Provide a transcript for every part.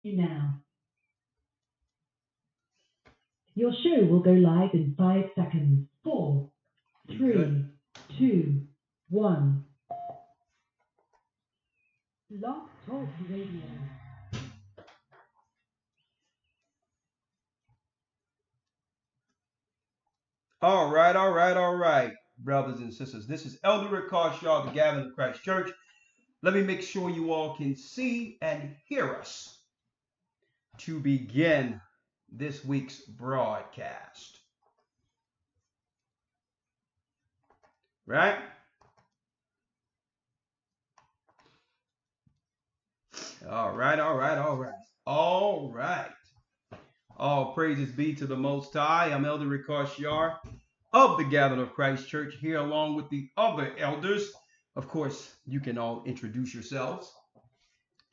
Now, your show will go live in 5 seconds. Four, three, two, one. Blog Talk Radio. All right, all right, all right, brothers and sisters. This is Elder Rick Carshaw, the Gathering of Christ Church. Let me make sure you all can see and hear us to begin this week's broadcast. Right? All right, all right, all right. All right. All praises be to the Most High. I'm Elder Rick Carshaw of the Gathering of Christ Church here along with the other elders. Of course, you can all introduce yourselves.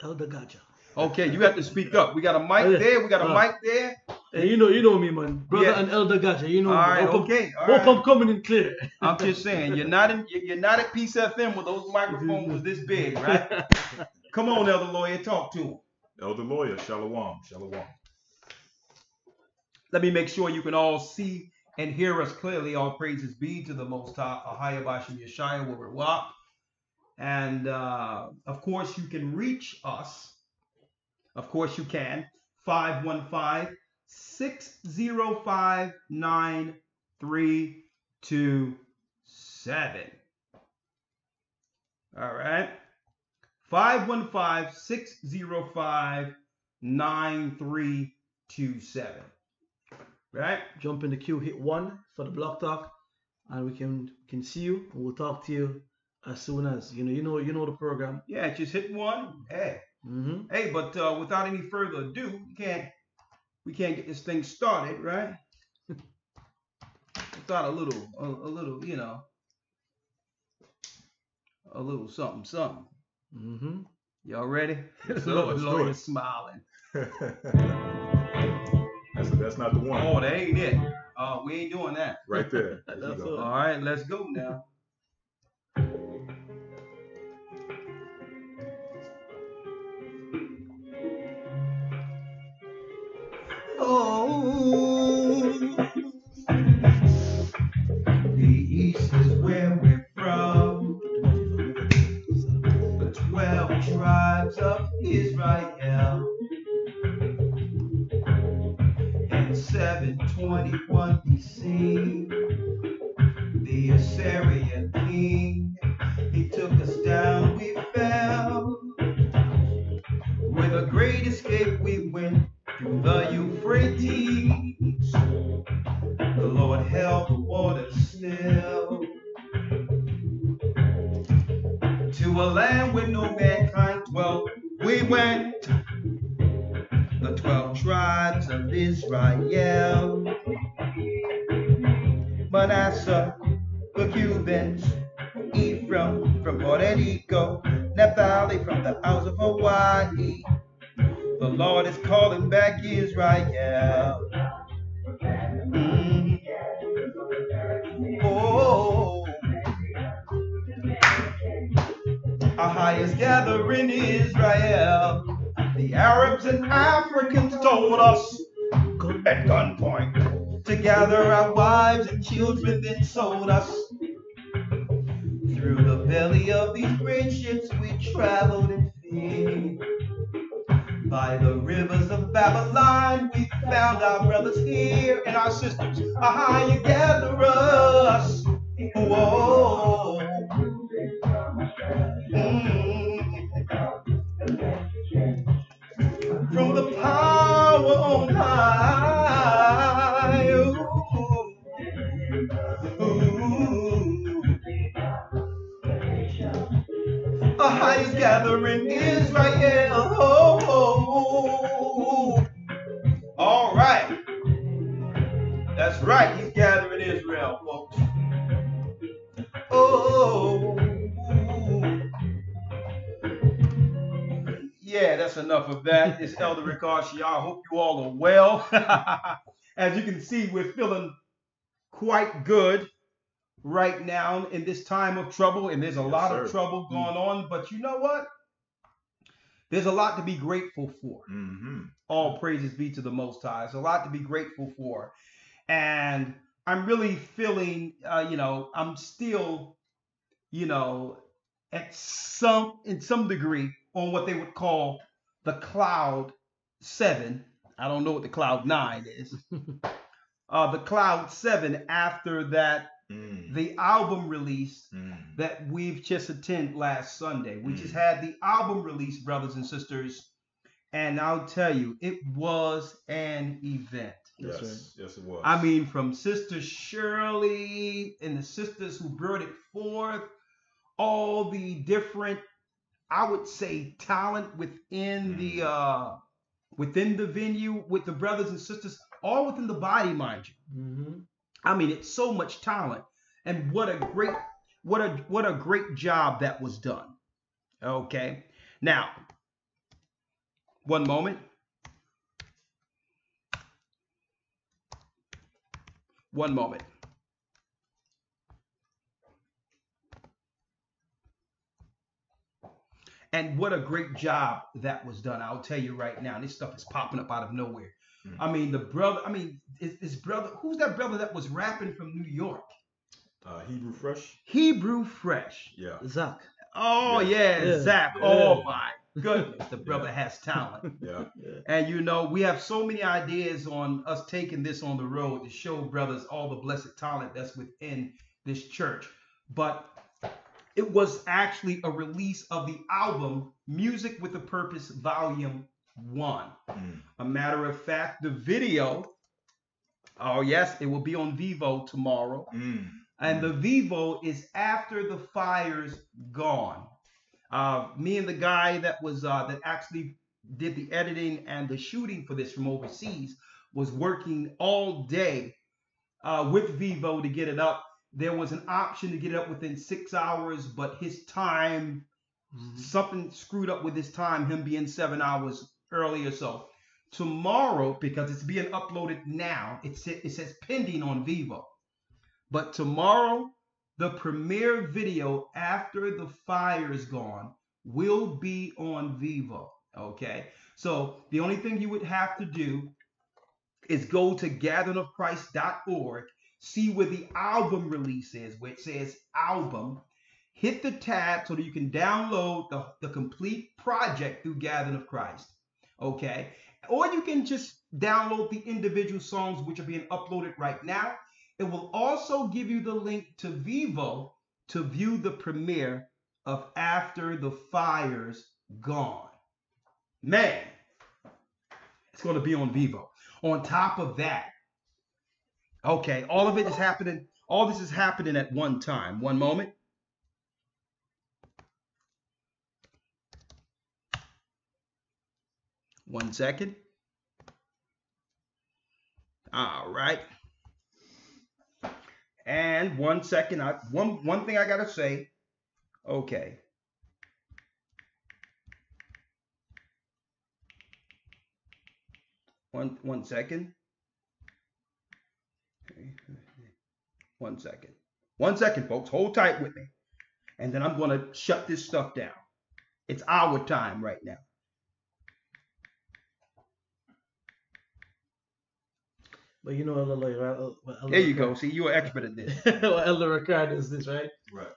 Elder Gocc. Okay, you have to speak up. We got a mic there. We got a mic there. Hey, you know me, man, brother, and Elder Gocc. You know all me. Right, Hope okay. I'm coming in clear. I'm just saying, you're not at Peace FM with those microphones was this big, right? Come on, Elder Lawyer, talk to him. Elder Lawyer, Shalom, Shalom. Let me make sure you can all see and hear us clearly. All praises be to the Most High, Ahayah Bashem Yeshaya, where we're walk. And of course, you can reach us. Of course, you can. 515-605-9327. All right. 515-605-9327. Right? Jump in the queue, hit 1 for the block talk, and we can see you. And we'll talk to you as soon as you know the program. Yeah, just hit 1. Hey. Mm-hmm. Hey, but without any further ado, we can't get this thing started, right? Without a little, a little something. Mm-hmm. Y'all ready? Yes, Lawyer smiling. That's not the one. Oh, that ain't it. We ain't doing that. Right there. All right, let's go now. Oh, the East is where we're from. The 12 tribes of Israel. In 721 BC, the Assyrian king, he took us down, we fell. With a great escape we went through the Euphrates. The Lord held the waters still. To a land where no mankind dwelt, we went. The 12 tribes of Israel. Manasseh, the Cubans, Ephraim from Puerto Rico, Naphtali from the Isles of Hawaii. The Lord is calling back Israel. Oh, Ahayah's gathering Israel. The Arabs and Africans told us at gunpoint to gather our wives and children, then sold us. Through the belly of these great ships we traveled in fear. By the rivers of Babylon we found our brothers here and our sisters. Ahayah, gather us. Whoa. From the power on high. Ahayah's gathering Israel. All right. That's right. He's gathering Israel, folks. Oh. Yeah, that's enough of that. It's Elder Rick Carshaw. I hope you all are well. As you can see, we're feeling quite good right now in this time of trouble, and there's a lot of trouble going on. But you know what? There's a lot to be grateful for. Mm-hmm. All praises be to the Most High. There's a lot to be grateful for. And I'm really feeling, I'm still, in some degree on what they would call the Cloud 7. I don't know what the Cloud 9 is. The Cloud 7 after that, the album release that we've just attended last Sunday. We just had the album release, brothers and sisters. And I'll tell you, it was an event. Yes, Right. yes, it was. I mean, from Sister Shirley and the sisters who brought it forth, all the different, I would say, talent within the venue, with the brothers and sisters, all within the body, mind you. Mm-hmm. I mean, it's so much talent, and what a great job that was done. Okay, now, one moment. One moment. And what a great job that was done. I'll tell you right now. This stuff is popping up out of nowhere. I mean, his brother, who's that brother that was rapping from New York? Hebrew Fresh. Hebrew Fresh. Yeah. Zach. Oh, yeah, Zach. Yeah. Oh, my goodness. The brother has talent. Yeah. And, we have so many ideas on us taking this on the road to show brothers all the blessed talent that's within this church. But it was actually a release of the album Music with a Purpose Volume 1. A matter of fact, the video, oh yes, it will be on Vivo tomorrow. And the Vivo is After the Fire's Gone. Me and the guy that was that actually did the editing and the shooting for this from overseas was working all day with Vivo to get it up. There was an option to get it up within 6 hours, but his time, something screwed up with his time, him being 7 hours earlier. So tomorrow, because it's being uploaded now, it says pending on Vivo. But tomorrow, the premiere video After the Fire is Gone will be on Vivo. Okay, so the only thing you would have to do is go to gatheringofchrist.org, see where the album release is, where it says album, hit the tab so that you can download the complete project through Gathering of Christ. Okay, or you can just download the individual songs which are being uploaded right now. It will also give you the link to Vivo to view the premiere of After the Fire's Gone. Man, it's going to be on Vivo. On top of that, okay, all this is happening at one time. One moment. One second. All right. And 1 second. One thing I gotta say. Okay. One second. Okay. 1 second. 1 second, folks. Hold tight with me. And then I'm gonna shut this stuff down. It's our time right now. But you know, There you go. See, you're an expert at this. What Elder Ricardo is this, right? Right.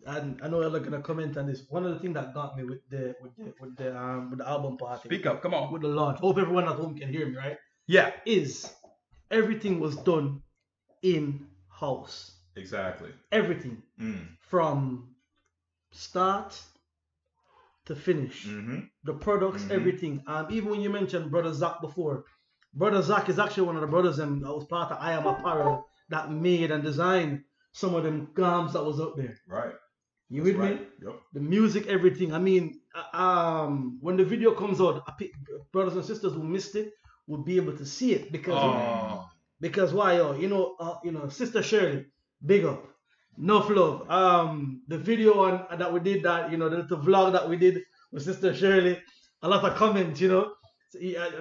And I know Elder gonna comment on this. One of the things that got me with the album party. Speak up. Come on. With the launch. Hope everyone at home can hear me, right? Yeah. Is everything was done in house. Exactly. Everything from start to finish. The products, everything. Even when you mentioned Brother Zach before. Brother Zach is actually one of the brothers that was part of Ahayah Apparel that made and designed some of them garms that was out there. Right. You with me? Yep. The music, everything. I mean, when the video comes out, brothers and sisters who missed it will be able to see it because why? Sister Shirley, big up, enough love. The video that we did, the little vlog that we did with Sister Shirley, a lot of comments, So,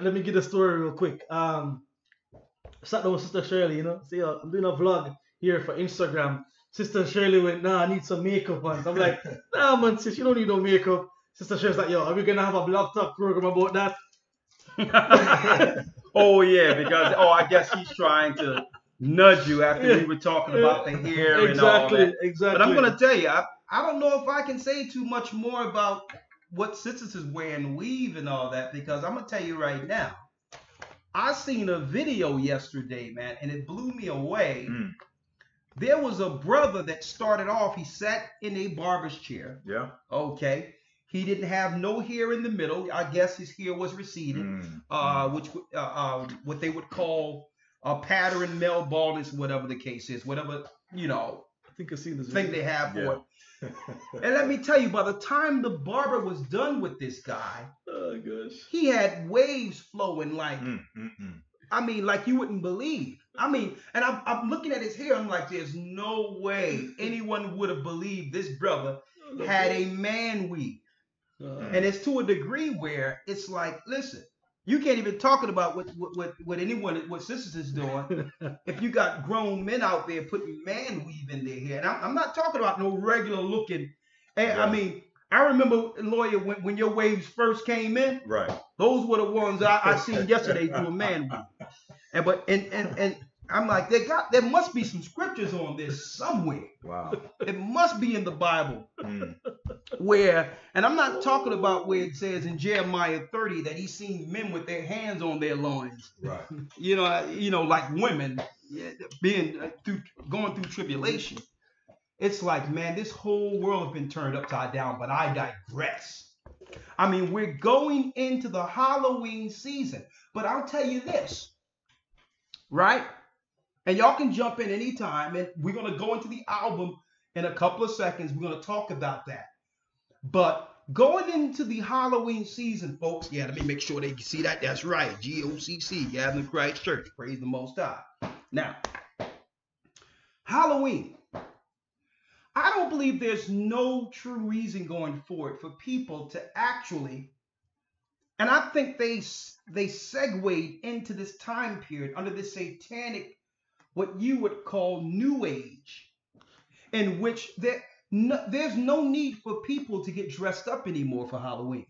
let me get the story real quick. Sat down with Sister Shirley, see, I'm doing a vlog here for Instagram. Sister Shirley went, nah, I need some makeup on. So I'm like, nah, man, sis, you don't need no makeup. Sister Cher's like, yo, are we gonna have a blog talk program about that? Oh yeah, because I guess he's trying to nudge you after we were talking about the hair and all that. Exactly. But I'm gonna tell you, I don't know if I can say too much more about what sisters is wearing weave and all that, because I'm gonna tell you right now, I seen a video yesterday, man, and it blew me away. There was a brother that started off, he sat in a barber's chair. Yeah. Okay. He didn't have no hair in the middle. I guess his hair was receded, which what they would call a pattern male baldness, whatever the case is, whatever, I think I've seen this thing video. they have for it. And let me tell you, by the time the barber was done with this guy, Oh gosh. he had waves flowing like, I mean, like you wouldn't believe. I mean, and I'm looking at his hair. I'm like, there's no way anyone would have believed this brother had a man weave. And it's to a degree where it's like, listen, you can't even talk about what sisters is doing if you got grown men out there putting man weave in their hair. And I'm not talking about no regular looking. I mean, I remember, Lawyer, when your waves first came in. Right. Those were the ones I seen yesterday through a man weave. And I'm like, there must be some scriptures on this somewhere. Wow. It must be in the Bible. Where, and I'm not talking about where it says in Jeremiah 30 that he's seen men with their hands on their loins. Right. Like women going through tribulation. It's like, man, this whole world has been turned upside down, but I digress. I mean, we're going into the Halloween season, but I'll tell you this, right? And y'all can jump in anytime, and we're going to go into the album in a couple of seconds. We're going to talk about that. But going into the Halloween season, folks, yeah, let me make sure they can see that. That's right, GOCC, Gathering Christ Church. Praise the Most High. Now, Halloween. I don't believe there's no true reason going forward for people to actually, and I think they segued into this time period under this satanic, what you would call New Age, in which there's no need for people to get dressed up anymore for Halloween.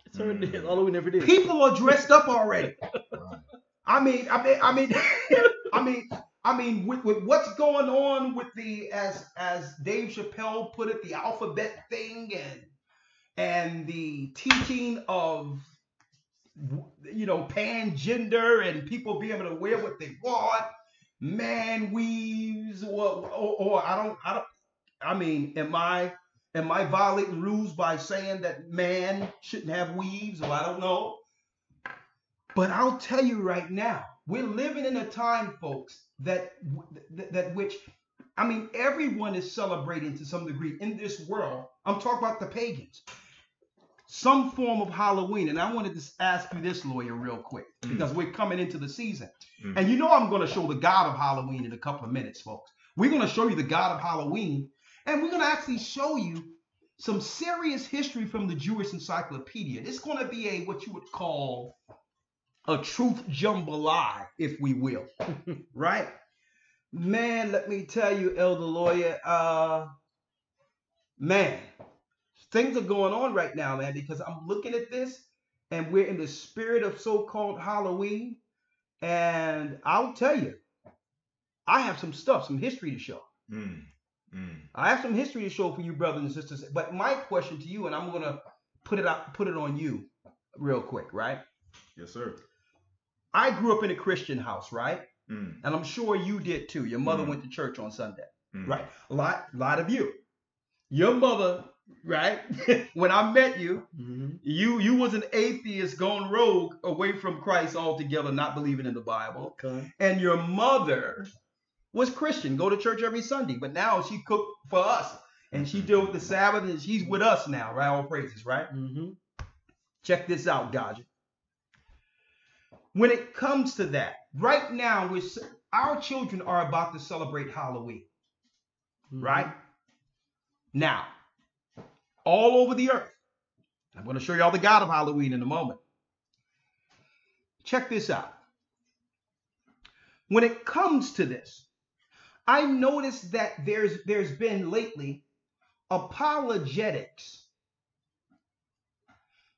It's already Halloween every day. People are dressed up already. I mean, with what's going on with the, as Dave Chappelle put it, the alphabet thing and the teaching of, pangender and people being able to wear what they want, man weaves, or I mean, am I violating rules by saying that man shouldn't have weaves, or I don't know. But I'll tell you right now, we're living in a time, folks, that which, I mean, everyone is celebrating to some degree in this world. I'm talking about the pagans. Some form of Halloween. And I wanted to ask you this, Lawyer, real quick, because we're coming into the season. And I'm going to show the God of Halloween in a couple of minutes, folks. We're going to show you the God of Halloween, and we're going to actually show you some serious history from the Jewish Encyclopedia. It's going to be what you would call a truth jambalaya, if we will, right? Man, let me tell you, Elder Lawyer, man, things are going on right now, man, because I'm looking at this, and we're in the spirit of so-called Halloween, and I'll tell you, I have some history to show. I have some history to show for you, brothers and sisters. But my question to you, and I'm going to put it on you real quick, right? Yes, sir. I grew up in a Christian house, right? And I'm sure you did too. Your mother went to church on Sunday, right? A lot of you. Your mother, right? When I met you, you was an atheist going rogue away from Christ altogether, not believing in the Bible. Okay. And your mother was Christian, go to church every Sunday, but now she cooked for us, and she deal with the Sabbath, and she's with us now, right? All praises, right? Check this out, Gocc. When it comes to that, right now, our children are about to celebrate Halloween, right? Now, all over the earth. I'm going to show y'all the God of Halloween in a moment. Check this out. When it comes to this, I noticed that there's been lately apologetics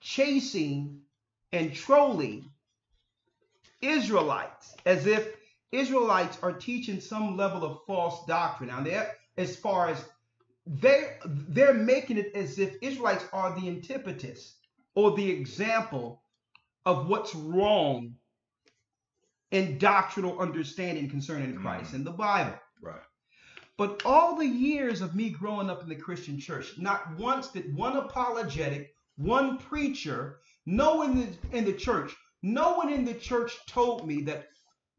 chasing and trolling Israelites as if Israelites are teaching some level of false doctrine. Now, as far as they're making it as if Israelites are the antithesis or the example of what's wrong in doctrinal understanding concerning Christ and the Bible. Right. But all the years of me growing up in the Christian church, not once did one apologetic, one preacher, no one in the church told me that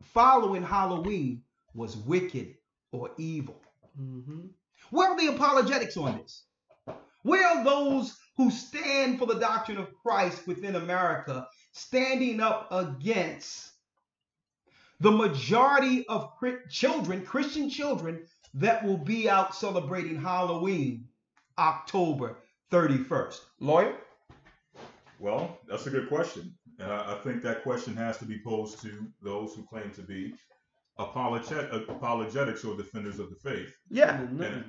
following Halloween was wicked or evil. Mm-hmm. Where are the apologetics on this? Where are those who stand for the doctrine of Christ within America standing up against the majority of Christian children that will be out celebrating Halloween October 31st? Lawyer? Well, that's a good question. And I think that question has to be posed to those who claim to be apologetics or defenders of the faith. Yeah.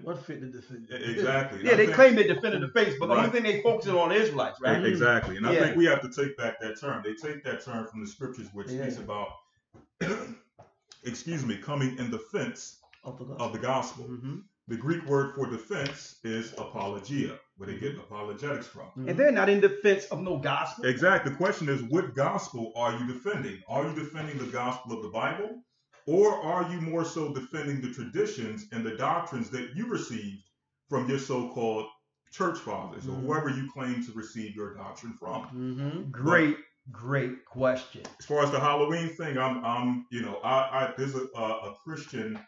What fit the defend? Exactly. Yeah, they claim they defended the faith, but the only Right. thing they focus on is Israelites, right? Exactly. And I Yeah. think we have to take back that term. They take that term from the scriptures, which speaks about, coming in defense of the gospel. Mm-hmm. The Greek word for defense is apologia, where they get apologetics from. And they're not in defense of no gospel. Exactly. The question is, what gospel are you defending? Are you defending the gospel of the Bible? Or are you more so defending the traditions and the doctrines that you received from your so-called church fathers or whoever you claim to receive your doctrine from? Mm-hmm. Great question. As far as the Halloween thing, there's a Christian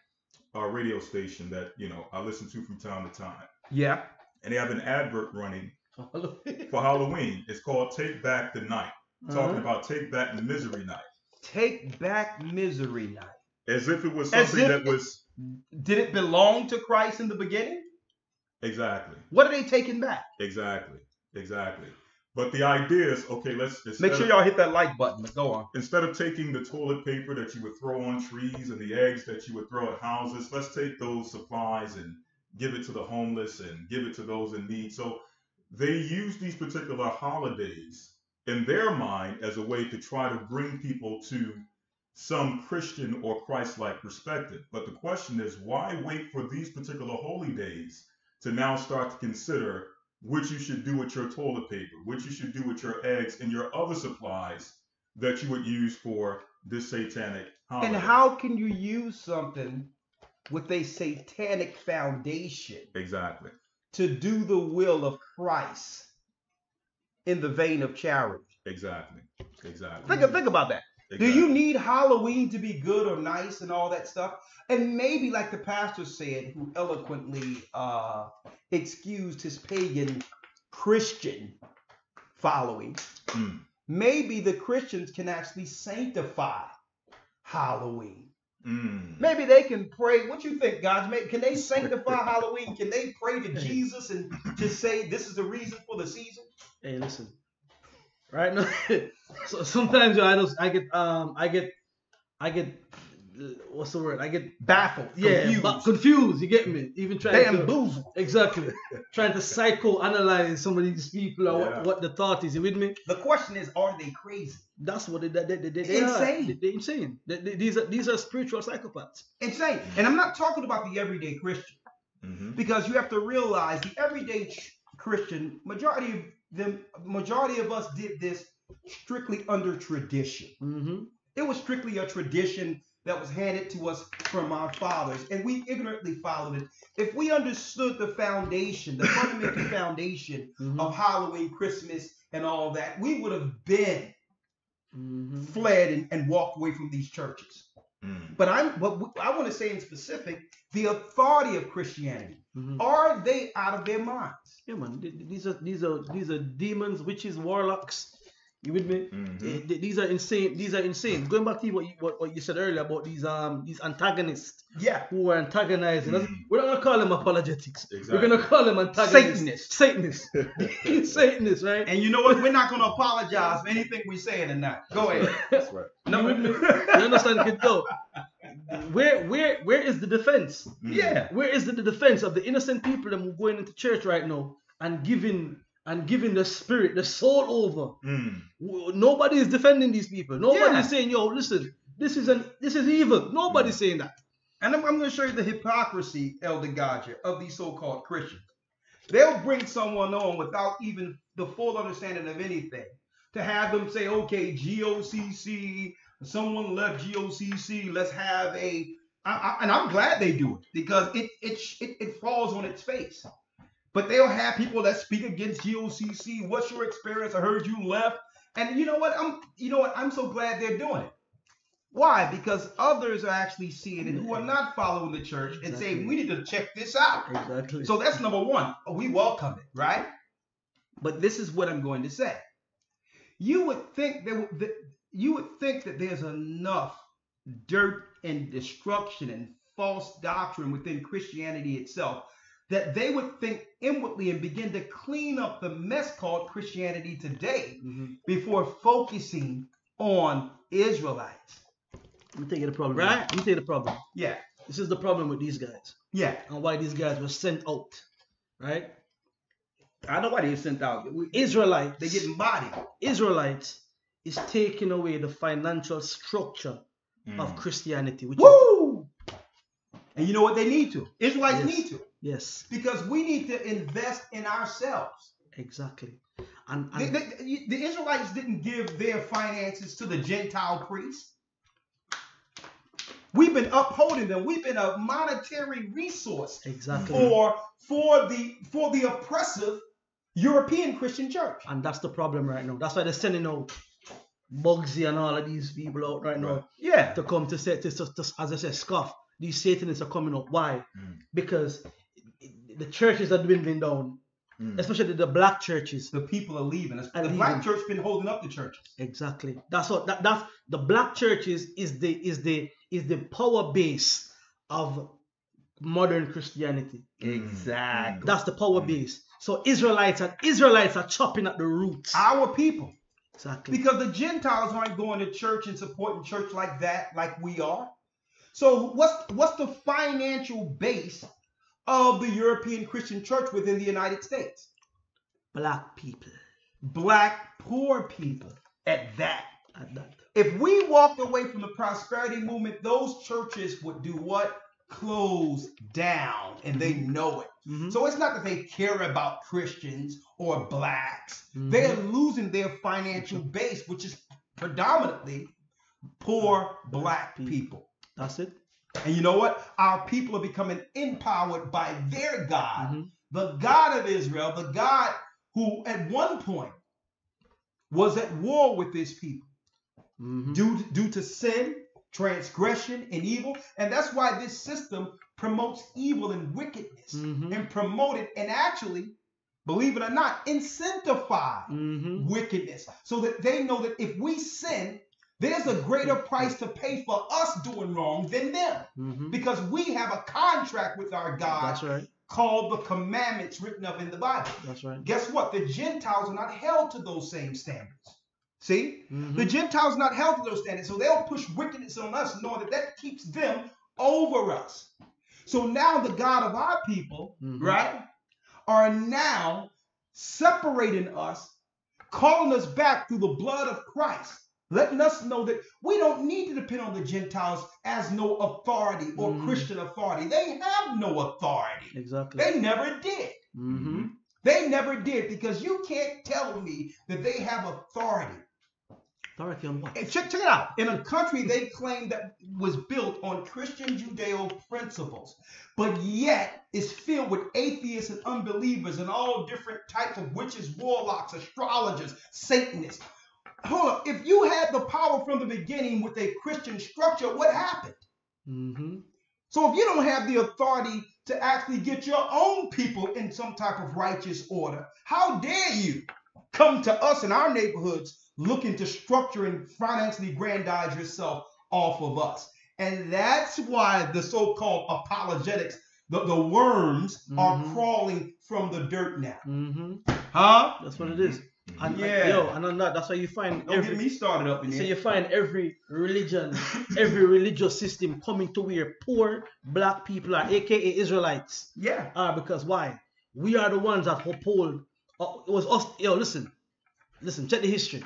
radio station that I listen to from time to time, Yeah. and they have an advert running for Halloween. It's called "Take Back the Night," talking about take back the misery night. Take back misery night. As if it was something that was. Did it belong to Christ in the beginning? Exactly. What are they taking back? Exactly. But the idea is, okay, Make sure y'all hit that like button. But go on. Instead of taking the toilet paper that you would throw on trees and the eggs that you would throw at houses, let's take those supplies and give it to the homeless and give it to those in need. So they use these particular holidays in their mind as a way to try to bring people to some Christian or Christ-like perspective. But the question is, why wait for these particular holy days to now start to consider what you should do with your toilet paper, what you should do with your eggs and your other supplies that you would use for this satanic holiday? And how can you use something with a satanic foundation Exactly. to do the will of Christ in the vein of charity? Exactly. Think about that. Exactly. Do you need Halloween to be good or nice and all that stuff? And maybe like the pastor said, who eloquently excused his pagan Christian following, maybe the Christians can actually sanctify Halloween. Maybe they can pray. What you think, God? Can they sanctify Halloween? Can they pray to Jesus and just say this is the reason for the season? Hey, listen. Right now, so sometimes I get what's the word? I get Baffled, confused. You get me? Even trying bamboozled. Exactly. Trying to psychoanalyze some of these people or what the thought is. You with me? The question is, are they crazy? That's what they insane. are. They're insane. These are spiritual psychopaths. Insane. And I'm not talking about the everyday Christian, because you have to realize the everyday Christian, majority of us did this strictly under tradition. It was strictly a tradition that was handed to us from our fathers, and we ignorantly followed it. If we understood the foundation, the fundamental foundation of Halloween, Christmas, and all that, we would have been fled and walked away from these churches. But I want to say in specific, the authority of Christianity, are they out of their minds? Yeah, man. These are demons, witches, warlocks. You with me? These are insane. These are insane. Going back to what you said earlier about these antagonists. Yeah. Who are antagonizing us. We're not gonna call them apologetics. Exactly. We're gonna call them antagonists. Satanists. Satanists, right? And you know what? We're not gonna apologize for anything we're saying tonight. Go ahead. That's right. No, with me? You understand, kid? Go. Where is the defense? Yeah. Where is the defense of the innocent people that are going into church right now and giving and giving the spirit, the soul over. Nobody is defending these people. Nobody is saying, yo, listen, this is evil. Nobody's saying that. And I'm going to show you the hypocrisy, Elder Gocc, of these so-called Christians. They'll bring someone on without even the full understanding of anything. To have them say, okay, GOCC, someone left GOCC, let's have and I'm glad they do it because it falls on its face. But they'll have people that speak against GOCC. What's your experience? I heard you left. And you know what? I'm so glad they're doing it. Why? Because others are actually seeing it who are not following the church and saying, we need to check this out. Exactly. So that's number one. We welcome it, right? But this is what I'm going to say. You would think that there's enough dirt and destruction and false doctrine within Christianity itself that they would think inwardly and begin to clean up the mess called Christianity today before focusing on Israelites. Let me tell you the problem. Right? Let me tell you the problem. Yeah. This is the problem with these guys. Yeah. And why these guys were sent out. Right? I know why they were sent out. Israelites. They get embodied. Israelites is taking away the financial structure of Christianity. Which And you know what they need to? Israelites need to. Yes. Because we need to invest in ourselves. Exactly. And the Israelites didn't give their finances to the Gentile priests. We've been upholding them. We've been a monetary resource for the oppressive European Christian church. And that's the problem right now. That's why they're sending out Bugsy and all of these people out right now. Yeah. To come to say, as I said, scoff. These Satanists are coming up. Why? Because the churches are dwindling down, especially the black churches. The people are leaving. The black church been holding up the churches. Exactly. That's what. That's the black churches is the power base of modern Christianity. Exactly. That's the power base. So Israelites are chopping at the roots. Our people. Exactly. Because the Gentiles aren't going to church and supporting church like that, like we are. So what's the financial base of the European Christian church within the United States? Black people. Black poor people at that. If we walked away from the prosperity movement, those churches would do what? Close down, and they know it. So it's not that they care about Christians or blacks. They're losing their financial base, which is predominantly poor black people. That's it. And you know what? Our people are becoming empowered by their God, the God of Israel, the God who at one point was at war with his people due to sin, transgression, and evil. And that's why this system promotes evil and wickedness and promote it and actually, believe it or not, incentivize wickedness so that they know that if we sin, there's a greater price to pay for us doing wrong than them. Because we have a contract with our God called the commandments written up in the Bible. That's right. Guess what? The Gentiles are not held to those same standards. See? The Gentiles are not held to those standards. So they'll push wickedness on us knowing that keeps them over us. So now the God of our people, right, are now separating us, calling us back through the blood of Christ. Letting us know that we don't need to depend on the Gentiles as no authority or Christian authority. They have no authority. Exactly. They never did. They never did, because you can't tell me that they have authority. Authority on what? And check it out. In a country they claim that was built on Christian Judeo principles, but yet is filled with atheists and unbelievers and all different types of witches, warlocks, astrologers, Satanists. Hold up. If you had the power from the beginning with a Christian structure, what happened? So if you don't have the authority to actually get your own people in some type of righteous order, how dare you come to us in our neighborhoods looking to structure and financially aggrandize yourself off of us? And that's why the so-called apologetics, the worms are crawling from the dirt now. That's what it is. And, and on that, that's why you find. Don't get me started up in here. So you find every religion, every religious system coming to where poor black people are, aka Israelites. Yeah. Because why? We are the ones that uphold It was us. Yo, listen, check the history.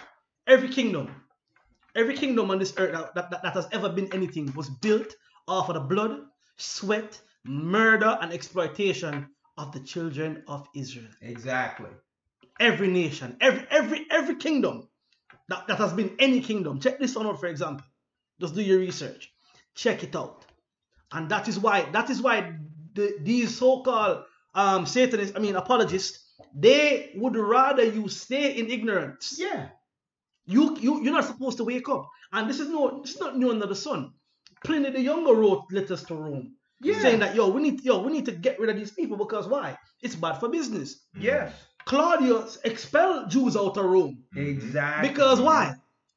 Every kingdom on this earth that has ever been anything was built off of the blood, sweat, murder, and exploitation of the children of Israel. Exactly. Every nation, every kingdom that has been any kingdom. Check this one out, for example. Just do your research. Check it out. And that is why these so-called Satanists, apologists, they would rather you stay in ignorance. Yeah. You're not supposed to wake up. And this is not new under the sun. Pliny the Younger wrote letters to Rome, saying that we need to get rid of these people, because why? It's bad for business. Yes. Claudius expelled Jews out of Rome. Exactly. Because why?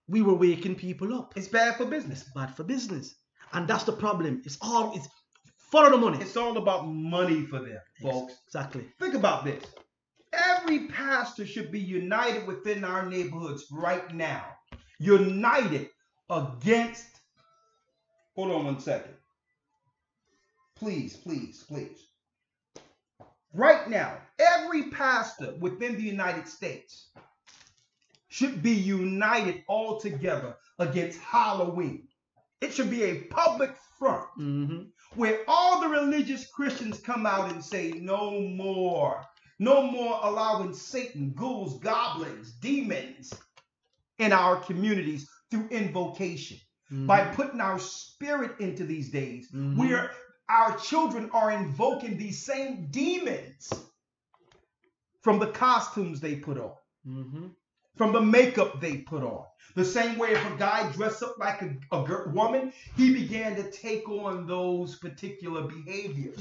We were waking people up. It's bad for business. It's bad for business. And that's the problem. It's follow the money. It's all about money for them, folks. Exactly. Think about this. Every pastor should be united within our neighborhoods right now. United against, hold on one second. Please. Right now, every pastor within the United States should be united all together against Halloween. It should be a public front where all the religious Christians come out and say, no more allowing Satan, ghouls, goblins, demons in our communities through invocation. By putting our spirit into these days, our children are invoking these same demons from the costumes they put on, from the makeup they put on. The same way if a guy dressed up like a woman, he began to take on those particular behaviors.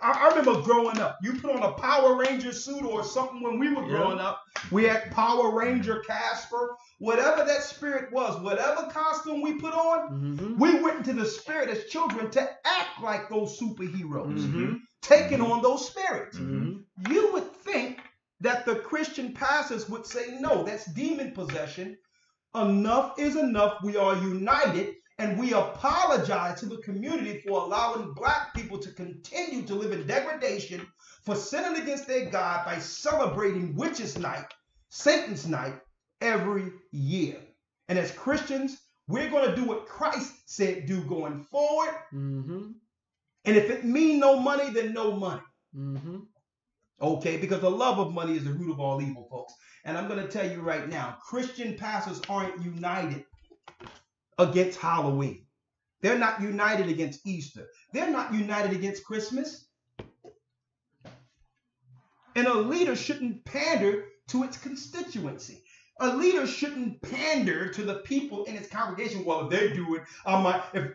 I remember growing up, you put on a Power Ranger suit or something when we were growing up. We had Power Ranger, Casper, whatever that spirit was, whatever costume we put on, we went into the spirit as children to act like those superheroes, taking on those spirits. You would think that the Christian pastors would say, no, that's demon possession. Enough is enough. We are united, and we apologize to the community for allowing black people to continue to live in degradation, for sinning against their God by celebrating Witches' Night, Satan's Night, every year. And as Christians, we're going to do what Christ said do going forward. And if it means no money, then no money. Okay, because the love of money is the root of all evil, folks. And I'm going to tell you right now, Christian pastors aren't united against Halloween. They're not united against Easter. They're not united against Christmas. And a leader shouldn't pander to its constituency. A leader shouldn't pander to the people in its congregation. Well, if they do it,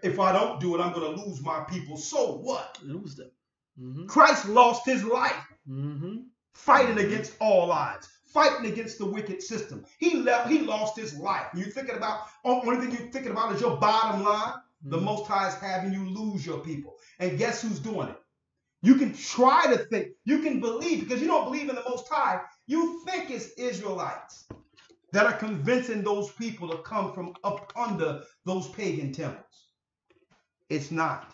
if I don't do it, I'm going to lose my people. So what? Lose them. Christ lost his life fighting against all odds, fighting against the wicked system. He lost his life. You're thinking about, only thing you're thinking about is your bottom line. The Most High is having you lose your people. And guess who's doing it? You can try to think, you can believe, because you don't believe in the Most High. You think it's Israelites that are convincing those people to come from up under those pagan temples. It's not.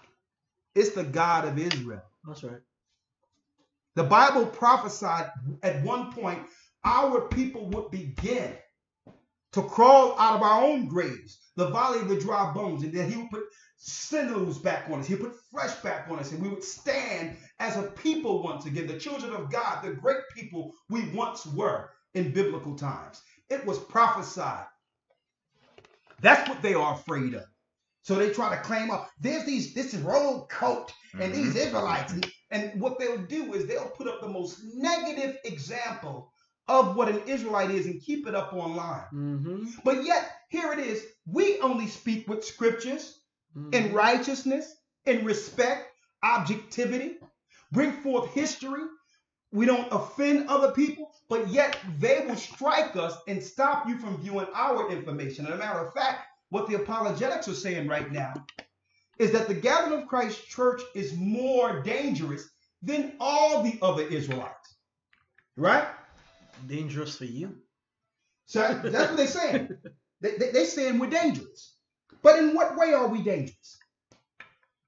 It's the God of Israel. That's right. The Bible prophesied at one point our people would begin to crawl out of our own graves, the valley of the dry bones, and then he would put sinews back on us. He would put flesh back on us, and we would stand as a people once again, the children of God, the great people we once were in biblical times. It was prophesied. That's what they are afraid of. So they try to claim, this is road coat and these Israelites. And what they'll do is they'll put up the most negative example of what an Israelite is and keep it up online. But yet, here it is. We only speak with scriptures in righteousness, in respect, objectivity, bring forth history. We don't offend other people, but yet they will strike us and stop you from viewing our information. As a matter of fact, what the apologetics are saying right now is that the Gathering of Christ Church is more dangerous than all the other Israelites. Right? Dangerous for you. So that's what they're saying. They're saying we're dangerous. But in what way are we dangerous?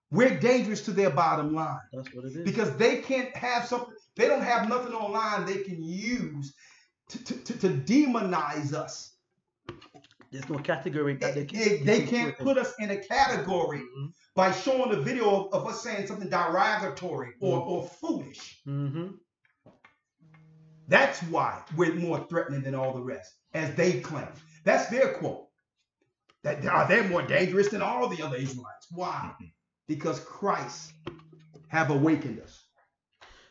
We're dangerous to their bottom line. That's what it is. Because they can't have something. They don't have nothing online they can use to demonize us. There's no category that they can't put us in a category by showing a video of us saying something derogatory or foolish. That's why we're more threatening than all the rest, as they claim. That's their quote. That they're more dangerous than all the other Israelites. Why? Because Christ have awakened us.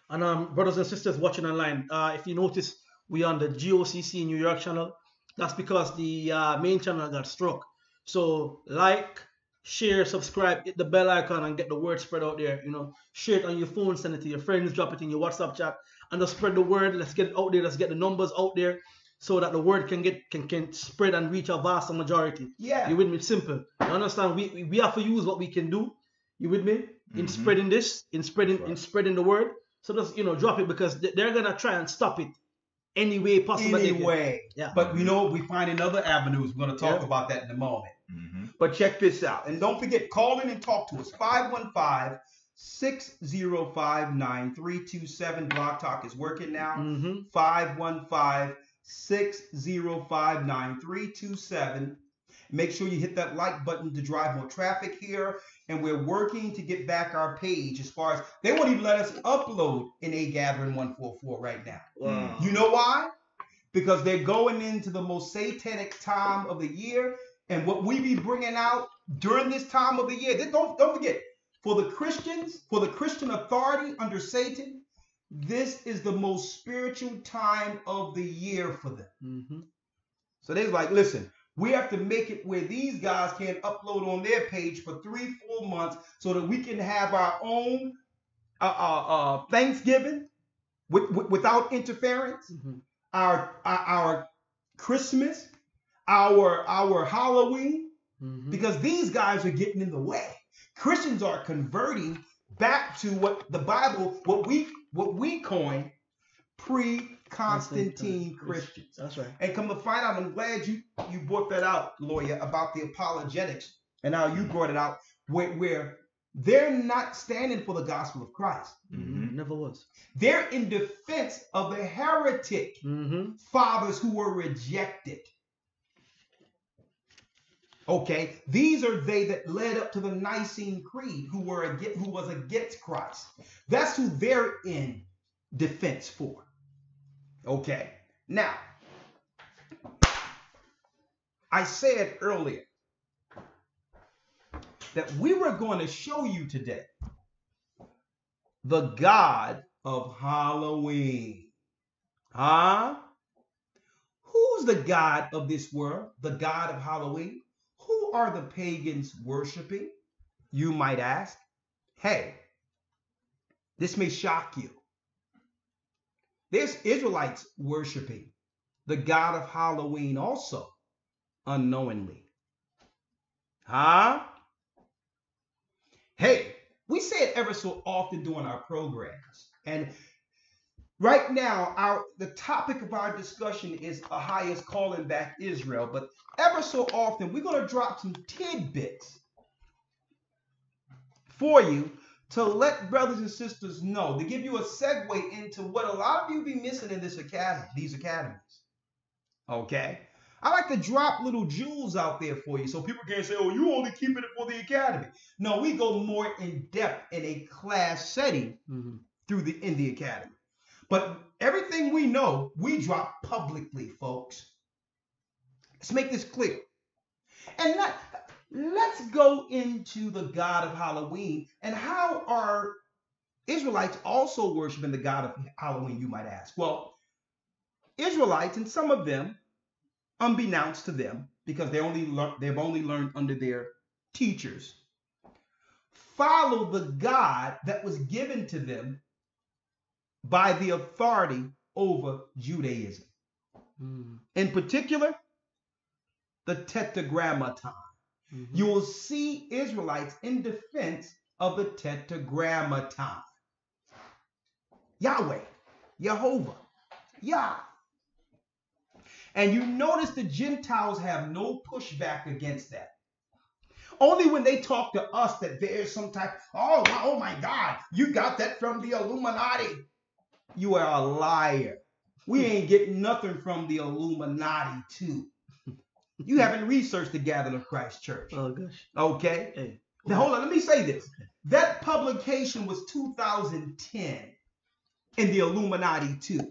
And brothers and sisters watching online, if you notice, we on the GOCC New York channel. That's because the main channel got struck. So like, share, subscribe, hit the bell icon, and get the word spread out there. You know, share it on your phone, send it to your friends, drop it in your WhatsApp chat, and just spread the word. Let's get it out there. Let's get the numbers out there, so that the word can spread and reach a vast majority. Yeah, you with me? Simple. You understand? We have to use what we can do. You with me? In spreading this, in spreading the word. So just drop it, because they're gonna try and stop it any way possible. Anyway, yeah. But we find in other avenues. We're gonna talk about that in a moment. But check this out, and don't forget, call in and talk to us. 515-605-9327. Blog Talk is working now. 515-605-9327. Make sure you hit that like button to drive more traffic here. And we're working to get back our page, as far as they won't even let us upload in A Gathering 144 right now. Wow. You know why? Because they're going into the most satanic time of the year. And what we be bringing out during this time of the year, don't forget, for the Christians, for the Christian authority under Satan, this is the most spiritual time of the year for them. So they're like, listen, we have to make it where these guys can't upload on their page for 3-4 months, so that we can have our own Thanksgiving without interference, our Christmas, our Halloween, because these guys are getting in the way. Christians are converting back to what the Bible, what we coined pre-Constantine Christians. That's right. And come to find out, I'm glad you brought that out, lawyer, about the apologetics, and how you brought it out, where they're not standing for the gospel of Christ. Never was. They're in defense of the heretic fathers who were rejected. Okay, these are they that led up to the Nicene Creed, who was against Christ. That's who they're in defense for. Okay, now, I said earlier that we were going to show you today the God of Halloween. Who's the God of this world? The God of Halloween? Who are the pagans worshiping? You might ask. Hey, this may shock you. There's Israelites worshiping the God of Halloween also, unknowingly. Hey, we say it ever so often during our programs. And right now, the topic of our discussion is Ahayah's calling back Israel. But ever so often, we're going to drop some tidbits for you to let brothers and sisters know, to give you a segue into what a lot of you be missing in these academies. Okay? I like to drop little jewels out there for you, so people can't say, oh, you only keeping it for the academy. No, we go more in depth in a class setting in the academy. But everything we know, we drop publicly, folks. Let's make this clear. And let's go into the God of Halloween, and how are Israelites also worshiping the God of Halloween, you might ask. Well, Israelites, and some of them, unbeknownst to them, because they've only learned under their teachers, follow the God that was given to them by the authority over Judaism. In particular, the Tetragrammaton. You will see Israelites in defense of the Tetragrammaton. Yahweh, Jehovah, Yah. And you notice the Gentiles have no pushback against that. Only when they talk to us that there's some type, oh my God, you got that from the Illuminati. You are a liar. We ain't getting nothing from the Illuminati too. You haven't researched the Gathering of Christ Church. Oh gosh. Okay? Hey. Now hold on, let me say this. That publication was 2010 in the Illuminati too.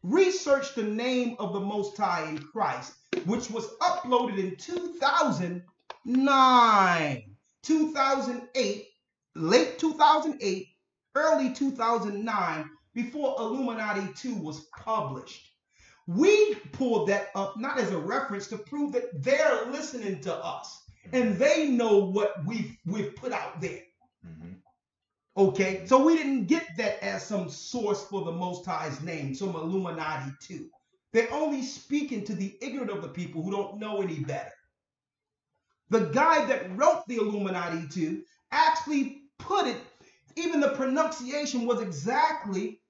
Research the name of the Most High in Christ, which was uploaded in 2009, 2008, late 2008, early 2009, before Illuminati 2 was published. We pulled that up not as a reference to prove that they're listening to us and they know what we've put out there. Mm-hmm. Okay, so we didn't get that as some source for the Most High's name, some Illuminati too. They're only speaking to the ignorant of the people who don't know any better. The guy that wrote the Illuminati too actually put it, even the pronunciation was exactly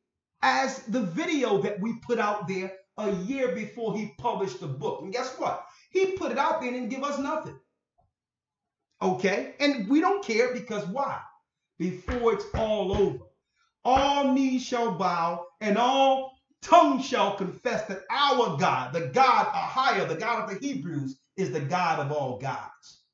as the video that we put out there a year before he published the book. And guess what? He put it out there and didn't give us nothing. Okay, and we don't care because why? Before it's all over, all knees shall bow and all tongues shall confess that our God, the God Ahayah, the God of the Hebrews, is the God of all gods.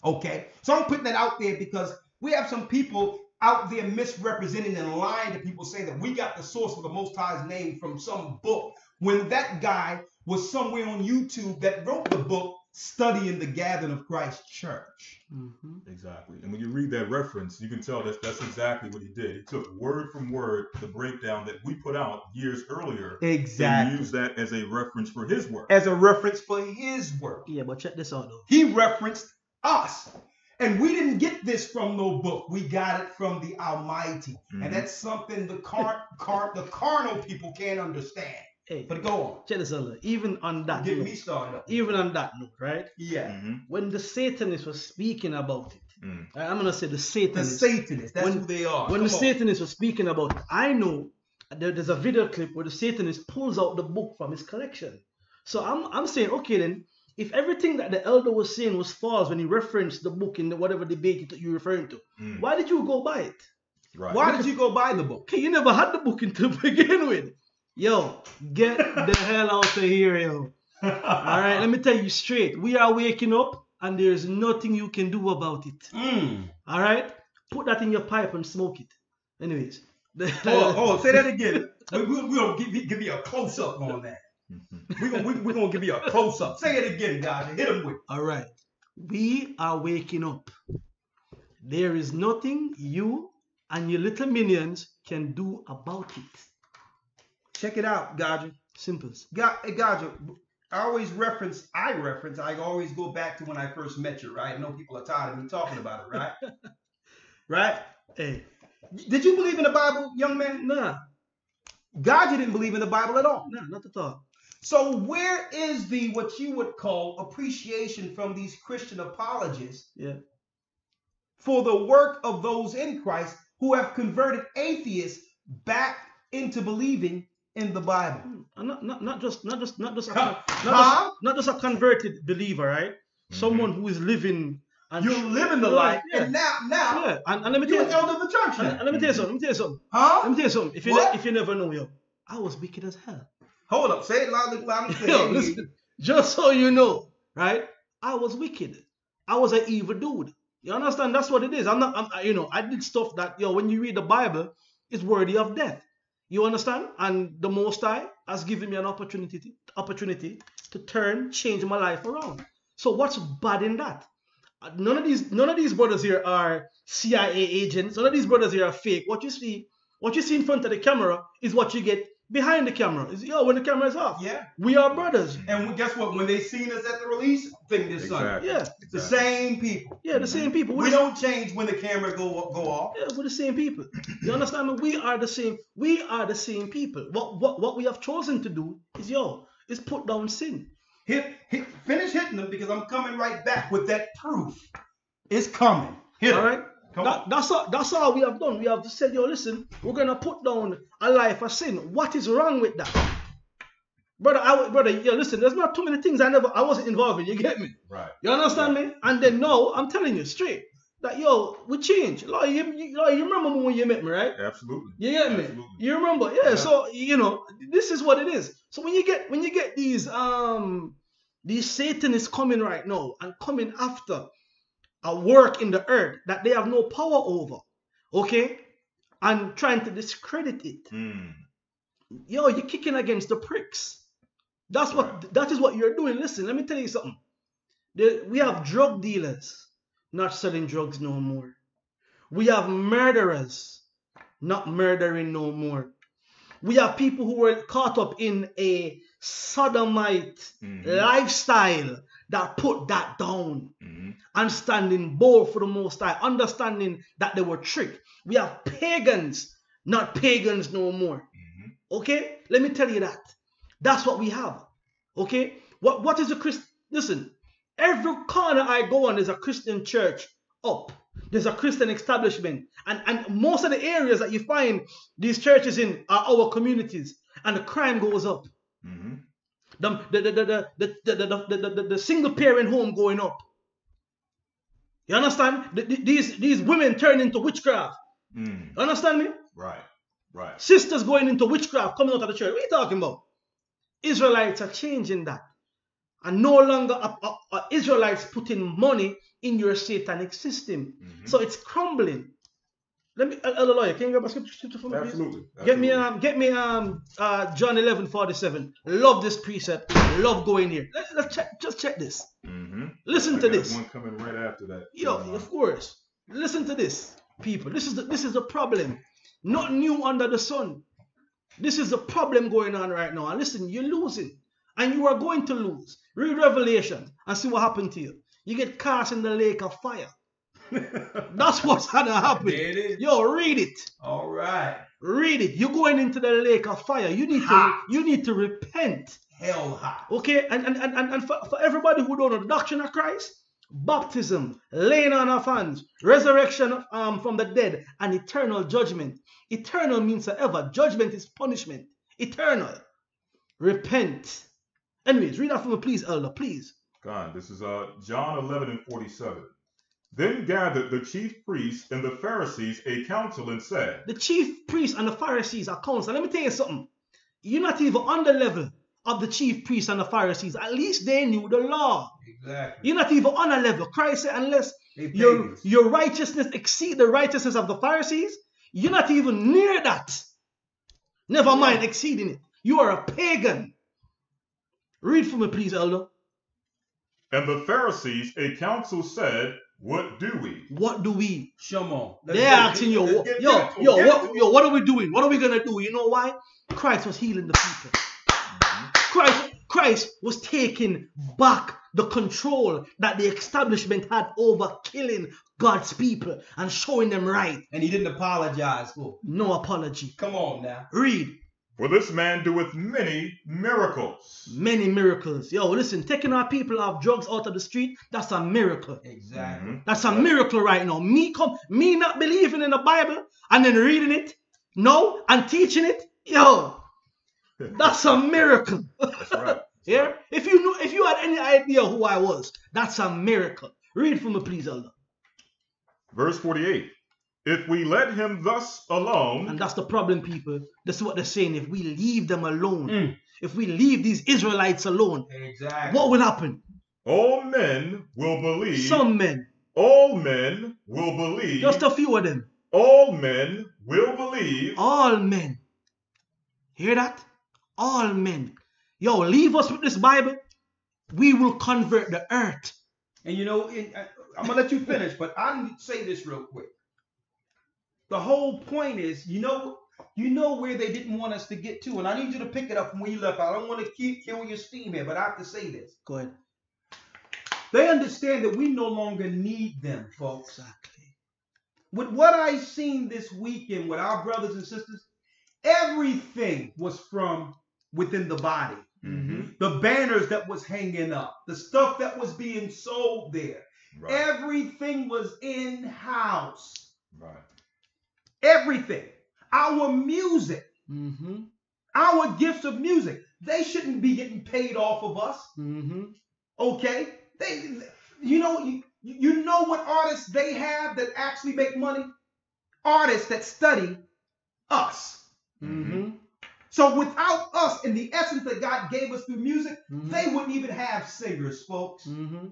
Okay, so I'm putting that out there because we have some people out there misrepresenting and lying to people, saying that we got the source of the Most High's name from some book, when that guy was somewhere on YouTube that wrote the book studying the Gathering of Christ Church. Mm-hmm. Exactly. And when you read that reference, you can tell that's exactly what he did. He took word from word the breakdown that we put out years earlier. Exactly. And used that as a reference for his work. As a reference for his work. Yeah, but check this out though. He referenced us. And we didn't get this from no book. We got it from the Almighty. Mm-hmm. And that's something the carnal people can't understand. Hey, but go on. Check this out. Even on that Get note, me started up. even on that note, right? Yeah. Mm-hmm. When the Satanists were speaking about it, Mm. I'm gonna say the Satanists. The Satanists, that's who they are. When the Satanists were speaking about it, I know there's a video clip where the Satanist pulls out the book from his collection. So I'm saying, okay then, if everything that the elder was saying was false when he referenced the book in whatever debate you're referring to, why did you go buy it? Right. Why did you go buy the book? Okay, you never had the book to begin with. Yo, get the hell out of here, yo. All right, let me tell you straight. We are waking up and there's nothing you can do about it. All right? Put that in your pipe and smoke it. Anyways. Say that again. We're going to give you a close-up on that. We're going to give you a close-up. Say it again, guys. Hit them with it. All right. We are waking up. There is nothing you and your little minions can do about it. Check it out, Gocc. Simples. Gocc, I always go back to when I first met you, right? I know people are tired of me talking about it, right? Right? Hey. Did you believe in the Bible, young man? Nah. Gocc didn't believe in the Bible at all. Nah, not at all. So where is the what you would call appreciation from these Christian apologists for the work of those in Christ who have converted atheists back into believing in the Bible? Not just a converted believer, right? Mm-hmm. Someone who is living and you're living the life, and now, yeah. And let me tell you, elder of the church. And let me tell you something. Huh? Let me tell you something. If you never know, yo, I was wicked as hell. Hold up, say it loudly, Yo, listen, just so you know, right? I was wicked. I was an evil dude. You understand? That's what it is. I did stuff that, when you read the Bible, it's worthy of death. You understand? And the Most High has given me an opportunity to change my life around. So what's bad in that? None of these brothers here are CIA agents. None of these brothers here are fake. What you see in front of the camera is what you get behind the camera. When the camera is off. Yeah. We are brothers. And guess what? When they seen us at the release thing this Sunday. Yeah. The same people. Yeah, the same people. We don't change when the camera go off. Yeah, we're the same people. You understand me? We are the same. We are the same people. What we have chosen to do is put down sin. Finish hitting them because I'm coming right back with that proof. It's coming. Hit all right. That's all we have done. We have said, listen, we're gonna put down a life of sin. What is wrong with that, brother? Listen, there's not too many things I wasn't involved in. You get me? Right. You understand me? And then now I'm telling you straight. that, yo, we change. Like, you remember when you met me, right? Absolutely. You get me? Absolutely. You remember? Yeah. So this is what it is. So when you get these Satanists coming right now and coming after a work in the earth that they have no power over, okay, and trying to discredit it, yo, you're kicking against the pricks. That is what you're doing. Listen, let me tell you something. We have drug dealers not selling drugs no more. We have murderers not murdering no more. We have people who were caught up in a sodomite lifestyle that put that down and standing bold for the Most High, understanding that they were tricked. We have pagans, not pagans no more. Okay? Let me tell you that. That's what we have. Okay? What is a Christian? Listen, every corner I go on, there's a Christian church up. There's a Christian establishment. And most of the areas that you find these churches in are our communities. And the crime goes up. The single parent home going up. You understand? These women turn into witchcraft. You understand me? Right. Sisters going into witchcraft, coming out of the church. What are you talking about? Israelites are changing that. And no longer are Israelites putting money in your satanic system. So it's crumbling. Let me, Elder Lawyer, can you grab a scripture for me, please? Absolutely. Get me John 11:47. Love this precept. Love going here. Let's check this. Listen to this. One coming right after that. Yo, of course. Listen to this, people. This is the problem. Not new under the sun. This is the problem going on right now. And listen, you're losing. And you are going to lose. Read Revelation and see what happened to you. You get cast in the lake of fire. That's what's gonna happen. There it is. Yo, read it. All right. Read it. You're going into the lake of fire. You need to repent. Hell hot. Okay, and for everybody who don't know the doctrine of Christ, baptism, laying on of hands, resurrection from the dead, and eternal judgment. Eternal means forever. Judgment is punishment. Eternal. Repent. Anyways, read that for me, please, Elder, please. God, this is John 11:47. Then gathered the chief priests and the Pharisees a council and said. The chief priests and the Pharisees are council. Let me tell you something. You're not even on the level of the chief priests and the Pharisees. At least they knew the law. Exactly. You're not even on a level. Christ said, unless your righteousness exceed the righteousness of the Pharisees, you're not even near that. Never mind exceeding it. You are a pagan. Read for me, please, Elder. And the Pharisees a council said, what do we? What do we? Shimon. They're asking you, what are we doing? What are we going to do? You know why? Christ was healing the people. Christ was taking back the control that the establishment had over killing God's people and showing them right. And he didn't apologize for. No apology. Come on now. Read. For this man doeth many miracles. Many miracles. Yo, listen, taking our people off drugs out of the street, that's a miracle. Exactly. That's a miracle right now. Me not believing in the Bible and then reading it, and teaching it, yo, that's a miracle. That's right. Yeah? If you had any idea who I was, that's a miracle. Read for me, please, Elder. Verse 48. If we let him thus alone. And that's the problem, people. This is what they're saying. If we leave them alone, if we leave these Israelites alone, what will happen? All men will believe. Some men. All men will believe. Just a few of them. All men will believe. All men. Hear that? All men. Yo, leave us with this Bible. We will convert the earth. And you know, I'm going to let you finish, but I need to say this real quick. The whole point is, you know where they didn't want us to get to, and I need you to pick it up from where you left. I don't want to keep killing your steam here, but I have to say this. Go ahead. They understand that we no longer need them, folks. Exactly. With what I seen this weekend with our brothers and sisters, everything was from within the body. The banners that was hanging up, the stuff that was being sold there, everything was in-house. Right. Everything. Our music, our gifts of music, they shouldn't be getting paid off of us. Okay? You know what artists they have that actually make money? Artists that study us. Mm-hmm. So without us and the essence that God gave us through music, they wouldn't even have singers, folks. Mm-hmm.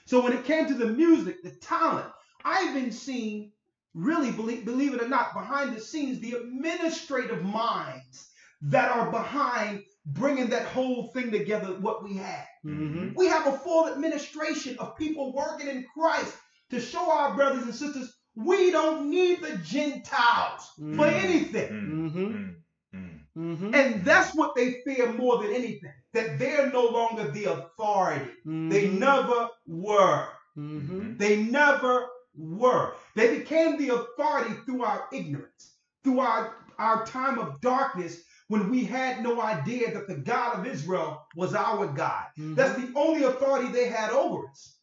So when it came to the music, the talent, I've been seeing, really, believe it or not, behind the scenes, the administrative minds that are behind bringing that whole thing together, what we have. Mm-hmm. We have a full administration of people working in Christ to show our brothers and sisters we don't need the Gentiles for anything. Mm-hmm. Mm-hmm. And that's what they fear more than anything, that they're no longer the authority. They never were. They never were. They became the authority through our ignorance, through our time of darkness, when we had no idea that the God of Israel was our God. That's the only authority they had over us.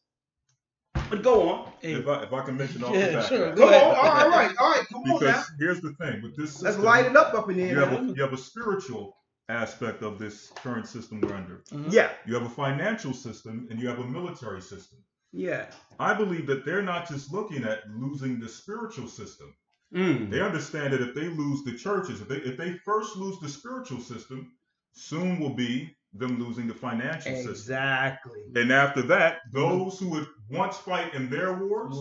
But go on. If I can mention off the bat. Sure. Go on. All right. Come on now. Because here's the thing with this system. Let's light it up in here. You have a spiritual aspect of this current system we're under. Yeah. You have a financial system and you have a military system. Yeah. I believe that they're not just looking at losing the spiritual system. They understand that if they lose the churches, if they first lose the spiritual system, soon will be them losing the financial system. Exactly. And after that, those who would once fight in their wars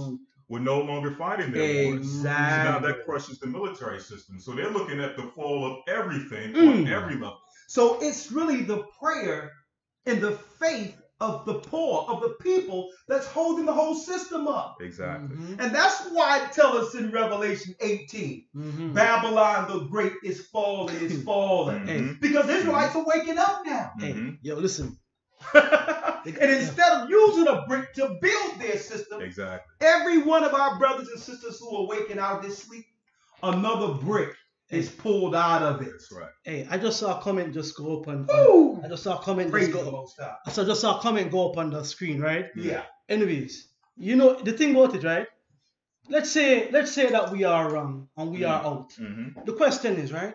would no longer fight in their wars. Exactly. So now that crushes the military system. So they're looking at the fall of everything on every level. So it's really the prayer and the faith of the poor, of the people, that's holding the whole system up. Exactly. And that's why it tells us in Revelation 18, Babylon the Great is falling, because Israelites are waking up now. Hey, yo, listen. And instead of using a brick to build their system, every one of our brothers and sisters who are waking out of this sleep, another brick is pulled out of it. That's right. Hey, I just saw a comment just go up on. I just saw a comment Praise just the go. Most High. So I just saw a comment go up on the screen, right? Yeah. Anyways, you know the thing about it, right? Let's say that we are wrong and we are out. The question is, right?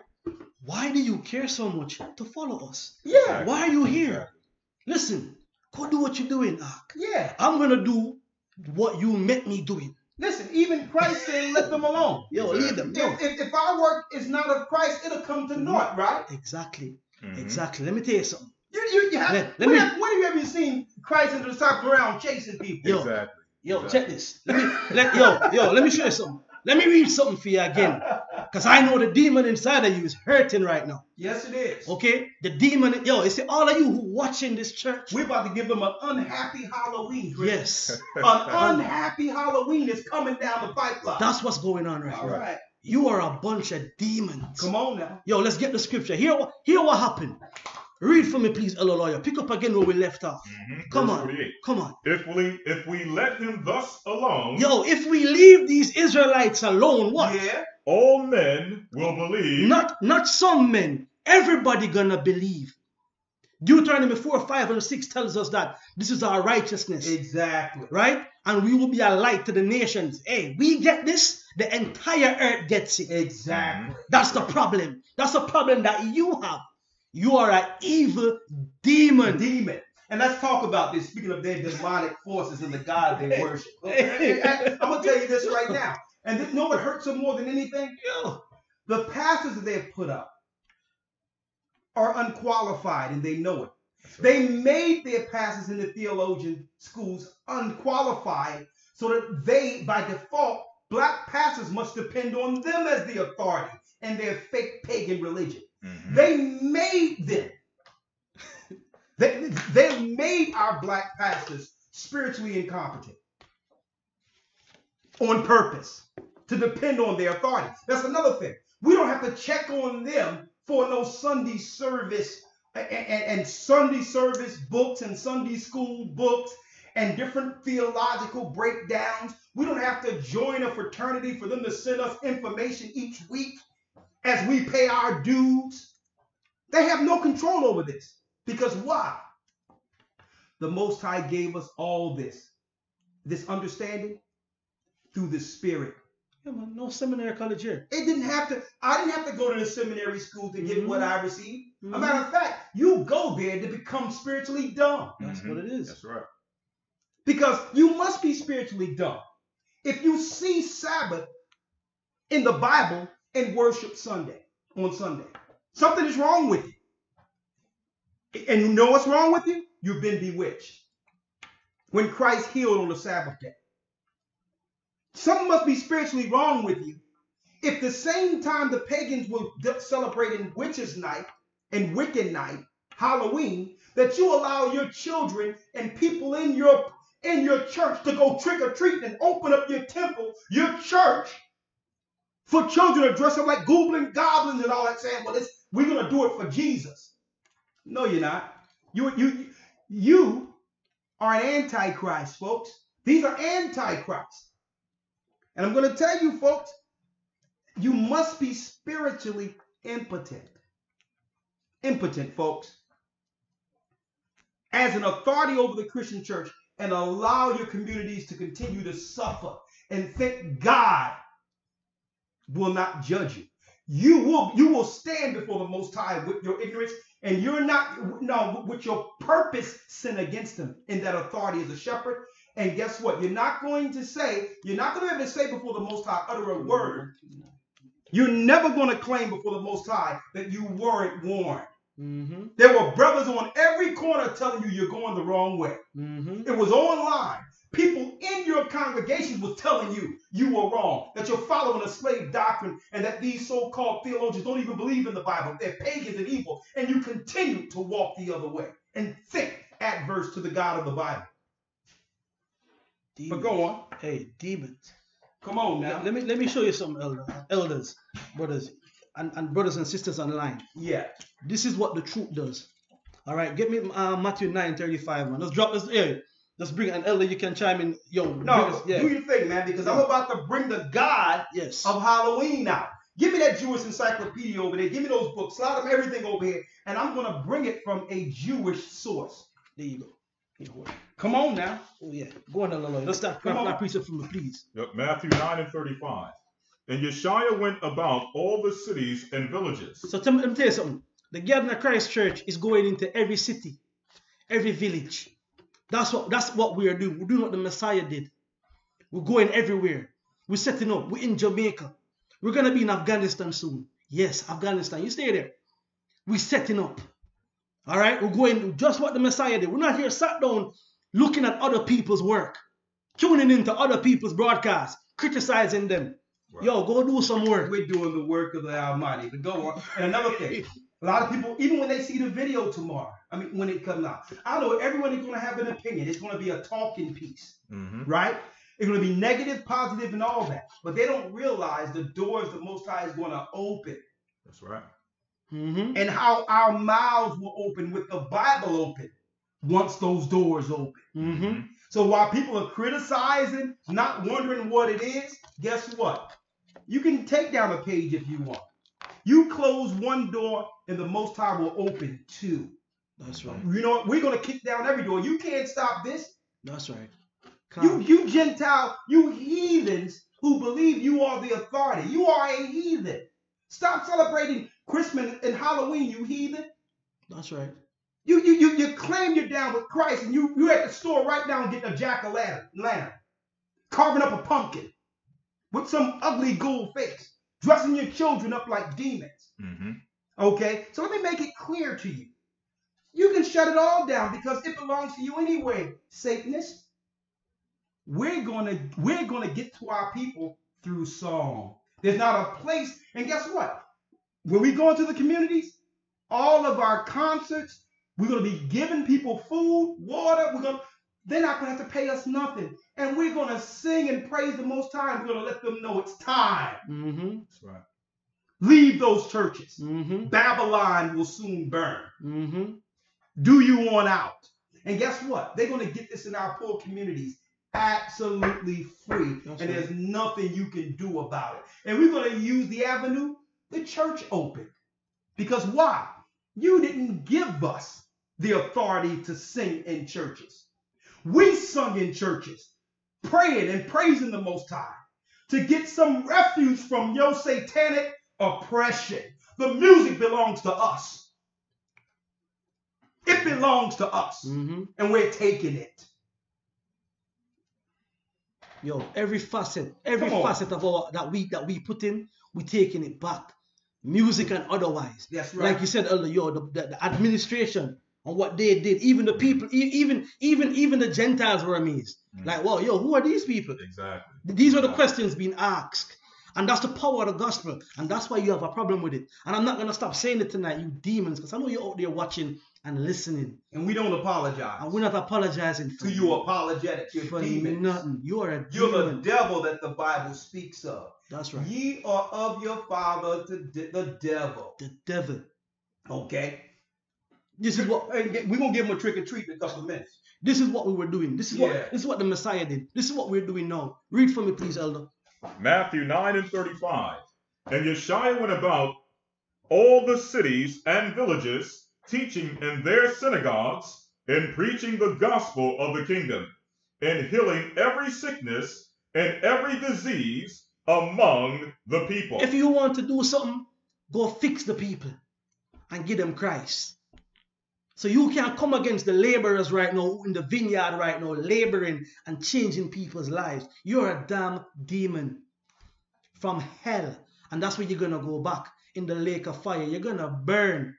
Why do you care so much to follow us? Yeah. Why are you here? Listen, go do what you're doing, Ak. Yeah. I'm gonna do what you met me doing. Listen, even Christ said, let them alone. Yo, leave them. Yo. If our work is not of Christ, it'll come to naught, right? Exactly. Exactly. Let me tell you something. You have, when have you ever seen Christ and the disciples around chasing people? Yo, check this. Let me show you something. Let me read something for you again. Because I know the demon inside of you is hurting right now. Yes, it is. Okay? The demon, it's all of you who watching this church. We're about to give them an unhappy Halloween. Yes. An unhappy Halloween is coming down the pipeline. That's what's going on right now. All right. You are a bunch of demons. Come on now. Yo, let's get the scripture. Hear what happened. Read for me, please, Ella Lawyer. Pick up again where we left off. Come on. 48. Come on. If we let him thus alone. Yo, if we leave these Israelites alone, what? Yeah. All men will believe. Not some men. Everybody gonna believe. Deuteronomy 4, 5, and 6 tells us that this is our righteousness. Exactly. Right? And we will be a light to the nations. Hey, we get this, the entire earth gets it. Exactly. That's the problem. That's the problem that you have. You are an evil demon. And let's talk about this. Speaking of their demonic forces and the God they worship. Okay? I'm going to tell you this right now. And you know what hurts them more than anything? The pastors that they've put up are unqualified, and they know it. They made their pastors in the theologian schools unqualified so that they, by default, black pastors must depend on them as the authority in their fake pagan religion. They made them. They made our black pastors spiritually incompetent on purpose to depend on their authority. That's another thing. We don't have to check on them for no Sunday service and Sunday service books and Sunday school books and different theological breakdowns. We don't have to join a fraternity for them to send us information each week as we pay our dues. They have no control over this. Because why? The Most High gave us all this understanding through the Spirit. Yeah, man, no seminary college here. I didn't have to go to the seminary school to get what I received. As a matter of fact, you go there to become spiritually dumb. That's what it is. That's right. Because you must be spiritually dumb if you see Sabbath in the Bible and worship Sunday on Sunday. Something is wrong with you. And you know what's wrong with you? You've been bewitched. When Christ healed on the Sabbath day. Something must be spiritually wrong with you. If the same time the pagans were celebrating Witches' Night and Wiccan Night, Halloween, that you allow your children and people in your church to go trick-or-treating and open up your temple, your church, for children to dress up like goblins and all that, saying, well, we're going to do it for Jesus. No, you're not. You are an antichrist, folks. These are antichrists. And I'm going to tell you, folks, you must be spiritually impotent. Impotent, folks. As an authority over the Christian church, and allow your communities to continue to suffer and think God will not judge you. You will stand before the Most High with your ignorance, and you're not, no, with your purpose sin against him in that authority as a shepherd. And guess what? You're not going to be able to say before the Most High, utter a word. You're never going to claim before the Most High that you weren't warned. Mm-hmm. There were brothers on every corner telling you you're going the wrong way. Mm-hmm. It was online. People in your congregation was telling you were wrong, that you're following a slave doctrine, and that these so-called theologians don't even believe in the Bible. They're pagans and evil, and you continue to walk the other way and think adverse to the God of the Bible. Demons. But go on. Hey, demons. Come on now. Let me show you some elders, brothers, and brothers and sisters online. Yeah. This is what the truth does. All right, get me Matthew 9:35, man. Let's drop this. Hey, let's bring an elder. You can chime in. Yo, no, do your thing, man, because I'm about to bring the God of Halloween out. Give me that Jewish encyclopedia over there. Give me those books. Slide them everything over here, and I'm gonna bring it from a Jewish source. There you go. Come on now. Oh yeah. Go on, Lord. Let's start preaching from the please. Yep, Matthew 9:35. And Yeshua went about all the cities and villages. So let me tell you something. The Garden of Christ Church is going into every city, every village. That's what we are doing. We're doing what the Messiah did. We're going everywhere. We're setting up. We're in Jamaica. We're gonna be in Afghanistan soon. Yes, Afghanistan. You stay there. We're setting up. All right, we're going just what the Messiah did. We're not here sat down looking at other people's work, tuning into other people's broadcasts, criticizing them. Right. Yo, go do some work. We're doing the work of the Almighty. But go on. And another thing, a lot of people, even when they see the video tomorrow, when it comes out, I know everyone is going to have an opinion. It's going to be a talking piece, right? It's going to be negative, positive, and all that. But they don't realize the doors the Most High is going to open. That's right. And how our mouths will open with the Bible open once those doors open. So while people are criticizing, not wondering what it is, guess what? You can take down a page if you want. You close one door and the Most High will open two. That's right. You know what? We're going to kick down every door. You can't stop this. That's right. You Gentile, you heathens who believe you are the authority. You are a heathen. Stop celebrating Christmas and Halloween, you heathen. That's right. You claim you're down with Christ, and you at the store right now and getting a jack-o'-lantern, carving up a pumpkin with some ugly ghoul face, dressing your children up like demons. Okay, so let me make it clear to you. You can shut it all down because it belongs to you anyway, Satanist. We're gonna get to our people through song. There's not a place, and guess what? When we go into the communities, all of our concerts, we're going to be giving people food, water. They're not going to have to pay us nothing. And we're going to sing and praise the Most High. We're going to let them know it's time. That's right. Leave those churches. Babylon will soon burn. Do you want out? And guess what? They're going to get this in our poor communities absolutely free. That's and right. There's nothing you can do about it. And we're going to use the avenue the church opened. Because why? You didn't give us the authority to sing in churches. We sung in churches, praying and praising the Most High to get some refuge from your satanic oppression. The music belongs to us. It belongs to us. And we're taking it. Yo, every facet of our that we put in, we taking it back. Music and otherwise. That's right. Like you said earlier, yo, the administration and what they did, even the people, even the Gentiles were amazed. Like, well, yo, who are these people? Exactly. These are the questions being asked. And that's the power of the gospel. And that's why you have a problem with it. And I'm not going to stop saying it tonight, you demons, because I know you're out there watching and listening. And we don't apologize. And we're not apologizing to you apologetics. You're for demons. nothing. You're the devil that the Bible speaks of. That's right. Ye are of your father, the devil. The devil. Okay. This is what we're gonna give him a trick or treat in a couple of minutes. This is what we were doing. This is what the Messiah did. This is what we're doing now. Read for me, please, Elder. Matthew 9:35. And Yeshua went about all the cities and villages, teaching in their synagogues, and preaching the gospel of the kingdom, and healing every sickness and every disease among the people. If you want to do something, go fix the people and give them Christ. So you can't come against the laborers right now in the vineyard right now, laboring and changing people's lives. You're a damn demon from hell. And that's where you're going to go back in the lake of fire. You're going to burn.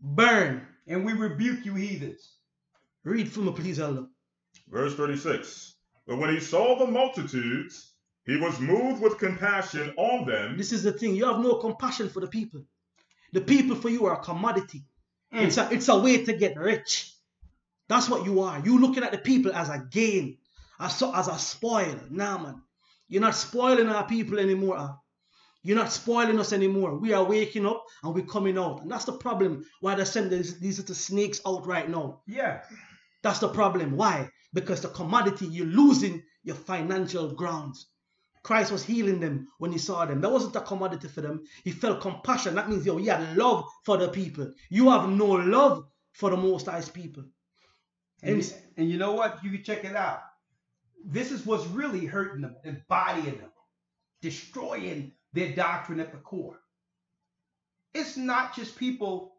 Burn. And we rebuke you, heathens. Read for me, please, Elder. Verse 36. But when he saw the multitudes, he was moved with compassion on them. This is the thing. You have no compassion for the people. The people for you are a commodity. It's a way to get rich. That's what you are. You looking at the people as a gain, as a spoil. Nah, man. You're not spoiling our people anymore. You're not spoiling us anymore. We are waking up and we're coming out. And that's the problem why they send these little snakes out right now. Yeah. That's the problem. Why? Because the commodity, you're losing your financial grounds. Christ was healing them when he saw them. That wasn't a commodity for them. He felt compassion. That means, he had love for the people. You have no love for the Most High's people. And you know what? You can check it out. This is what's really hurting them, embodying them, destroying their doctrine at the core. It's not just people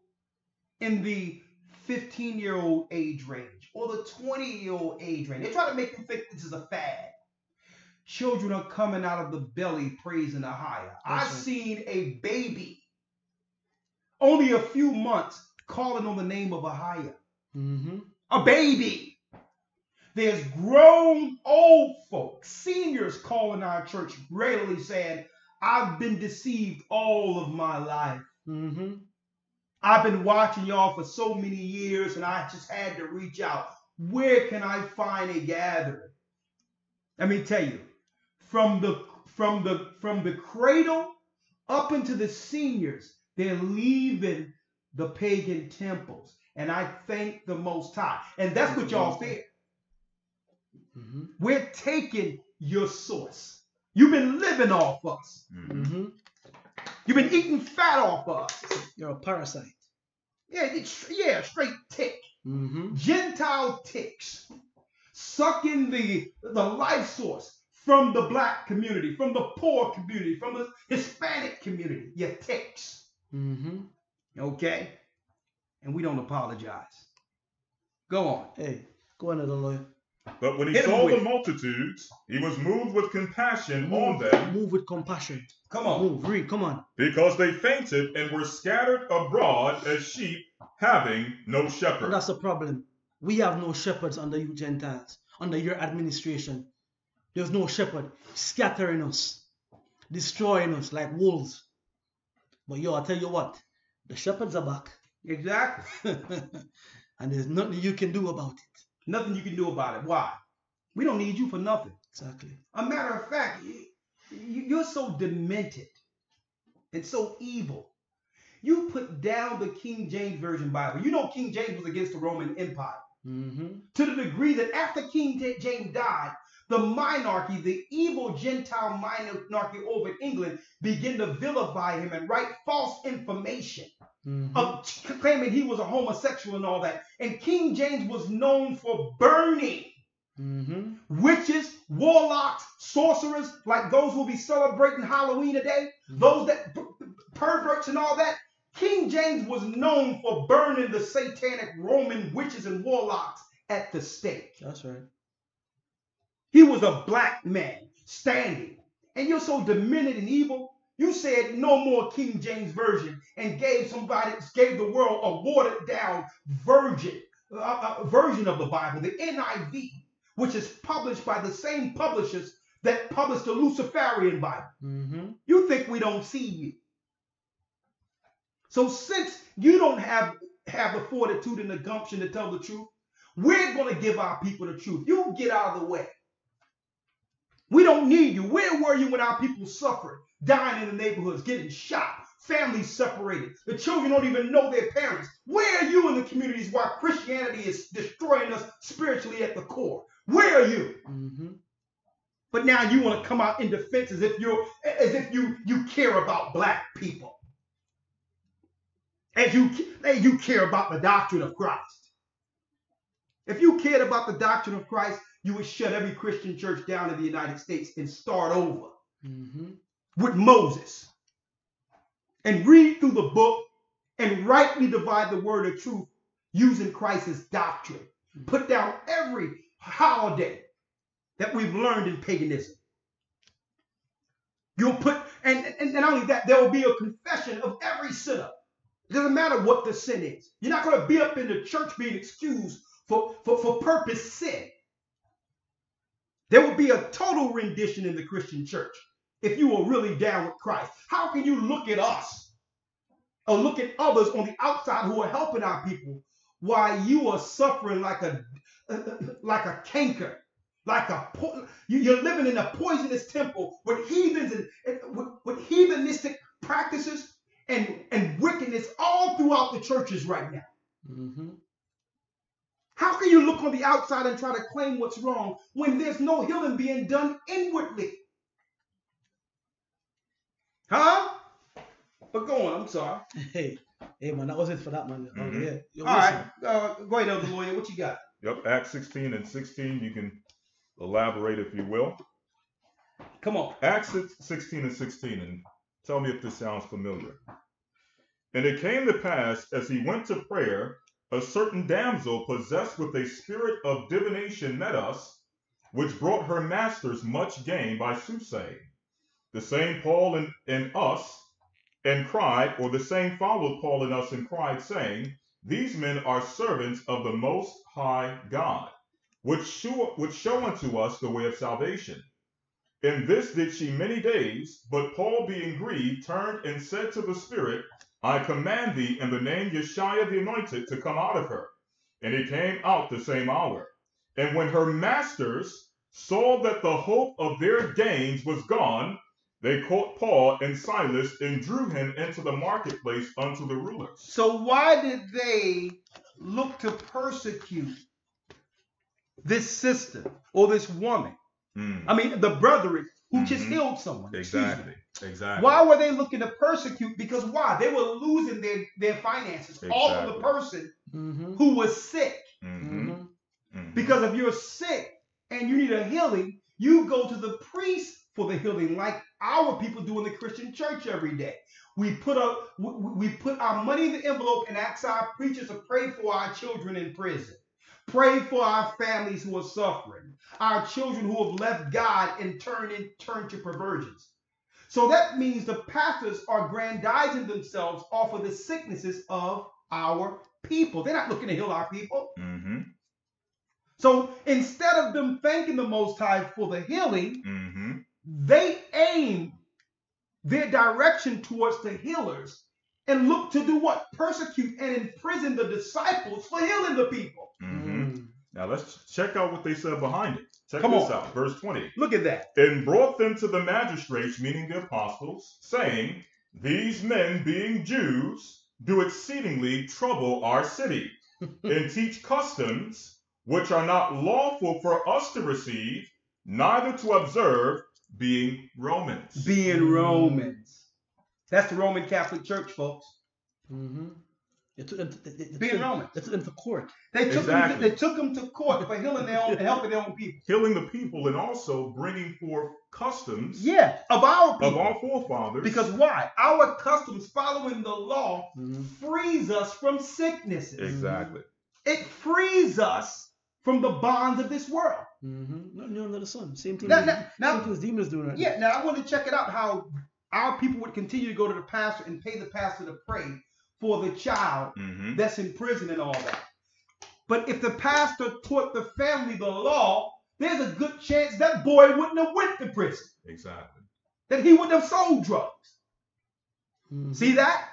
in the 15-year-old age range or the 20-year-old age range. They try to make you think this is a fad. Children are coming out of the belly praising Ahayah. I've seen a baby, only a few months, calling on the name of Ahayah. A baby. There's grown old folks, seniors calling our church regularly saying, I've been deceived all of my life. I've been watching y'all for so many years and I just had to reach out. Where can I find a gathering? Let me tell you, from the cradle up into the seniors, they're leaving the pagan temples. And I thank the Most High. And that's what y'all fear. We're taking your source. You've been living off us. You've been eating fat off us. You're a parasite. Yeah, straight tick. Gentile ticks sucking the life source from the black community, from the poor community, from the Hispanic community. Your ticks. Okay? And we don't apologize. Go on. Hey, go on, the lawyer. But when he saw the multitudes, he was moved with compassion on them. Move with compassion. Come on. Move, read, come on. Because they fainted and were scattered abroad as sheep having no shepherd. And that's the problem. We have no shepherds under you Gentiles, under your administration. There's no shepherd scattering us, destroying us like wolves. But I'll tell you what, the shepherds are back. Exactly. And there's nothing you can do about it. Nothing you can do about it. Why? We don't need you for nothing. Exactly. A matter of fact, you're so demented and so evil. You put down the King James Version Bible. You know King James was against the Roman Empire. To the degree that after King James died, the monarchy, the evil Gentile monarchy over England, began to vilify him and write false information, claiming he was a homosexual and all that. And King James was known for burning witches, warlocks, sorcerers, like those who will be celebrating Halloween today, those that perverts and all that. King James was known for burning the satanic Roman witches and warlocks at the stake. That's right. He was a black man standing. And you're so demented and evil. You said no more King James Version and gave the world a watered down version of the Bible, the NIV, which is published by the same publishers that published the Luciferian Bible. You think we don't see you. So since you don't have the fortitude and the gumption to tell the truth, we're going to give our people the truth. You get out of the way. We don't need you. Where were you when our people suffered, dying in the neighborhoods, getting shot, families separated? The children don't even know their parents. Where are you in the communities while Christianity is destroying us spiritually at the core? Where are you? But now you want to come out in defense as if you care about black people. As you care about the doctrine of Christ. If you cared about the doctrine of Christ, you would shut every Christian church down in the United States and start over with Moses and read through the book and rightly divide the word of truth using Christ's doctrine. Put down every holiday that we've learned in paganism. You'll put, and not only that, there will be a confession of every sinner. It doesn't matter what the sin is. You're not going to be up in the church being excused for purpose sin. There will be a total rendition in the Christian church if you are really down with Christ. How can you look at us or look at others on the outside who are helping our people while you are suffering like a canker, you're living in a poisonous temple with heathens and with heathenistic practices and wickedness all throughout the churches right now? How can you look on the outside and try to claim what's wrong when there's no healing being done inwardly? Huh? But go on, I'm sorry. Hey man, that was it for that, man. Yeah. All right, go ahead, Elder Lawyer, what you got? Yep, Acts 16 and 16, you can elaborate if you will. Come on. Acts 16 and 16, and tell me if this sounds familiar. And it came to pass, as he went to prayer, a certain damsel possessed with a spirit of divination met us, which brought her masters much gain by soothsaying. The same Paul and us, and cried, or the same followed Paul and us and cried, saying, These men are servants of the Most High God, which show unto us the way of salvation. And this did she many days, but Paul being grieved turned and said to the Spirit, I command thee in the name Yeshua the Anointed to come out of her. And he came out the same hour. And when her masters saw that the hope of their gains was gone, they caught Paul and Silas and drew him into the marketplace unto the rulers. So why did they look to persecute this sister or this woman? I mean, the brethren who just healed someone. Exactly. Why were they looking to persecute? Because why? They were losing their finances off of the person who was sick. Because if you're sick and you need a healing, you go to the priest for the healing, like our people do in the Christian church every day. We put our money in the envelope and ask our preachers to pray for our children in prison. Pray for our families who are suffering, our children who have left God and turned to perversions. So that means the pastors are grandizing themselves off of the sicknesses of our people. They're not looking to heal our people. So instead of them thanking the Most High for the healing, they aim their direction towards the healers and look to do what? Persecute and imprison the disciples for healing the people. Now let's check out what they said behind it. Check Come this on. out, verse 20. Look at that. And brought them to the magistrates, meaning the apostles, saying, These men, being Jews, do exceedingly trouble our city, and teach customs which are not lawful for us to receive, neither to observe, being Romans. Being Romans. That's the Roman Catholic Church, folks. Being Roman. They took them to court. They took them to court for healing their own and helping their own people. Healing the people and also bringing forth customs of our people. Of our forefathers. Because why? Our customs following the law frees us from sicknesses. Exactly. It frees us from the bonds of this world. Nothing under the sun. Same thing. Now, Same thing as demons doing right yeah, now I want to check it out how our people would continue to go to the pastor and pay the pastor to pray for the child that's in prison and all that. But if the pastor taught the family the law, there's a good chance that boy wouldn't have went to prison. Exactly. That he wouldn't have sold drugs. See that?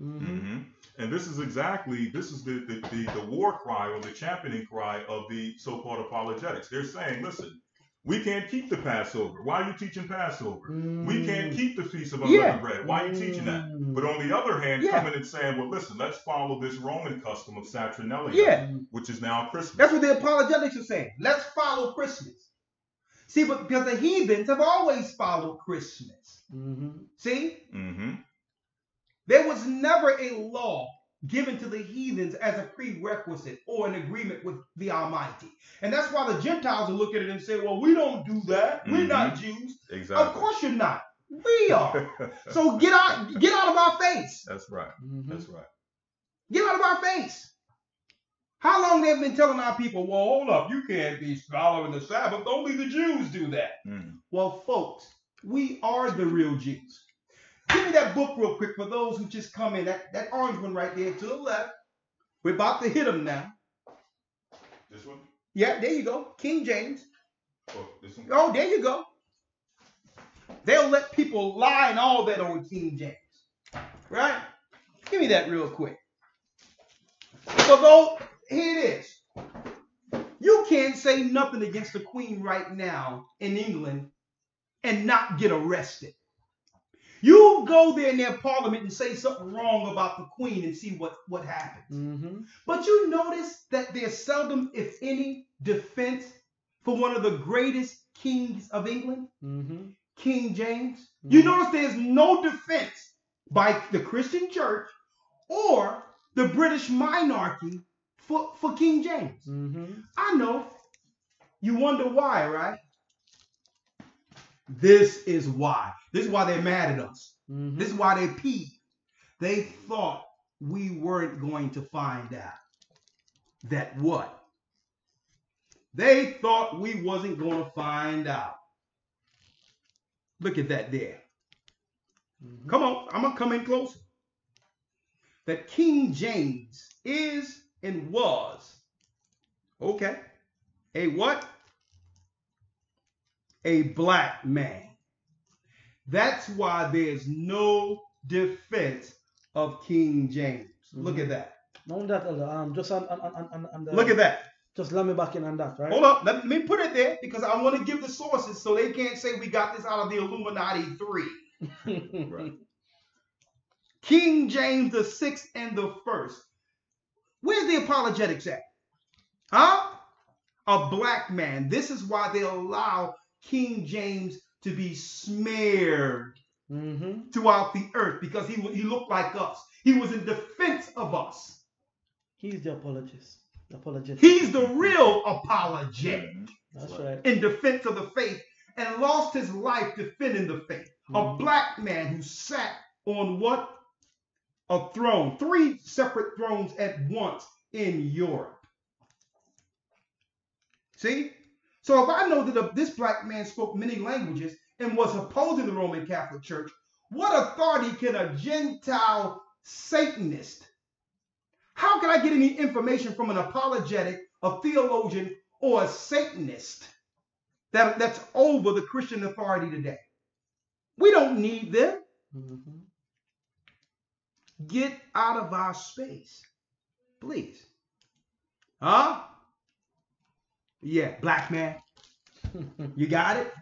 And this is the war cry or the championing cry of the so-called apologetics. They're saying, listen, we can't keep the Passover. Why are you teaching Passover? We can't keep the Feast of Unleavened Bread. Why are you teaching that? But on the other hand, coming and saying, well, listen, let's follow this Roman custom of Saturnalia, which is now Christmas. That's what the apologetics are saying. Let's follow Christmas. See, but because the heathens have always followed Christmas. See? There was never a law given to the heathens as a prerequisite or an agreement with the Almighty. And that's why the Gentiles will look at it and say, well, we don't do that. We're not Jews. Exactly. Of course you're not. We are. So get out of our face. That's right. That's right. Get out of our face. How long they've been telling our people, well, hold up, you can't be following the Sabbath. Only the Jews do that. Well, folks, we are the real Jews. Give me that book real quick for those who just come in. That orange one right there to the left. We're about to hit them now. This one? Yeah, there you go. King James. Oh, this one? Oh, there you go. They'll let people lie and all that on King James. Right? Give me that real quick. So here it is. You can't say nothing against the Queen right now in England and not get arrested. You go there in their parliament and say something wrong about the Queen and see what happens. But you notice that there's seldom, if any, defense for one of the greatest kings of England, King James. You notice there's no defense by the Christian church or the British monarchy for King James. I know. You wonder why, right? This is why. This is why they're mad at us. This is why they're peeved. They thought we weren't going to find out. That what? They thought we wasn't going to find out. Look at that there. Come on, I'm going to come in closer. That King James is and was, okay, a what? A black man. That's why there's no defense of King James. Look at that. Not that, just on the, look at that. Just let me back in on that, right? Hold up. Let me put it there because I want to give the sources so they can't say we got this out of the Illuminati 3. Right. King James the 6th and the 1st. Where's the apologetics at? Huh? A black man. This is why they allow King James to be smeared throughout the earth because he looked like us. He was in defense of us. He's the apologist. He's the real apologetic. That's right. In defense of the faith and lost his life defending the faith. A black man who sat on what? A throne. 3 separate thrones at once in Europe. See? So if I know that this black man spoke many languages and was opposing the Roman Catholic Church, what authority can a Gentile Satanist? How can I get any information from an apologetic, a theologian, or a Satanist that's over the Christian authority today? We don't need them. Get out of our space, please. Huh? Yeah, black man. You got it?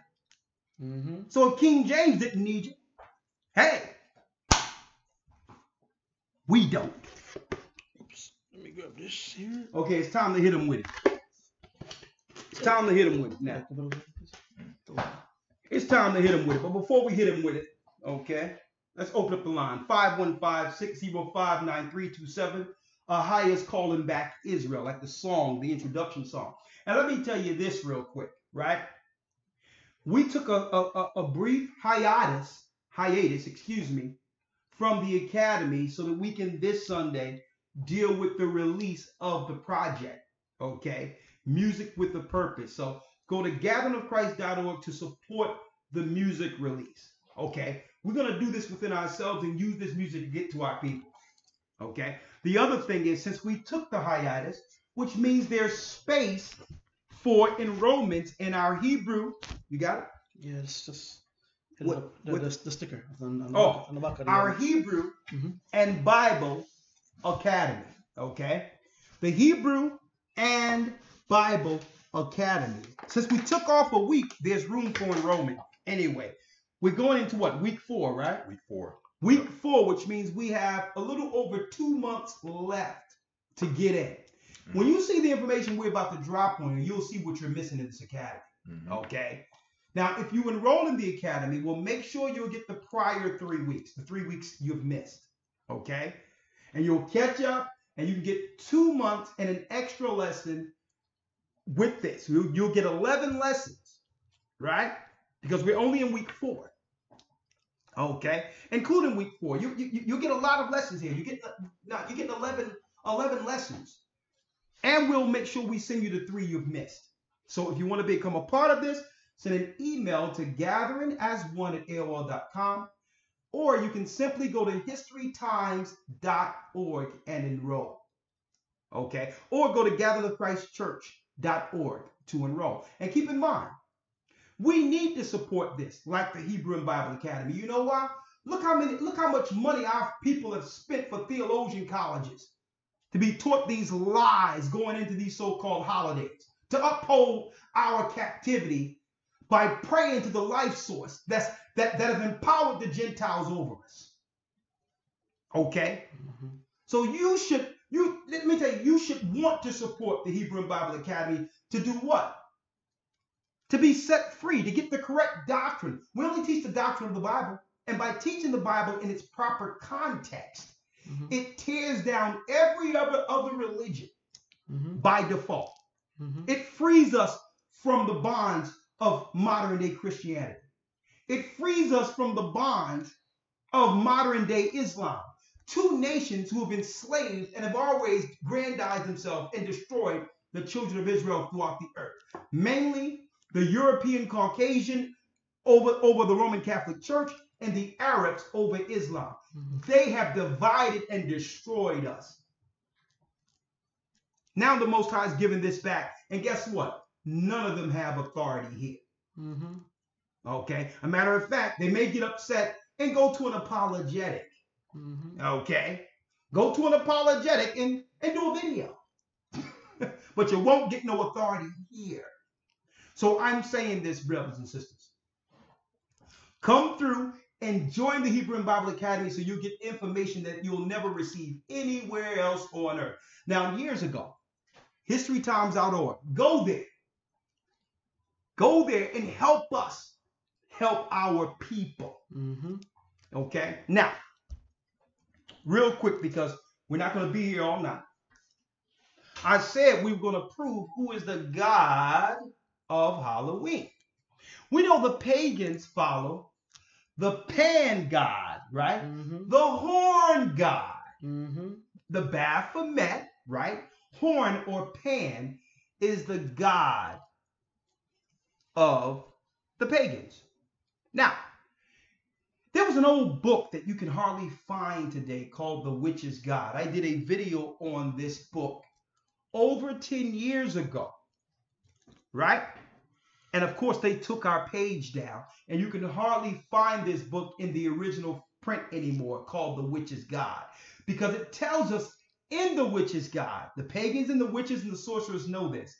So if King James didn't need you, hey, we don't. Oops. Let me grab this here. Okay, it's time to hit him with it. It's time to hit him with it now. It's time to hit him with it. But before we hit him with it, okay, let's open up the line. 515-605-9327. Ahayah is calling back Israel, like the song, the introduction song. And let me tell you this real quick, right? We took a brief hiatus, from the academy so that we can this Sunday deal with the release of the project, okay? Music with a Purpose. So go to gatheringofchrist.org to support the music release. Okay, we're going to do this within ourselves and use this music to get to our people. Okay, the other thing is, since we took the hiatus, which means there's space for enrollments in our Hebrew. You got it? Yeah, it's just the sticker on the back of the our Hebrew and Bible Academy. Okay, the Hebrew and Bible Academy. Since we took off a week, there's room for enrollment. Anyway, we're going into what? Week 4, right? Week 4. Week 4, which means we have a little over 2 months left to get in. When you see the information we're about to drop on you, you'll see what you're missing in this academy. Okay? Now, if you enroll in the academy, we'll make sure you'll get the prior 3 weeks, the 3 weeks you've missed. Okay? And you'll catch up, and you can get 2 months and an extra lesson with this. You'll get 11 lessons, right? Because we're only in week 4. Okay, including week 4, you get a lot of lessons here. You get 11 lessons, and we'll make sure we send you the 3 you've missed. So if you want to become a part of this, send an email to gatheringas1@aol.com, or you can simply go to historytimes.org and enroll. Okay, or go to gatheringofchristchurch.org to enroll. And keep in mind, we need to support this, like the Hebrew and Bible Academy. You know why? Look how much money our people have spent for theologian colleges to be taught these lies going into these so-called holidays, to uphold our captivity by praying to the life source that have empowered the Gentiles over us. Okay? So let me tell you, you should want to support the Hebrew and Bible Academy to do what? To be set free, to get the correct doctrine. We only teach the doctrine of the Bible. And by teaching the Bible in its proper context, it tears down every other religion by default. It frees us from the bonds of modern day Christianity. It frees us from the bonds of modern day Islam. 2 nations who have enslaved and have always grandized themselves and destroyed the children of Israel throughout the earth. Mainly the European Caucasian over the Roman Catholic Church, and the Arabs over Islam. They have divided and destroyed us. Now the Most High is giving this back. And guess what? None of them have authority here. Okay? A matter of fact, they may get upset and go to an apologetic. Okay? Go to an apologetic and do a video. But you won't get no authority here. So I'm saying this, brothers and sisters. Come through and join the Hebrew and Bible Academy so you get information that you'll never receive anywhere else on earth. Now, years ago, historytimes.org, go there. Go there and help us help our people. Okay? Now, real quick, because we're not going to be here all night. I said we were going to prove who is the God of Halloween. We know the pagans follow the pan god, right? The horn god. The Baphomet, right? Horn or pan is the god of the pagans. Now, there was an old book that you can hardly find today called The Witch's God. I did a video on this book over 10 years ago, right? And of course, they took our page down, and you can hardly find this book in the original print anymore, called The Witch's God, because it tells us in The Witch's God, the pagans and the witches and the sorcerers know this,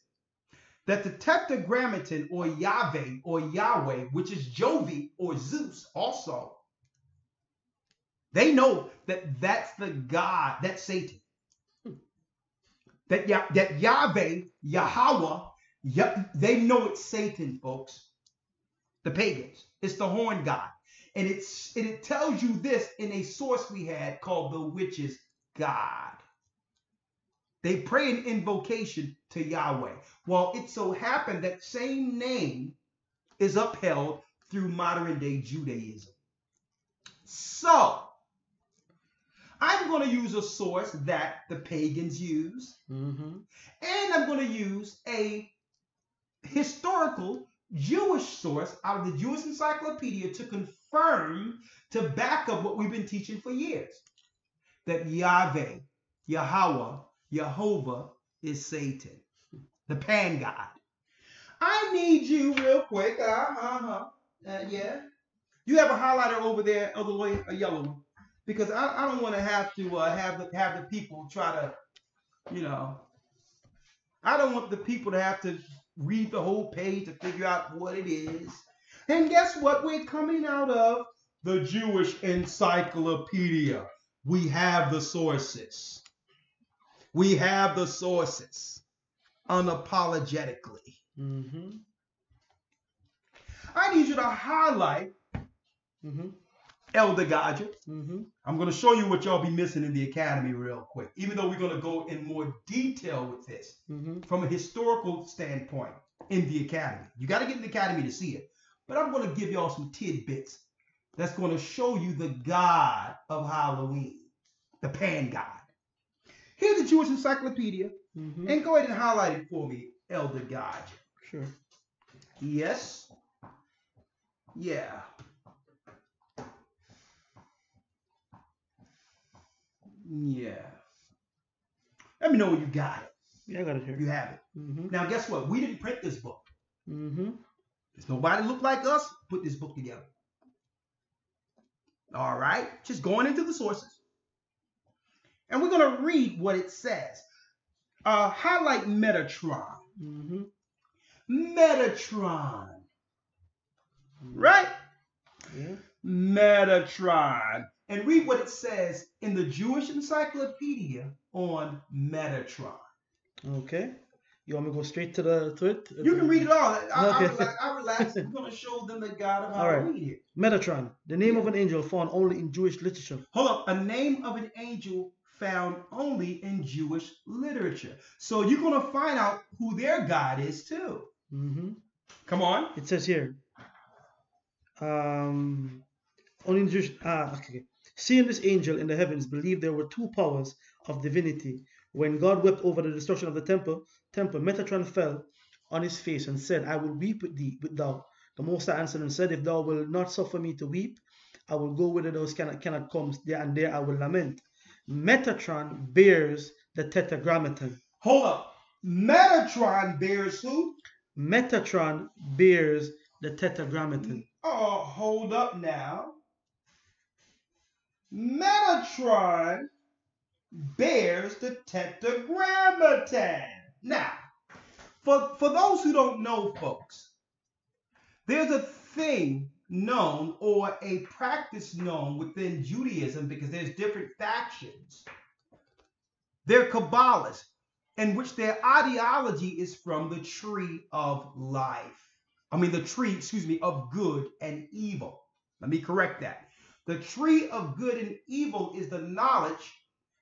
that the tetragrammaton or Yahweh, which is Jovi or Zeus also, they know that that's the God, that's Satan. That Yahweh, Yahweh, they know it's Satan, folks. The pagans. It's the horn god. And it tells you this in a source we had called The Witch's God. They pray an invocation to Yahweh. Well, it so happened that same name is upheld through modern day Judaism. So, I'm going to use a source that the pagans use, Mm-hmm. and I'm going to use a historical Jewish source out of the Jewish Encyclopedia to confirm, to back up what we've been teaching for years, that Yahweh, Yahweh, Jehovah is Satan, the pan god. I need you real quick. Yeah. You have a highlighter over there, other way, a yellow one, because I don't want to have the people try to, you know, I don't want the people to have to read the whole page to figure out what it is. And guess what? We're coming out of the Jewish Encyclopedia. We have the sources. We have the sources unapologetically. Mm-hmm. I need you to highlight Mm-hmm. Elder Gocc. Mm-hmm. I'm going to show you what y'all be missing in the academy real quick, even though we're going to go in more detail with this from a historical standpoint in the academy. You got to get in the academy to see it. But I'm going to give y'all some tidbits that's going to show you the god of Halloween, the pan god. Here's the Jewish Encyclopedia. And go ahead and highlight it for me, Elder Gocc. Sure. Yes. Yeah. Yeah. Let me know when you got it. Yeah, I got it here. You have it. Mm-hmm. Now, guess what? We didn't print this book. Mm-hmm. There's nobody look like us put this book together. All right? Just going into the sources. And we're going to read what it says. Highlight Metatron. Mm-hmm. Metatron. Right? Yeah. Metatron. And read what it says in the Jewish Encyclopedia on Metatron. Okay. You want me to go straight to it? You can read it all. Okay. I relax. I'm going to show them the God of All right. Halloween here. Metatron, the name of an angel found only in Jewish literature. Hold up. A name of an angel found only in Jewish literature. So you're going to find out who their God is too. Mm-hmm. Come on. It says here, only in Jewish, okay. Seeing this angel in the heavens, believed there were two powers of divinity. When God wept over the destruction of the temple, Metatron fell on his face and said, I will weep with thee, with thou. The Most High answered and said, if thou wilt not suffer me to weep, I will go whither thou cannot come, there and there I will lament. Metatron bears the tetragrammaton. Hold up. Metatron bears who? Metatron bears the tetragrammaton. Oh, hold up now. Metatron bears the tetragrammaton. Now, for those who don't know, folks, there's a thing known or a practice known within Judaism, because there's different factions. They're Kabbalists, in which their ideology is from the tree of life. The tree, of good and evil. Let me correct that. The tree of good and evil is the knowledge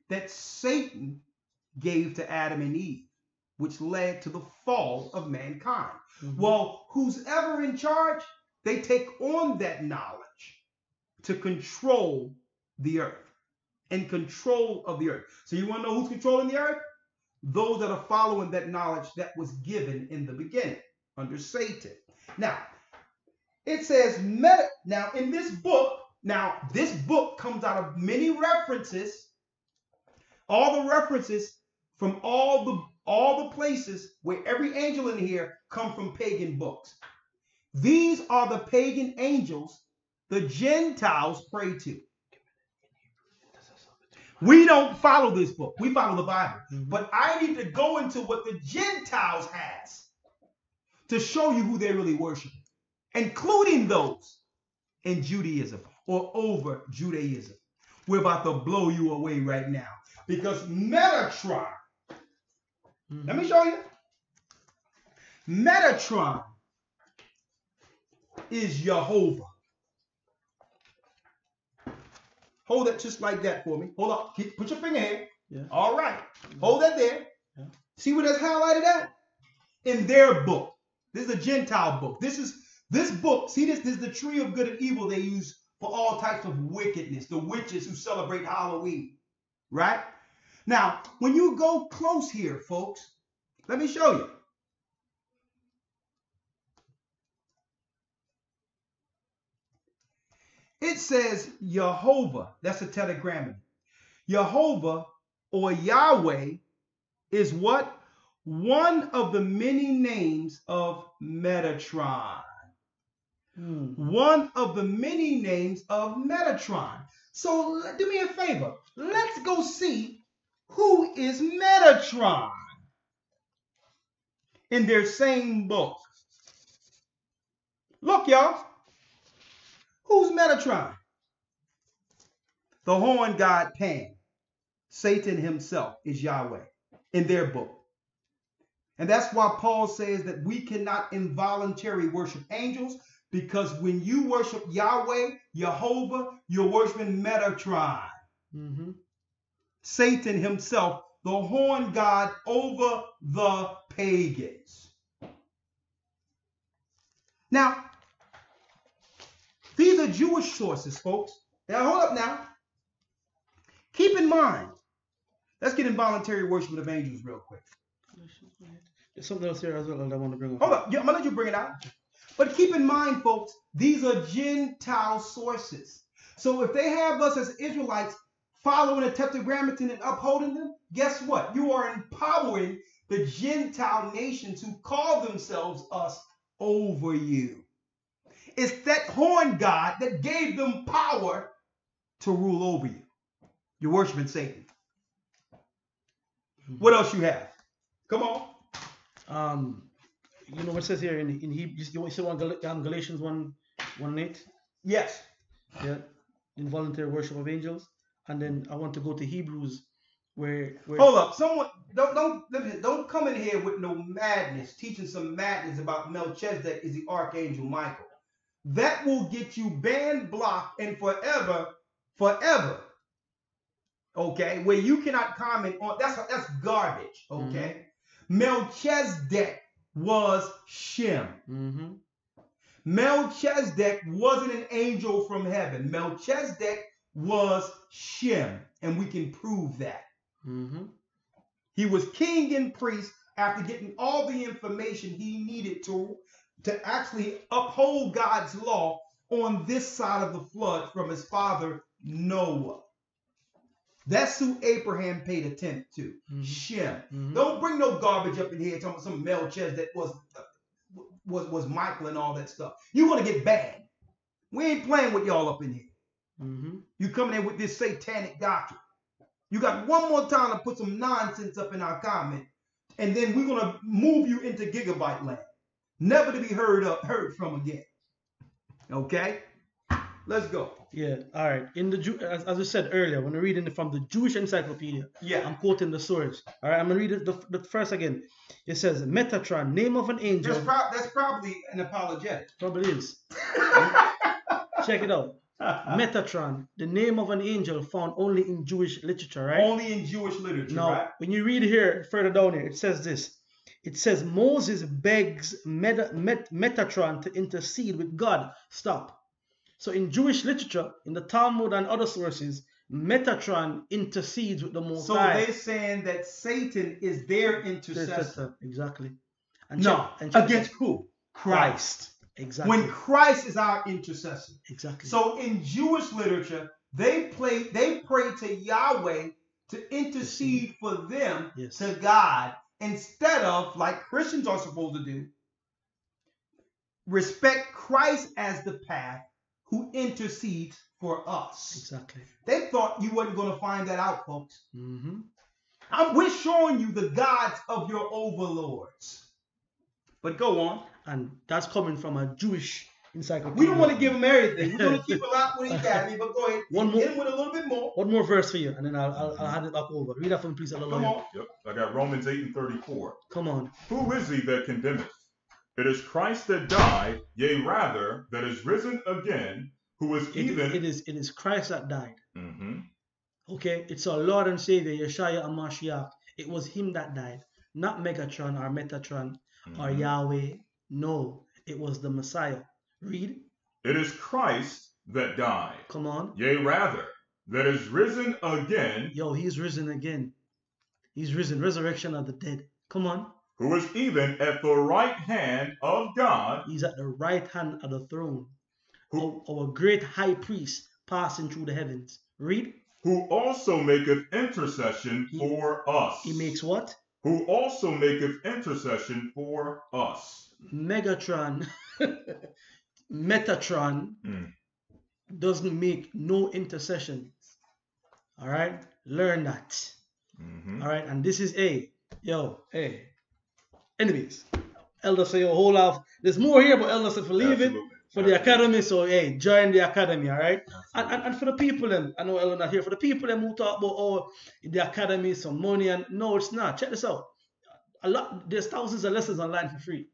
that Satan gave to Adam and Eve, which led to the fall of mankind. Mm-hmm. Well, who's ever in charge, they take on that knowledge to control the earth, in control of the earth. So you want to know who's controlling the earth? Those that are following that knowledge that was given in the beginning under Satan. Now, it says, now in this book, this book comes out of many references, all the references from all the places where every angel in here come from pagan books. These are the pagan angels the Gentiles pray to. We don't follow this book. We follow the Bible. Mm-hmm. But I need to go into what the Gentiles has to show you who they really worship, including those in Judaism or over Judaism. We're about to blow you away right now, because Metatron, let me show you. Metatron is Jehovah. Hold that just like that for me. Hold up. Put your finger here. Yeah. All right. Hold that there. Yeah. See where that's highlighted at? In their book. This is a Gentile book. This book. See this? This is the tree of good and evil they use for all types of wickedness. The witches who celebrate Halloween. right? Now, when you go close here, folks, let me show you. It says Jehovah. That's a tetragrammaton. Jehovah or Yahweh is what? One of the many names of Metatron. One of the many names of Metatron. So do me a favor. Let's go see who is Metatron in their same book. Look, y'all. Who's Metatron? The horn god Pan. Satan himself is Yahweh in their book. And that's why Paul says that we cannot involuntarily worship angels, because when you worship Yahweh, Jehovah, you're worshiping Metatron. Satan himself, the horn god over the pagans. Now, these are Jewish sources, folks. Now, hold up now. Keep in mind, let's get involuntary worship of angels real quick. There's something else here as well that I want to bring up. Hold up. I'm going to let you bring it out. But keep in mind, folks, these are Gentile sources. So if they have us as Israelites following the tetragrammaton and upholding them, guess what? You are empowering the Gentile nations who call themselves us over you. It's that horn god that gave them power to rule over you. You're worshiping Satan. What else you have? Come on. You know what it says here in Hebrew, you see Galatians 1:8? Yes. Yeah. Involuntary worship of angels. And then I want to go to Hebrews where hold up. Someone don't come in here with no madness, teaching some madness about Melchizedek is the Archangel Michael. That will get you banned, blocked, and forever. Okay, where you cannot comment on that's garbage. Okay, Melchizedek was Shem. Melchizedek wasn't an angel from heaven. Melchizedek was Shem, and we can prove that. He was king and priest after getting all the information he needed to actually uphold God's law on this side of the flood from his father Noah. That's who Abraham paid attention to, Shem. Don't bring no garbage up in here talking about some Melchizedek was Michael and all that stuff. You're going to get banned. We ain't playing with y'all up in here. You coming in with this satanic doctrine. You got one more time to put some nonsense up in our comment, and then we're going to move you into gigabyte land. Never to be heard from again. Okay? Let's go. Yeah, all right. In the as I said earlier, when I'm reading from the Jewish Encyclopedia, I'm quoting the source. All right, I'm gonna read it the first again. It says Metatron, name of an angel. That's probably an apologetic. Probably is. Check it out. Metatron, the name of an angel found only in Jewish literature, right? Only in Jewish literature, now, right? When you read here further down here, it says this. It says Moses begs Metatron to intercede with God. Stop. So in Jewish literature, in the Talmud and other sources, Metatron intercedes with the Most High. So they're saying that Satan is their intercessor. Exactly. And against who? Christ. Exactly. When Christ is our intercessor. Exactly. So in Jewish literature, they pray to Yahweh to intercede for them to God, instead of, like Christians are supposed to do, respect Christ as the path who intercedes for us. Exactly. They thought you wasn't going to find that out, folks. We're showing you the gods of your overlords. But go on. And that's coming from a Jewish encyclopedia. We don't want to give him everything. We're going to keep a lot what he got me, but go ahead. Hit him with a little bit more. One more verse for you, and then I'll hand it back over. Read that for me, please. Come on. Yep. I got Romans 8:34. Come on. Who is he that condemneth? It is Christ that died, yea, rather, that is risen again, who is It is Christ that died. Okay? It's our Lord and Savior, Yeshua HaMashiach. It was him that died. Not Megatron or Metatron or Yahweh. No, it was the Messiah. Read. It is Christ that died. Come on. Yea, rather, that is risen again, Yo, he's risen again. He's risen. Resurrection of the dead. Come on. who is even at the right hand of God, He's at the right hand of the throne. who, Our great high priest passing through the heavens. Read. who also maketh intercession for us. He makes what? Who also maketh intercession for us. Megatron, Metatron doesn't make no intercessions. All right, learn that. All right, and this is Anyways, Elder say a whole lot. There's more here, but Elder said for leaving for the academy. So join the academy. All right, and for the people them, I know Elder not here. For the people them who talk about the academy, some money, and no, it's not. Check this out. There's thousands of lessons online for free.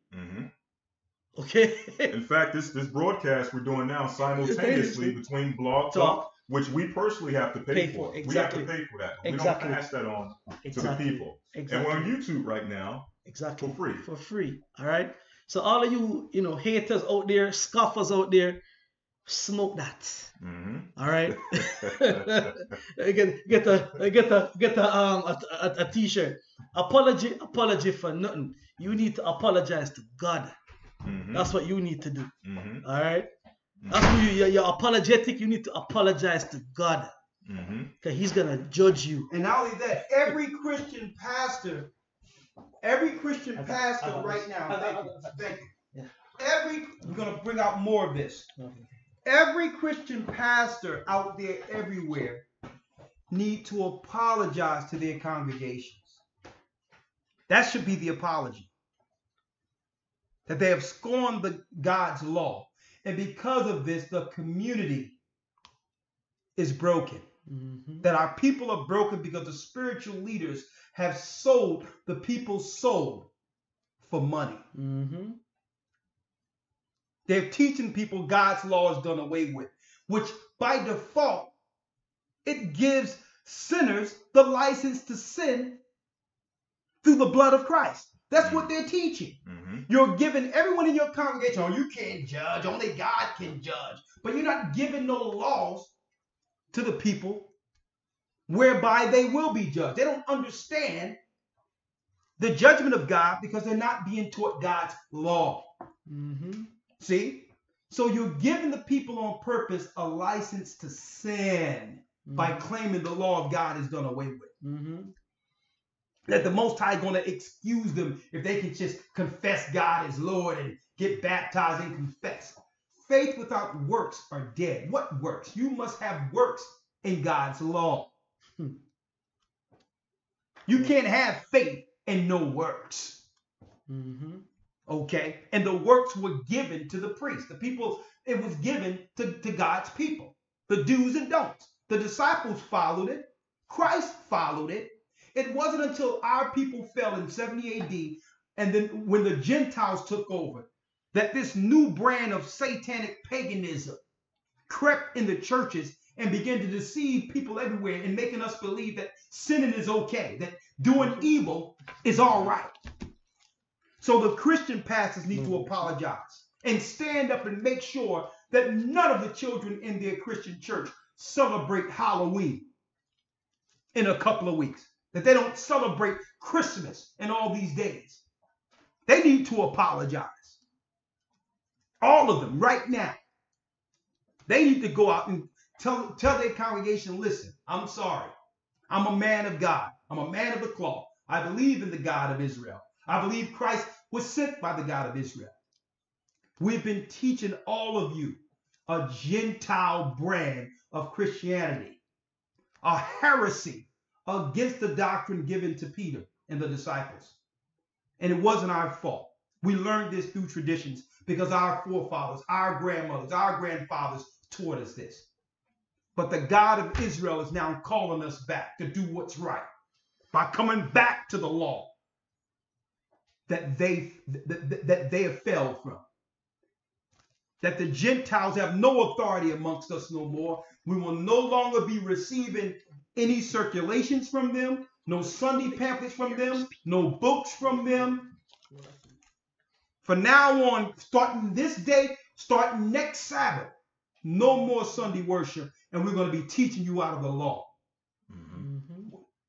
Okay. In fact, this broadcast we're doing now simultaneously between Blog Talk, which we personally have to pay for. Exactly. We have to pay for that. But Exactly. We don't pass that on to the people. Exactly. And we're on YouTube right now. Exactly. For free. For free. All right. So all of you, haters out there, scoffers out there, smoke that. All right. get a t-shirt. Apology for nothing. You need to apologize to God. That's what you need to do. All right. That's when you're apologetic. You need to apologize to God, because He's gonna judge you. And not only that, every Christian pastor right now. Thank you. Yeah. We're gonna bring out more of this. Every Christian pastor out there everywhere need to apologize to their congregations. That should be the apology. That they have scorned God's law. And because of this, the community is broken. That our people are broken because the spiritual leaders have sold the people's soul for money. They're teaching people God's law is done away with, which by default, it gives sinners the license to sin through the blood of Christ. That's what they're teaching. You're giving everyone in your congregation, you can't judge, only God can judge. But you're not giving no laws to the people whereby they will be judged. They don't understand the judgment of God because they're not being taught God's law. See? So you're giving the people on purpose a license to sin by claiming the law of God is done away with. That the Most High is going to excuse them if they can just confess God as Lord and get baptized and confess. Faith without works are dead. What works? You must have works in God's law. You can't have faith and no works. Okay? And the works were given to the priests. The people, it was given to God's people. The do's and don'ts. The disciples followed it. Christ followed it. It wasn't until our people fell in 70 AD and then when the Gentiles took over that this new brand of satanic paganism crept in the churches and began to deceive people everywhere and making us believe that sinning is okay, that doing evil is all right. So the Christian pastors need to apologize and stand up and make sure that none of the children in their Christian church celebrate Halloween in a couple of weeks. That they don't celebrate Christmas and all these days. They need to apologize. All of them right now. They need to go out and tell their congregation, listen, I'm sorry. I'm a man of God. I'm a man of the cloth. I believe in the God of Israel. I believe Christ was sent by the God of Israel. We've been teaching all of you a Gentile brand of Christianity, a heresy against the doctrine given to Peter and the disciples. And it wasn't our fault. We learned this through traditions because our forefathers, our grandmothers, our grandfathers taught us this. But the God of Israel is now calling us back to do what's right by coming back to the law that they have fell from. That the Gentiles have no authority amongst us no more. We will no longer be receiving any circulations from them, no Sunday pamphlets from them, no books from them. From now on, starting this day, starting next Sabbath, No more Sunday worship, and we're going to be teaching you out of the law.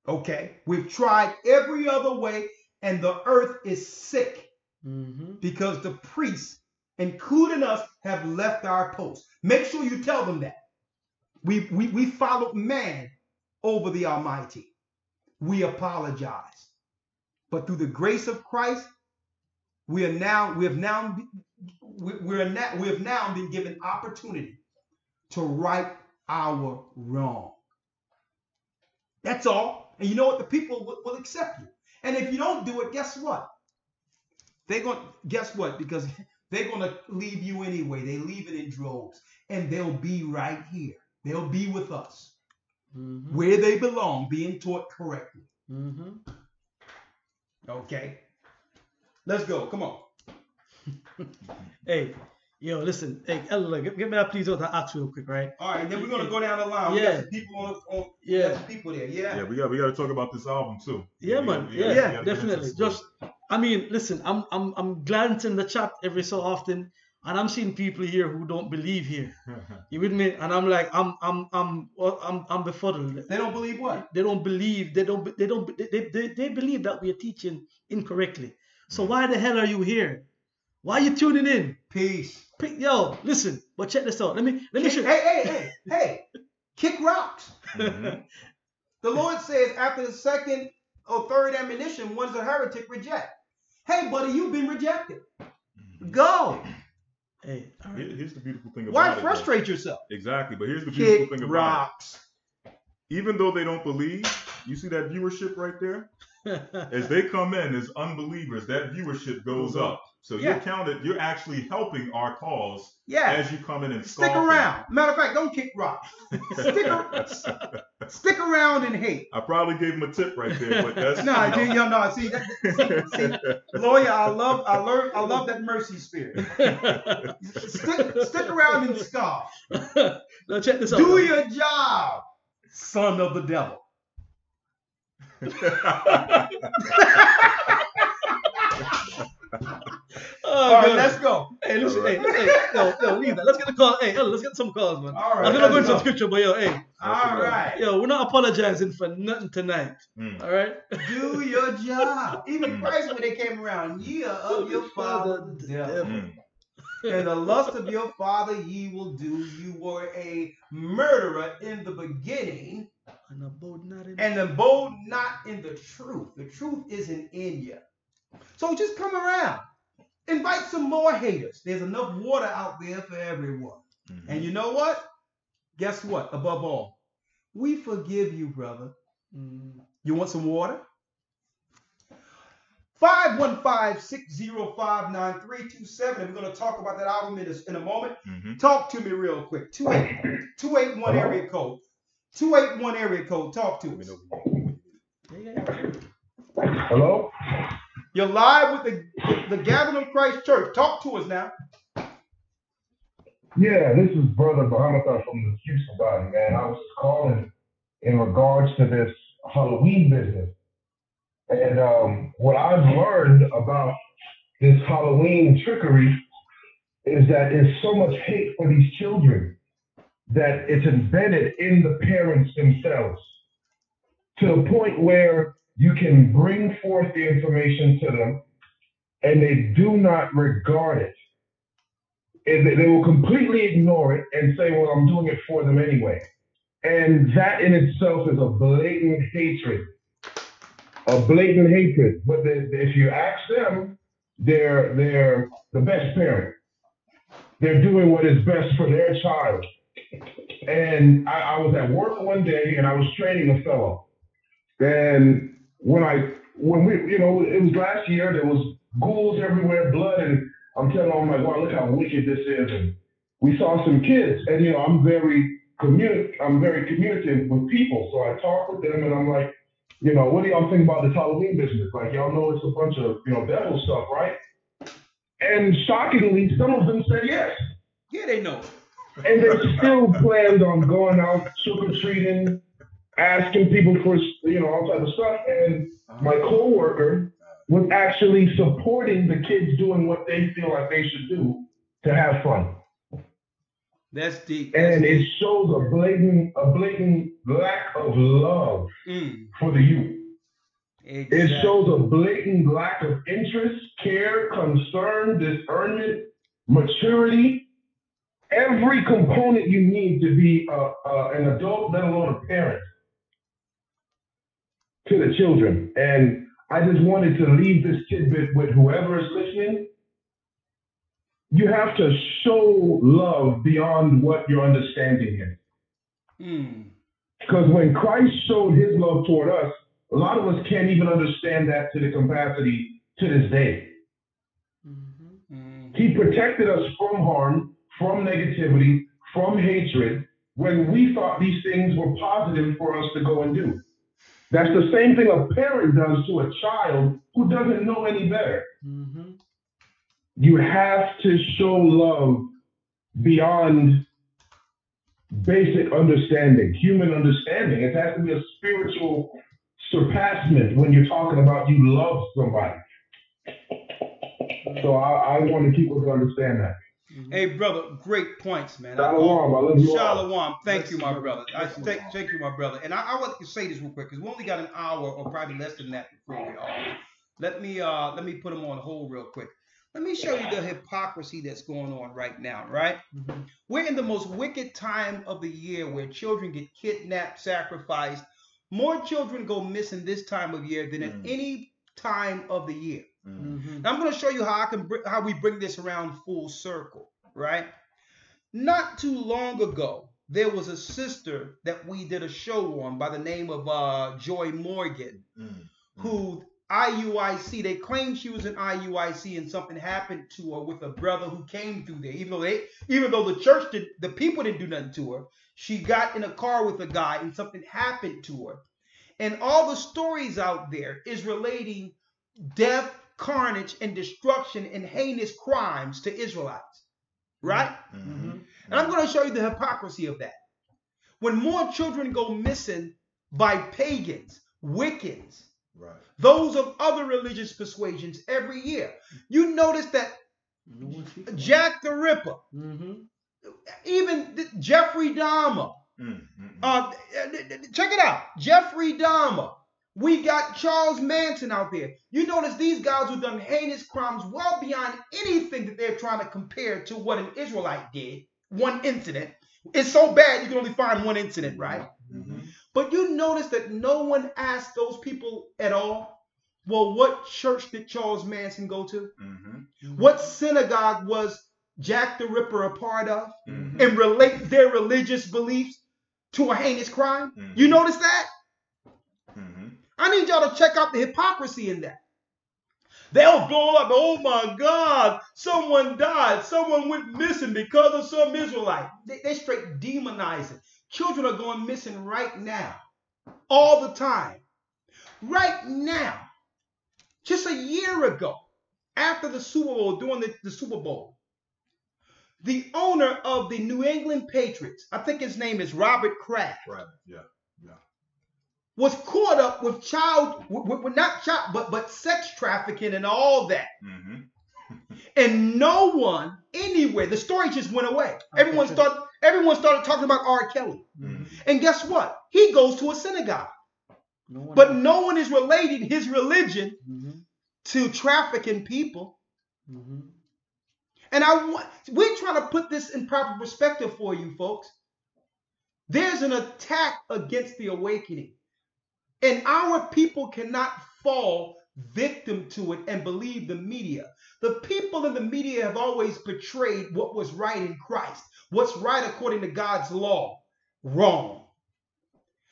Okay? We've tried every other way, and the earth is sick because the priests, including us, have left our post. Make sure you tell them that. We followed man over the Almighty. We apologize. But through the grace of Christ, we have now been given opportunity to right our wrong. That's all. And you know what? The people will accept you. And if you don't do it, guess what? Because they're going to leave you anyway. They leave it in droves. And they'll be right here. They'll be with us. Where they belong, being taught correctly. Okay. Let's go. Come on. Hey, yo, listen. Hey, Ella, give me that please to ask real quick, right? All right, then we're gonna go down the line. We got some people we got some people there. Yeah, we got to talk about this album too. Yeah, man. Yeah, definitely. Just, I mean, listen. I'm glancing the chat every so often, and I'm seeing people here who don't believe here. You with me? And I'm like, I'm befuddled. They don't believe what? They don't believe. They believe that we are teaching incorrectly. So why the hell are you here? Why are you tuning in? Peace. Yo, listen, but check this out. Let me show. Hey, kick rocks. The Lord says after the second or third ammunition, one's a heretic, reject. Hey, buddy, you've been rejected. Go. Hey, all right. Here's the beautiful thing about Why it. frustrate yourself? Exactly, but here's the beautiful thing about rocks. it. Even though they don't believe, you see that viewership right there? As they come in as unbelievers, that viewership goes up. So you're actually helping our cause as you come in and stick around. Matter of fact, don't kick rocks. Stick around and hate. I probably gave him a tip right there, but that's See, lawyer, I love that mercy spirit. Stick around and scoff. Now check this out. Do your job, son of the devil. All right, let's go. Hey, listen, hey, yo, leave that. Let's get the call. Hey, let's get some calls, man. All right. I'm gonna go into some scripture, but yo, hey. All right. Yo, we're not apologizing for nothing tonight. All right. Do your job. Even Christ, when they came around, ye are of your father the devil. And the lust of your father ye will do. You were a murderer in the beginning, and abode not in the truth. The truth isn't in you. So just come around. Invite some more haters. There's enough water out there for everyone. And you know what? Guess what? Above all, we forgive you, brother. You want some water? 515-605-9327. We're going to talk about that album in a moment. Talk to me real quick. 281 area code. 281 area code. Talk to us. Hello? You're live with the Gathering of Christ Church. Talk to us now. Yeah, this is Brother Muhammad from the Houston body, man. I was calling in regards to this Halloween business. And what I've learned about this Halloween trickery is that there's so much hate for these children that it's embedded in the parents themselves to the point where you can bring forth the information to them and they do not regard it. And they will completely ignore it and say, well, I'm doing it for them anyway. And that in itself is a blatant hatred. But if you ask them, they're the best parent. They're doing what is best for their child. And I was at work one day and I was training a fellow. And when we, it was last year, there was ghouls everywhere, blood, and I'm telling them, I'm like, wow, look how wicked this is. And we saw some kids, and I'm very communicative with people. So I talk with them, and I'm like, what do y'all think about this Halloween business? Like, y'all know it's a bunch of devil stuff, right? And shockingly, some of them said yes. Yeah, they know. And they still planned on going out trick-or-treating, asking people for all type of stuff. And my coworker was actually supporting the kids doing what they feel like they should do to have fun. That's deep. And it shows a blatant lack of love for the youth. Exactly. It shows a blatant lack of interest, care, concern, discernment, maturity, every component you need to be an adult, let alone a parent to the children. And I just wanted to leave this tidbit with whoever is listening. You have to show love beyond what your understanding is. Because when Christ showed his love toward us, a lot of us can't even understand that to the capacity to this day. He protected us from harm, from negativity, from hatred, when we thought these things were positive for us to go and do. That's the same thing a parent does to a child who doesn't know any better. You have to show love beyond basic understanding, human understanding. It has to be a spiritual surpassment when you're talking about you love somebody. So I want people to understand that. Hey, brother, great points, man. Shalom, I love you all. Shalom. Thank you, my brother. Thank you, my brother. And I want to say this real quick because we only got an hour or probably less than that before we are. Let me put them on hold real quick. Let me show you the hypocrisy that's going on right now, right? We're in the most wicked time of the year where children get kidnapped, sacrificed. More children go missing this time of year than at any time of the year. Now I'm going to show you how we bring this around full circle, right? Not too long ago, there was a sister that we did a show on by the name of Joy Morgan, who IUIC, they claimed she was in IUIC and something happened to her with a brother who came through there. Even though the church the people didn't do nothing to her, she got in a car with a guy and something happened to her. And all the stories out there is relating death, carnage, and destruction and heinous crimes to Israelites, right? And I'm going to show you the hypocrisy of that. When more children go missing by pagans, Wiccans, those of other religious persuasions every year, you notice that Jack the Ripper, even Jeffrey Dahmer, check it out, Jeffrey Dahmer. We got Charles Manson out there. You notice these guys who've done heinous crimes well beyond anything that they're trying to compare to what an Israelite did. One incident. It's so bad you can only find one incident, right? But you notice that no one asked those people at all, well, what church did Charles Manson go to? What synagogue was Jack the Ripper a part of? And relate their religious beliefs to a heinous crime? You notice that? I need y'all to check out the hypocrisy in that. They'll blow up, oh my God, someone died, someone went missing because of some Israelite. They straight demonizing. Children are going missing right now, all the time. Right now, just a year ago, after the Super Bowl, during the Super Bowl, the owner of the New England Patriots, I think his name is Robert Kraft. Was caught up with but sex trafficking and all that. And no one anywhere, the story just went away. Everyone started talking about R. Kelly. And guess what? He goes to a synagogue. But no one is relating his religion to trafficking people. And we're trying to put this in proper perspective for you folks. There's an attack against the awakening. And our people cannot fall victim to it and believe the media. The people in the media have always portrayed what was right in Christ, what's right according to God's law, wrong.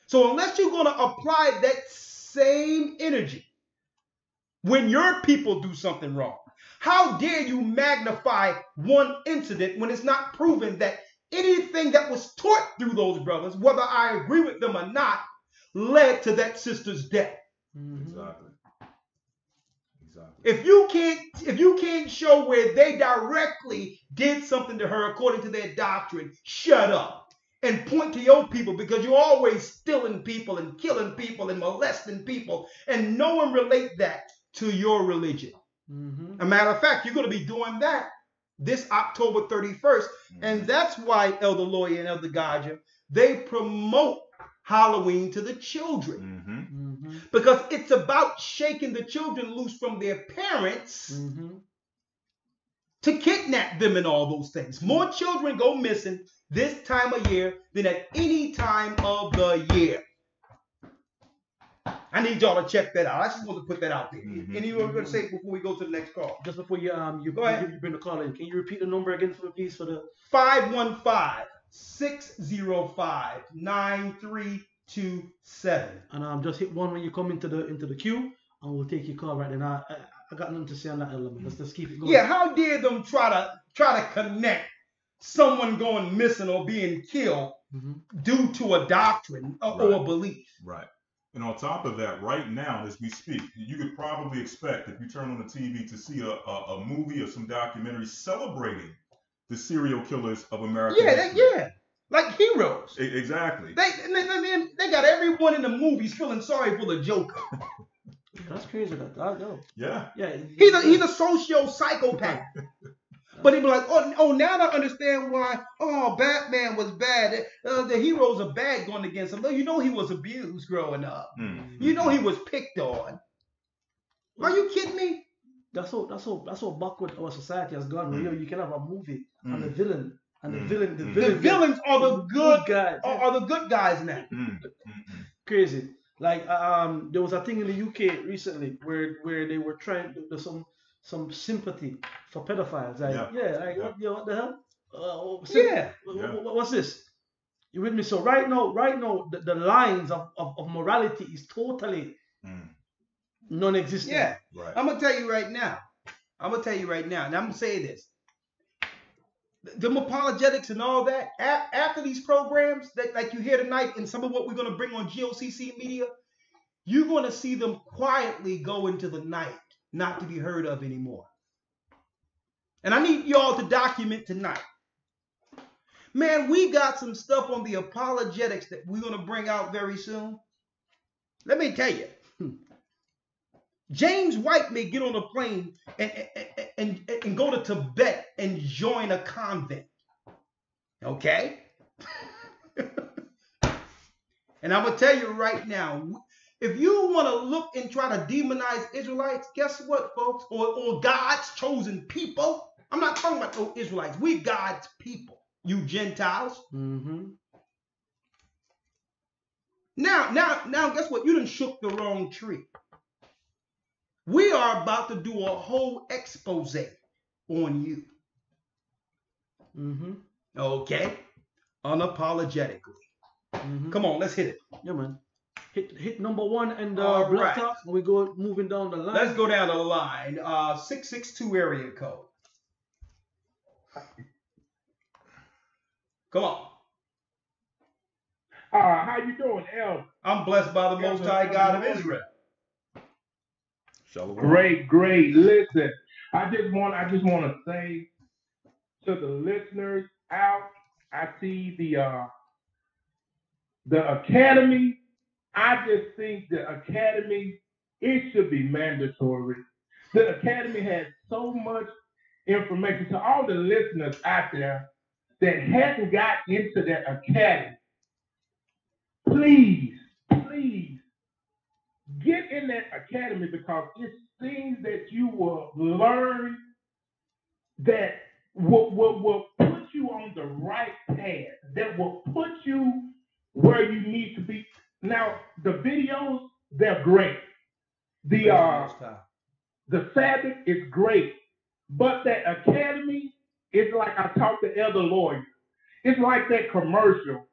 So unless you're going to apply that same energy when your people do something wrong, how dare you magnify one incident when it's not proven that anything that was taught through those brothers, whether I agree with them or not, led to that sister's death. Exactly. If you can't show where they directly did something to her according to their doctrine, shut up and point to your people, because you're always stealing people and killing people and molesting people, and no one relate that to your religion. A matter of fact, you're going to be doing that this October 31st. And that's why Elder Lawyer and Elder Gaja, they promote Halloween to the children. Because it's about shaking the children loose from their parents to kidnap them and all those things. More children go missing this time of year than at any time of the year. I need y'all to check that out. I just want to put that out there. Anything we're going to say before we go to the next call? Just before you go ahead. You bring the call in. Can you repeat the number again for me, please? For the 515-605-9327. And just hit 1 when you come into the queue, and we'll take your call right then. I got nothing to say on that element. Let's just keep it going. Yeah, how dare them try to connect someone going missing or being killed due to a doctrine or a belief? Right. And on top of that, right now, as we speak, you could probably expect, if you turn on the TV, to see a movie or some documentary celebrating the serial killers of America. Yeah, like heroes. Exactly. They got everyone in the movies feeling sorry for the Joker. That's crazy. I know. Yeah. He's a socio-psychopath. But he'd be like, oh, now I understand why, Batman was bad. The heroes are bad going against him. You know he was abused growing up. You know he was picked on. Are you kidding me? That's so backward our society has gone. You can have a movie and the villain. And the villains are the good guys. Are the good guys now. Crazy. Like there was a thing in the UK recently where they were trying to do some sympathy for pedophiles. What the hell? What's this? You with me? So right now, the lines of morality is totally non-existent. Yeah. Right. I'm gonna tell you right now. And I'm gonna say this. Them apologetics and all that, after these programs that like you hear tonight and some of what we're gonna bring on GOCC media, you're gonna see them quietly go into the night, not to be heard of anymore. And I need y'all to document tonight. Man, we got some stuff on the apologetics that we're going to bring out very soon. Let me tell you. James White may get on a plane and go to Tibet and join a convent. Okay? And I'm going to tell you right now, if you want to look and try to demonize Israelites, guess what, folks? Or God's chosen people. I'm not talking about no Israelites. We God's people, you Gentiles. Now, guess what? You done shook the wrong tree. We are about to do a whole expose on you. Okay? Unapologetically. Come on, let's hit it. Yeah, man. Hit number 1 and Black Talk. We go moving down the line. Let's go down the line. 662 area code. Come on. How you doing, El? I'm blessed by the Most High God of Israel. Great. Listen, I just want to say to the listeners out, I see the academy. I just think the academy, it should be mandatory. The academy has so much information. To all the listeners out there that hasn't got into that academy, please get in that academy, because it's things that you will learn that will put you on the right path, that will put you where you need to be. Now, the videos, they're great. The Sabbath is great. But that academy is like, I talked to Elder Lawyer. It's like that commercial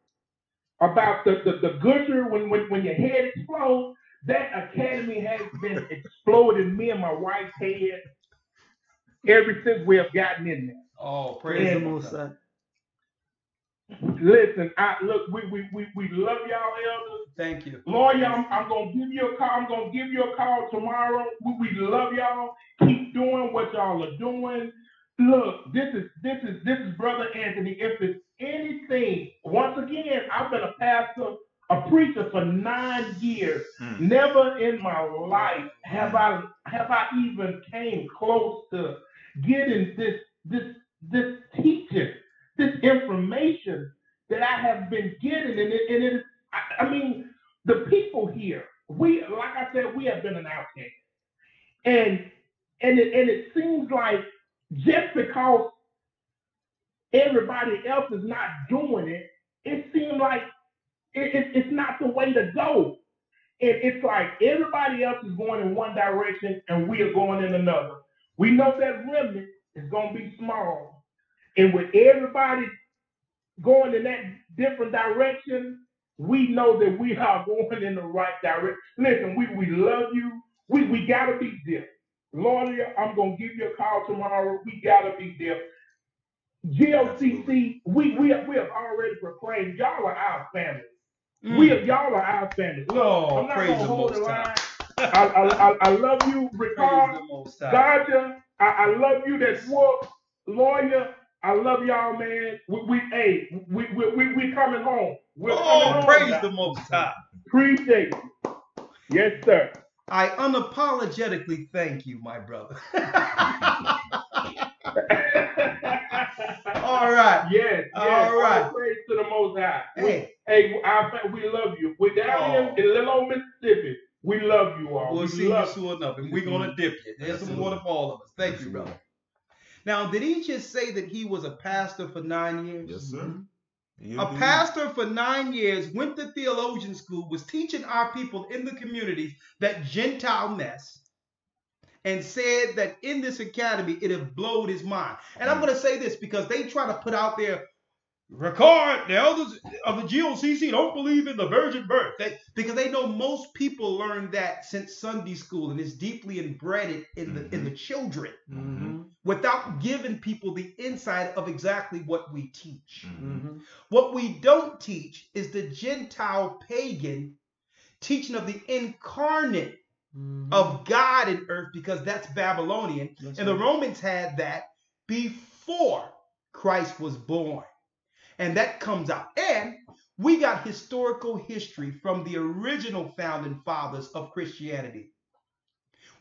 about the gusher when your head explodes. That academy has been exploding me and my wife's head ever since we have gotten in there. Oh, praise the Most High. Listen, we love y'all, elders. Thank you. Lord, y'all, I'm gonna give you a call. I'm gonna give you a call tomorrow. We love y'all. Keep doing what y'all are doing. Look, this is Brother Anthony. If there's anything, once again, I've been a pastor, a preacher for 9 years. Never in my life have I even came close to getting this this teaching, this information that I have been getting, and it is. I mean, the people here. We, like I said, we have been an outcast, and it seems like just because everybody else is not doing it, it seems like it's not the way to go. It's like everybody else is going in one direction and we are going in another. We know that remnant is going to be small. And with everybody going in that different direction, we know that we are going in the right direction. Listen, we love you. We got to be there. Lord, I'm going to give you a call tomorrow. We got to be there. GOCC, we have already proclaimed y'all are our family. Y'all are our family. Look, I'm not going to hold the line. I love you, Ricard, Gocc. I love you, that Wolf, Lawyer. I love y'all, man. We coming home. We're coming home. Praise the Most High. Appreciate you. Yes, sir. I unapologetically thank you, my brother. All right. Yes. All right. All praise to the Most High. Hey. We love you. We're down here in Little Old Mississippi. We love you all. We'll see you soon enough, and we're going to dip you. There's some water for all of us. Thank you, brother. Now, did he just say that he was a pastor for 9 years? Yes, sir. A pastor for 9 years, went to theologian school, was teaching our people in the communities that Gentile mess, and said that in this academy, it have blown his mind. And I'm going to say this because they try to put out there, Ricard, the elders of the GOCC don't believe in the virgin birth. Because they know most people learn that since Sunday school, and it's deeply embedded in the children, without giving people the insight of exactly what we teach. What we don't teach is the Gentile pagan teaching of the incarnate of God in earth, because that's Babylonian. That's and right. The Romans had that before Christ was born. And that comes out. And we got historical history from the original founding fathers of Christianity,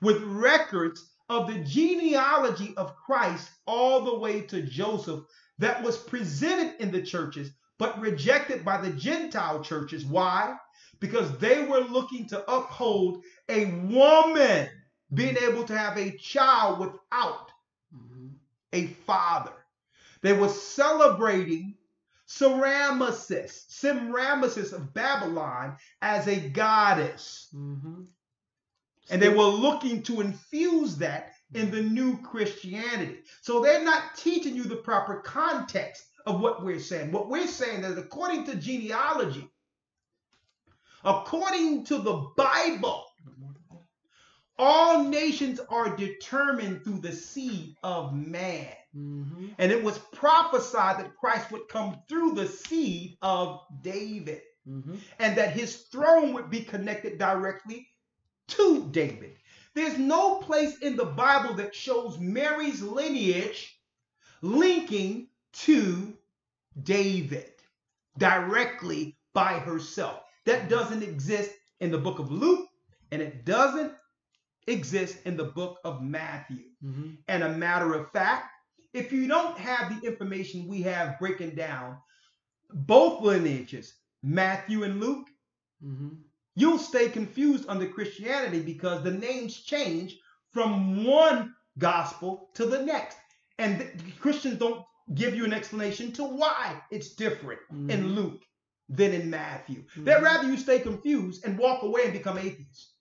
with records of the genealogy of Christ all the way to Joseph that was presented in the churches, but rejected by the Gentile churches. Why? Because they were looking to uphold a woman being able to have a child without a father. They were celebrating Semiramis of Babylon as a goddess. And they were looking to infuse that in the new Christianity. So they're not teaching you the proper context of what we're saying. What we're saying is, according to genealogy, according to the Bible, all nations are determined through the seed of man. And it was prophesied that Christ would come through the seed of David, and that his throne would be connected directly to David. There's no place in the Bible that shows Mary's lineage linking to David directly by herself. That doesn't exist in the book of Luke, and it doesn't exist in the book of Matthew. And a matter of fact, if you don't have the information we have breaking down both lineages, Matthew and Luke, you'll stay confused under Christianity, because the names change from one gospel to the next. And Christians don't give you an explanation to why it's different in Luke than in Matthew. They'd rather you stay confused and walk away and become atheists.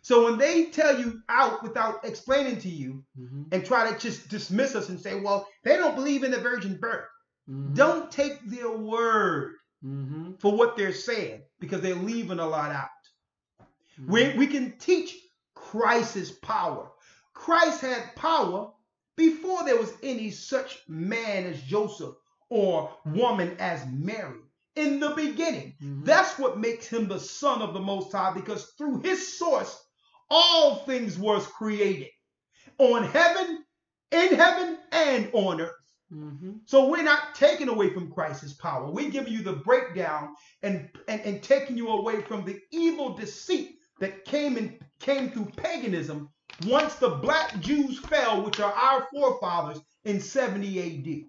So when they tell you out without explaining to you and try to just dismiss us and say, well, they don't believe in the virgin birth, don't take their word for what they're saying, because they're leaving a lot out. We can teach Christ's power. Christ had power before there was any such man as Joseph or woman as Mary. In the beginning, that's what makes him the Son of the Most High, because through his source, all things was created on heaven, in heaven, and on earth. So we're not taking away from Christ's power. We're giving you the breakdown and taking you away from the evil deceit that came through paganism once the black Jews fell, which are our forefathers, in 70 AD.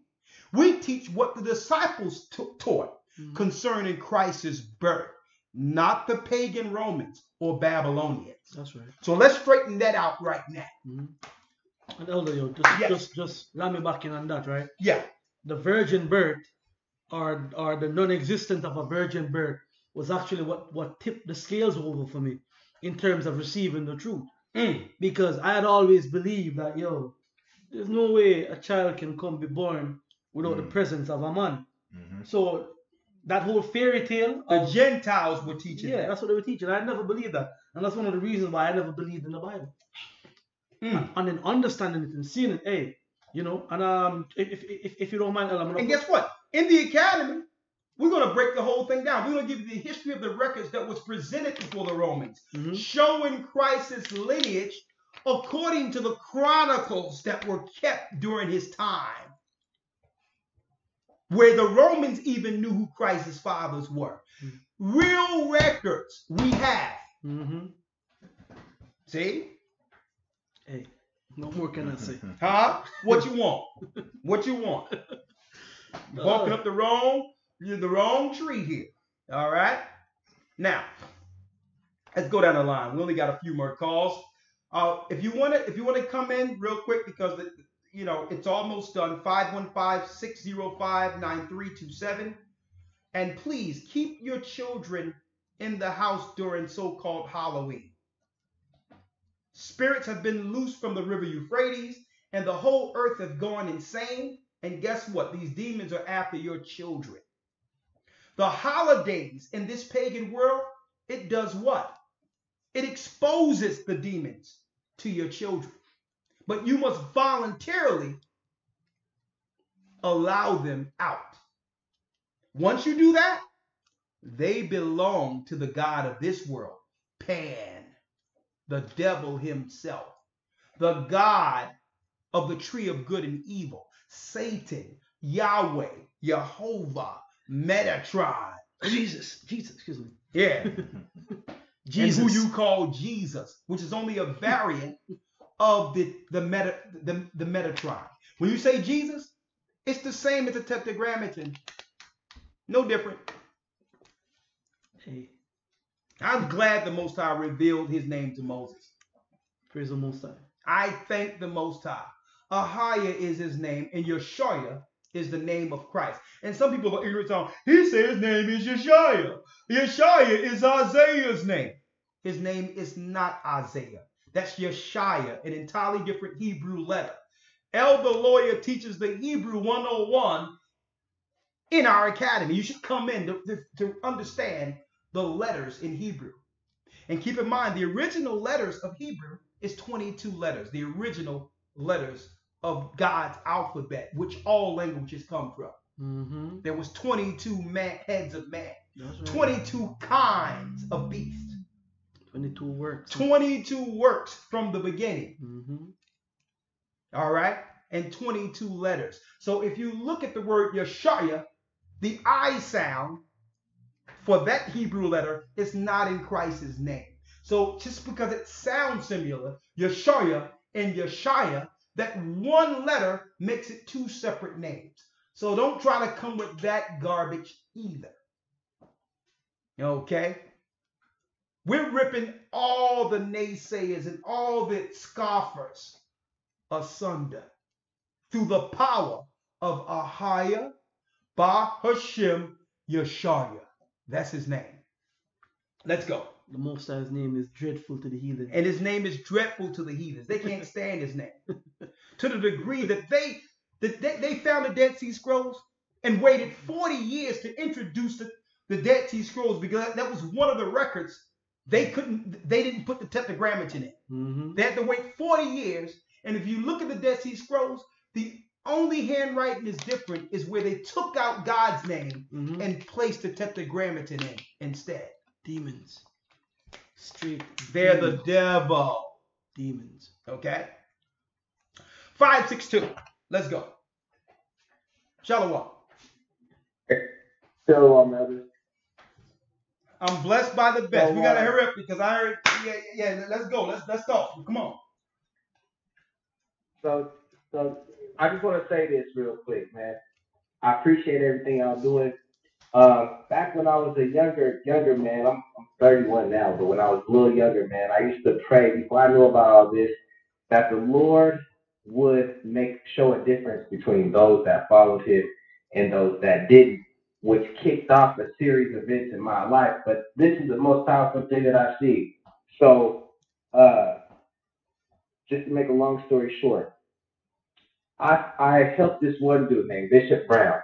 We teach what the disciples taught concerning Christ's birth, not the pagan Romans or Babylonians. That's right. So let's straighten that out right now. And Elder, yo, just ram me back in on that, right? Yeah. The virgin birth or the non-existence of a virgin birth was actually what tipped the scales over for me in terms of receiving the truth. Because I had always believed that, yo, there's no way a child can come be born without the presence of a man. So that whole fairy tale, the Gentiles were teaching. Yeah, that's what they were teaching. I never believed that, and that's one of the reasons why I never believed in the Bible. And then understanding it and seeing it, hey, you know. And if you don't mind, I'm gonna. And guess what? In the academy, we're gonna break the whole thing down. We're gonna give you the history of the records that was presented before the Romans, showing Christ's lineage according to the chronicles that were kept during his time, where the Romans even knew who Christ's fathers were. Real records we have. See? Hey, no more can I say. Huh? What you want? What you want? Walking up the wrong tree here. All right? Now, let's go down the line. We only got a few more calls. If you want to come in real quick, because it's almost done. 515-605-9327. And please keep your children in the house during so-called Halloween. Spirits have been loosed from the river Euphrates, and the whole earth has gone insane. And guess what? These demons are after your children. The holidays in this pagan world, it does what? It exposes the demons to your children. But you must voluntarily allow them out. Once you do that, they belong to the God of this world, Pan, the devil himself, the God of the tree of good and evil, Satan, Yahweh, Jehovah, Metatron. Jesus, excuse me. Yeah. Jesus. And who you call Jesus, which is only a variant of the Metatron. When you say Jesus, it's the same as a tetragrammaton. No different. Hey. I'm glad the Most High revealed his name to Moses. Praise the Most High. I thank the Most High. Ahayah is his name, and Yeshua is the name of Christ. And some people are ignorant on, he said his name is Yeshua. Yeshua is Isaiah's name. His name is not Isaiah. That's Yeshua, an entirely different Hebrew letter. Elder Lawyer teaches the Hebrew 101 in our academy. You should come in to understand the letters in Hebrew. And keep in mind, the original letters of Hebrew is 22 letters. The original letters of God's alphabet, which all languages come from. There was 22 heads of man. Right. 22 kinds of beasts. 22 works. 22 works from the beginning. All right? And 22 letters. So if you look at the word Yeshua, the I sound for that Hebrew letter is not in Christ's name. So just because it sounds similar, Yeshua and Yeshua, that one letter makes it two separate names. So don't try to come with that garbage either. Okay? We're ripping all the naysayers and all the scoffers asunder through the power of Ahayah Ba Hashem Yeshua. That's his name. Let's go. The Most High's name is dreadful to the heathen. And his name is dreadful to the heathens. They can't stand his name. To the degree that they found the Dead Sea Scrolls and waited 40 years to introduce the Dead Sea Scrolls, because that was one of the records they didn't put the tetragrammaton in. They had to wait 40 years. And if you look at the Dead Sea Scrolls, the only handwriting is different is where they took out God's name and placed the tetragrammaton in instead. Demons. Straight. They're the devil. Demons. Okay? 562. Let's go. Shalom. Shalom, Elder. I'm blessed by the best. We gotta hurry up because I heard. Yeah. Let's go. Let's talk. Come on. So I just want to say this real quick, man. I appreciate everything y'all doing. Back when I was a younger man, I'm 31 now, but when I was a little younger man, I used to pray before I knew about all this that the Lord would show a difference between those that followed Him and those that didn't, which kicked off a series of events in my life. But this is the most powerful thing that I see. So, uh, just to make a long story short, I helped this one dude named Bishop Brown.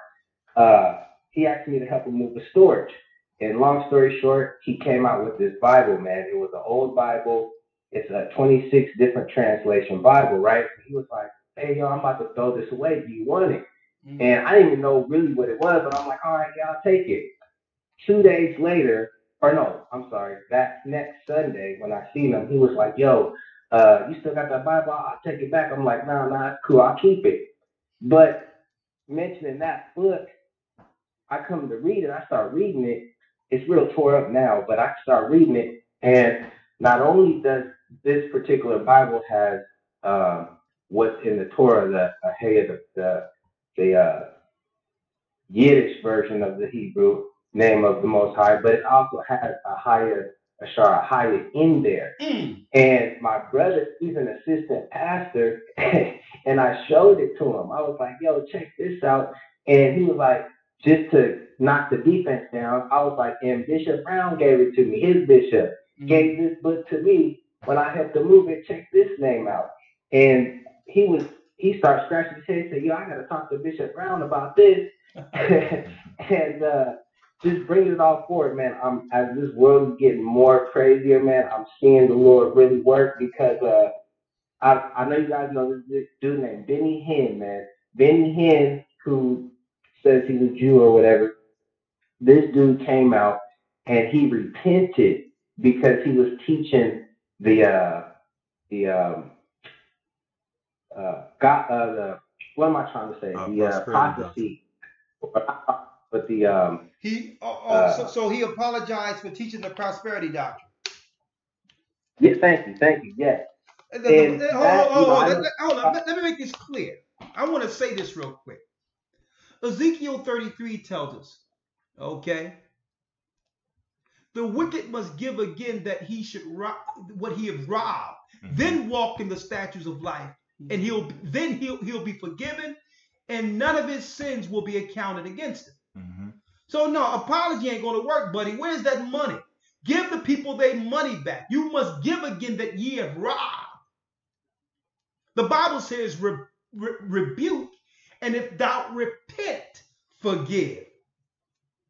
He asked me to help him move the storage. And long story short, he came out with this Bible, man. It was an old Bible. It's a 26 different translation Bible, right? He was like, hey, yo, I'm about to throw this away. Do you want it? Mm-hmm. And I didn't even know really what it was, but I'm like, all right, yeah, I'll take it. 2 days later, or no, I'm sorry, that next Sunday when I seen him, he was like, yo, you still got that Bible? I'll take it back. I'm like, nah, it's cool. I'll keep it. But mentioning that book, I come to read it. I start reading it. It's real tore up now, but I start reading it. And not only does this particular Bible has what's in the Torah, the Ahayah, the Yiddish version of the Hebrew name of the Most High, but it also has Ahayah in there. And my brother, he's an assistant pastor, and I showed it to him. I was like, yo, check this out. And he was like, just to knock the defense down, I was like, and Bishop Brown gave it to me. His bishop gave this book to me when I helped him move it. Check this name out. And he started scratching his head and said, yo, I got to talk to Bishop Brown about this. And just bringing it all forward, man. As this world is getting more crazier, man, I'm seeing the Lord really work because I know you guys know this dude named Benny Hinn, man. Benny Hinn, who says he's a Jew or whatever. This dude came out and he repented because he was teaching the what am I trying to say? The prophecy, but the so he apologized for teaching the prosperity doctrine. Yeah, thank you. Yes. Hold on. Let me make this clear. I want to say this real quick. Ezekiel 33 tells us, okay, the wicked must give again that he should rob what he has robbed, then walk in the statutes of life, and he'll be forgiven, and none of his sins will be accounted against him. So no, apology ain't going to work, buddy. Where's that money? Give the people their money back. You must give again that ye have robbed. The Bible says rebuke, and if thou repent, forgive.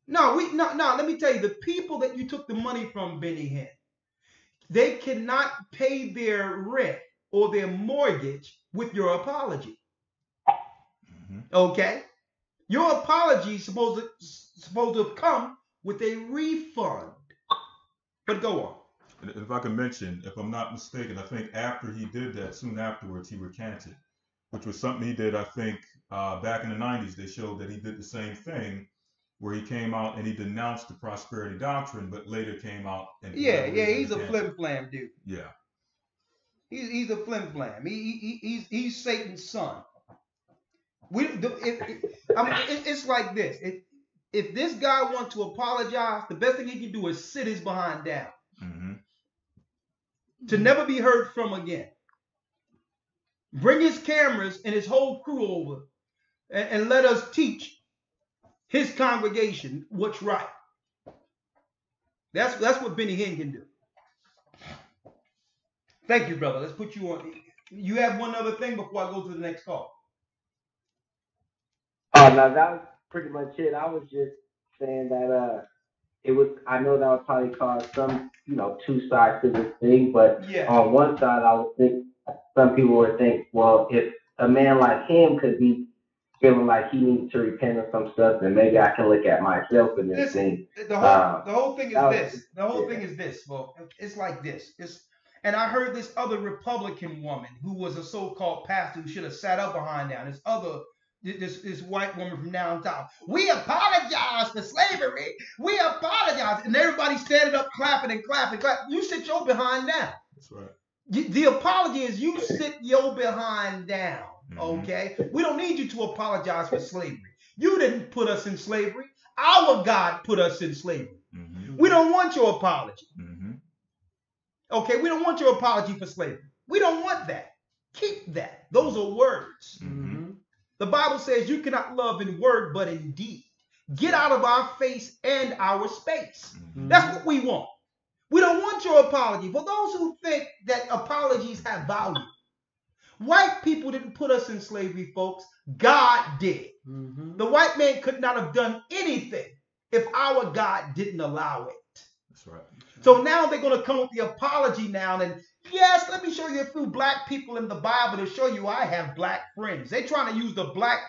No, let me tell you, the people that you took the money from, Benny Hinn, they cannot pay their rent or their mortgage with your apology. Okay? Your apology is supposed to have come with a refund. But go on. And if I can mention, if I'm not mistaken, I think after he did that, soon afterwards, he recanted, which was something he did, I think, back in the 90s. They showed that he did the same thing, where he came out and he denounced the prosperity doctrine, but later came out and he's a flim flam dude. Yeah, he's a flim flam. He's Satan's son. It's like this. If this guy wants to apologize, the best thing he can do is sit his behind down, to never be heard from again. Bring his cameras and his whole crew over, and let us teach his congregation what's right. That's what Benny Hinn can do. Thank you, brother. Let's put you on. You have one other thing before I go to the next call. Oh, no, that was pretty much it. I was just saying that it was. I know that would probably cause some, two sides to this thing, but on one side, I would think some people would think, well, if a man like him could be feeling like he needs to repent of some stuff, then maybe I can look at myself in this thing. The whole thing is this. The whole thing is this. Well, it's like this. And I heard this other Republican woman who was a so-called pastor who should have sat up behind down. This white woman from downtown. We apologize for slavery. We apologize. And everybody standing up clapping and clapping. You sit your behind down. That's right. The apology is you sit your behind down. Okay? We don't need you to apologize for slavery. You didn't put us in slavery. Our God put us in slavery. We don't want your apology. Okay? We don't want your apology for slavery. We don't want that. Keep that. Those are words. The Bible says you cannot love in word but in deed. Get out of our face and our space. That's what we want. We don't want your apology. For those who think that apologies have value, white people didn't put us in slavery, folks. God did. The white man could not have done anything if our God didn't allow it. That's right. So now they're going to come with the apology now. And yes, let me show you a few black people in the Bible to show you I have black friends. They're trying to use the black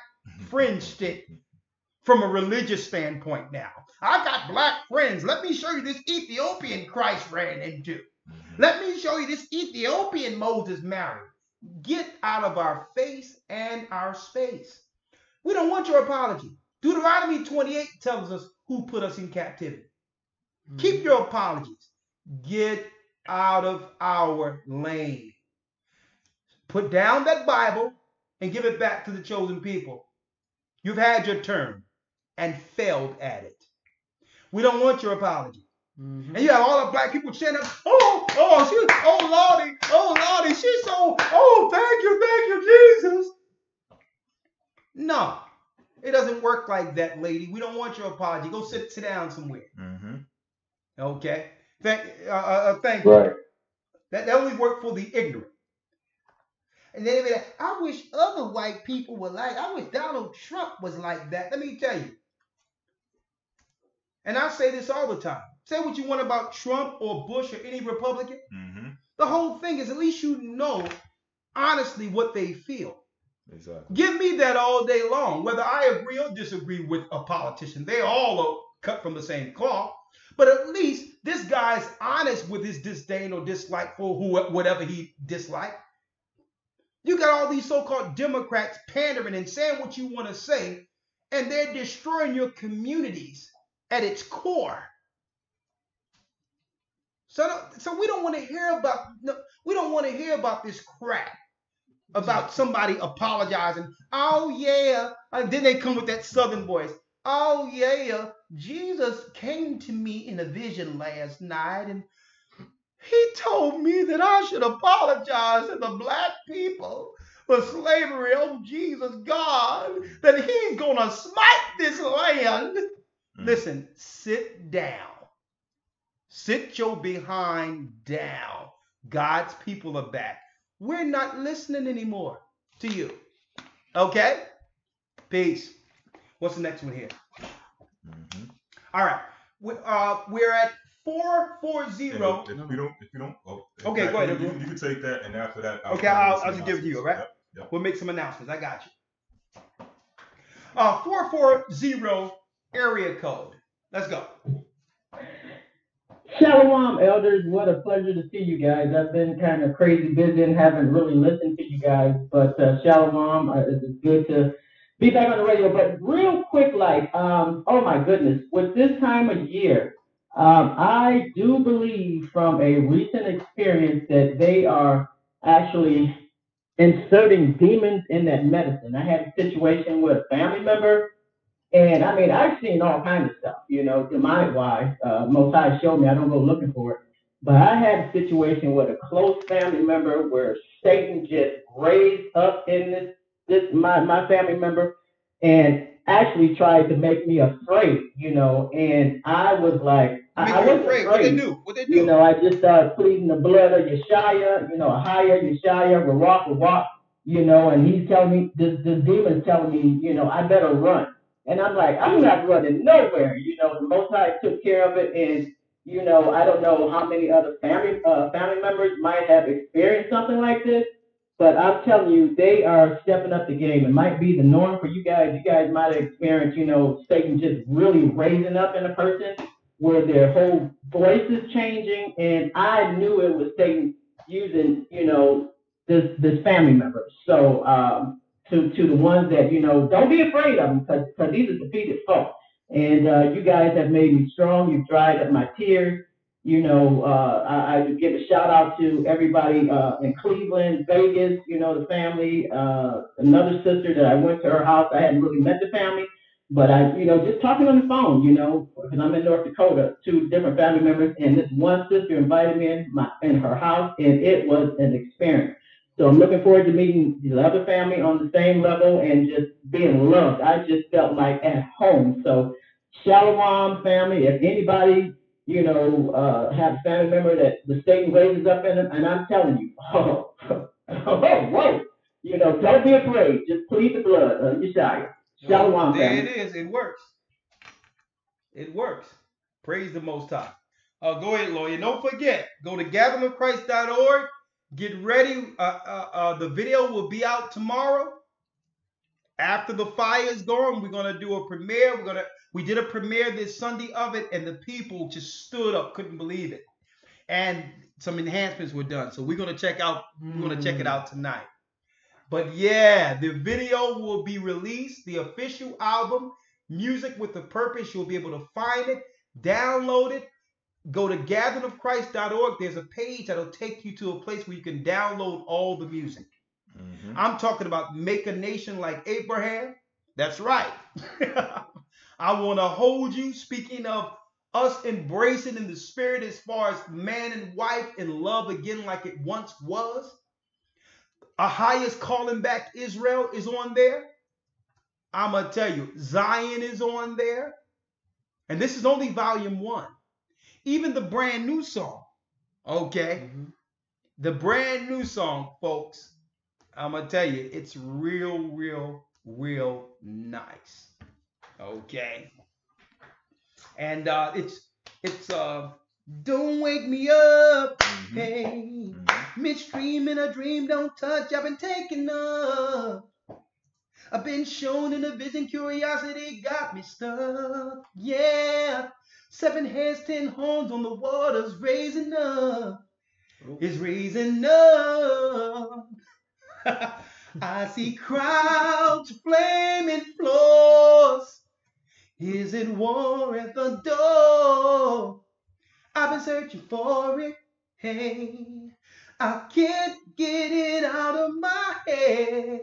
friend stick from a religious standpoint now. I got black friends. Let me show you this Ethiopian Christ ran into. Let me show you this Ethiopian Moses married. Get out of our face and our space. We don't want your apology. Deuteronomy 28 tells us who put us in captivity. Keep your apologies. Get out of our lane. Put down that Bible and give it back to the chosen people. You've had your turn and failed at it. We don't want your apology. And you have all the black people chanting, Lordy, she's so, thank you, Jesus. No, it doesn't work like that, lady. We don't want your apology. Go sit down somewhere. Okay? Thank you. Right. That only worked for the ignorant. And then they be like, I wish other white people were like, I wish Donald Trump was like that. Let me tell you. And I say this all the time. Say what you want about Trump or Bush or any Republican. The whole thing is at least you know honestly what they feel. Exactly. Give me that all day long, whether I agree or disagree with a politician. They all are cut from the same cloth. But at least this guy's honest with his disdain or dislike for whatever he disliked. You got all these so-called Democrats pandering and saying what you want to say, and they're destroying your communities at its core. So we don't want to hear about this crap about somebody apologizing. Oh yeah, and then they come with that Southern voice. Oh yeah, Jesus came to me in a vision last night, and he told me that I should apologize to the black people for slavery. Oh Jesus, God, that he's gonna smite this land. Listen, sit down. Sit your behind down. God's people are back. We're not listening anymore to you. Okay? Peace. What's the next one here? All right. We're at 440. If you don't. Okay, go ahead. You can take that, and after that. I'll just give it to you, all right? Yep. We'll make some announcements. I got you. 440 area code. Let's go. Shalom, elders. What a pleasure to see you guys. I've been kind of crazy busy and haven't really listened to you guys, but shalom. It's good to be back on the radio. But real quick, oh my goodness, with this time of year, I do believe from a recent experience that they are actually inserting demons in that medicine. I had a situation with a family member. And I mean, I've seen all kinds of stuff, demonic wise. Most High showed me, I don't go looking for it. But I had a situation with a close family member where Satan just raised up in my family member and actually tried to make me afraid, and I was like, I wasn't afraid. What they do? I just started pleading the blood of Yeshaya, Ahayah, Yeshaya, Barak, and he's telling me, this demon's telling me, I better run. And I'm like, I'm not running nowhere. The Most High took care of it. And, I don't know how many other family members might have experienced something like this. But I'm telling you, they are stepping up the game. It might be the norm for you guys. You guys might have experienced, Satan just really raising up in a person where their whole voice is changing. And I knew it was Satan using, this family member. So, to the ones that, don't be afraid of them because these are defeated folks. And you guys have made me strong. You've dried up my tears. I just give a shout out to everybody in Cleveland, Vegas, the family. Another sister that I went to her house. I hadn't really met the family, but just talking on the phone, because I'm in North Dakota, two different family members, and this one sister invited me in her house, and it was an experience. So I'm looking forward to meeting the other family on the same level and just being loved. I just felt like at home. So Shalom family, if anybody have a family member that the Satan raises up in them, and I'm telling you, whoa, don't be afraid. Just plead the blood of Yeshua. Shalom, There family. it is. It works. It works. Praise the Most High. Go ahead, lawyer. Don't forget, go to gatheringofchrist.org. Get ready. The video will be out tomorrow. After the fire is gone, we're gonna do a premiere. We did a premiere this Sunday of it, and the people just stood up, couldn't believe it. And some enhancements were done. So we're gonna check it out tonight. But yeah, the video will be released, the official album, Music with a Purpose. You'll be able to find it, download it. Go to gatheringofchrist.org. There's a page that'll take you to a place where you can download all the music. Mm-hmm. I'm talking about Make a Nation Like Abraham. That's right. I want to hold you. Speaking of us embracing in the spirit as far as man and wife in love again like it once was. Ahayah's Calling Back Israel is on there. I'm going to tell you, Zion is on there. And this is only volume 1. Even the brand new song. Okay? Mm-hmm. The brand new song, folks. I'm going to tell you, it's real nice. Okay? And it's don't wake me up, mm-hmm. Hey, mm-hmm. Midstream in a dream, don't touch, I've been taken up. I've been shown in a vision, curiosity got me stuck. Yeah, 7 heads, 10 horns on the waters, raising up. It's raising up. I see crowds, flaming floors. Is it war at the door? I've been searching for it. Hey, I can't get it out of my head.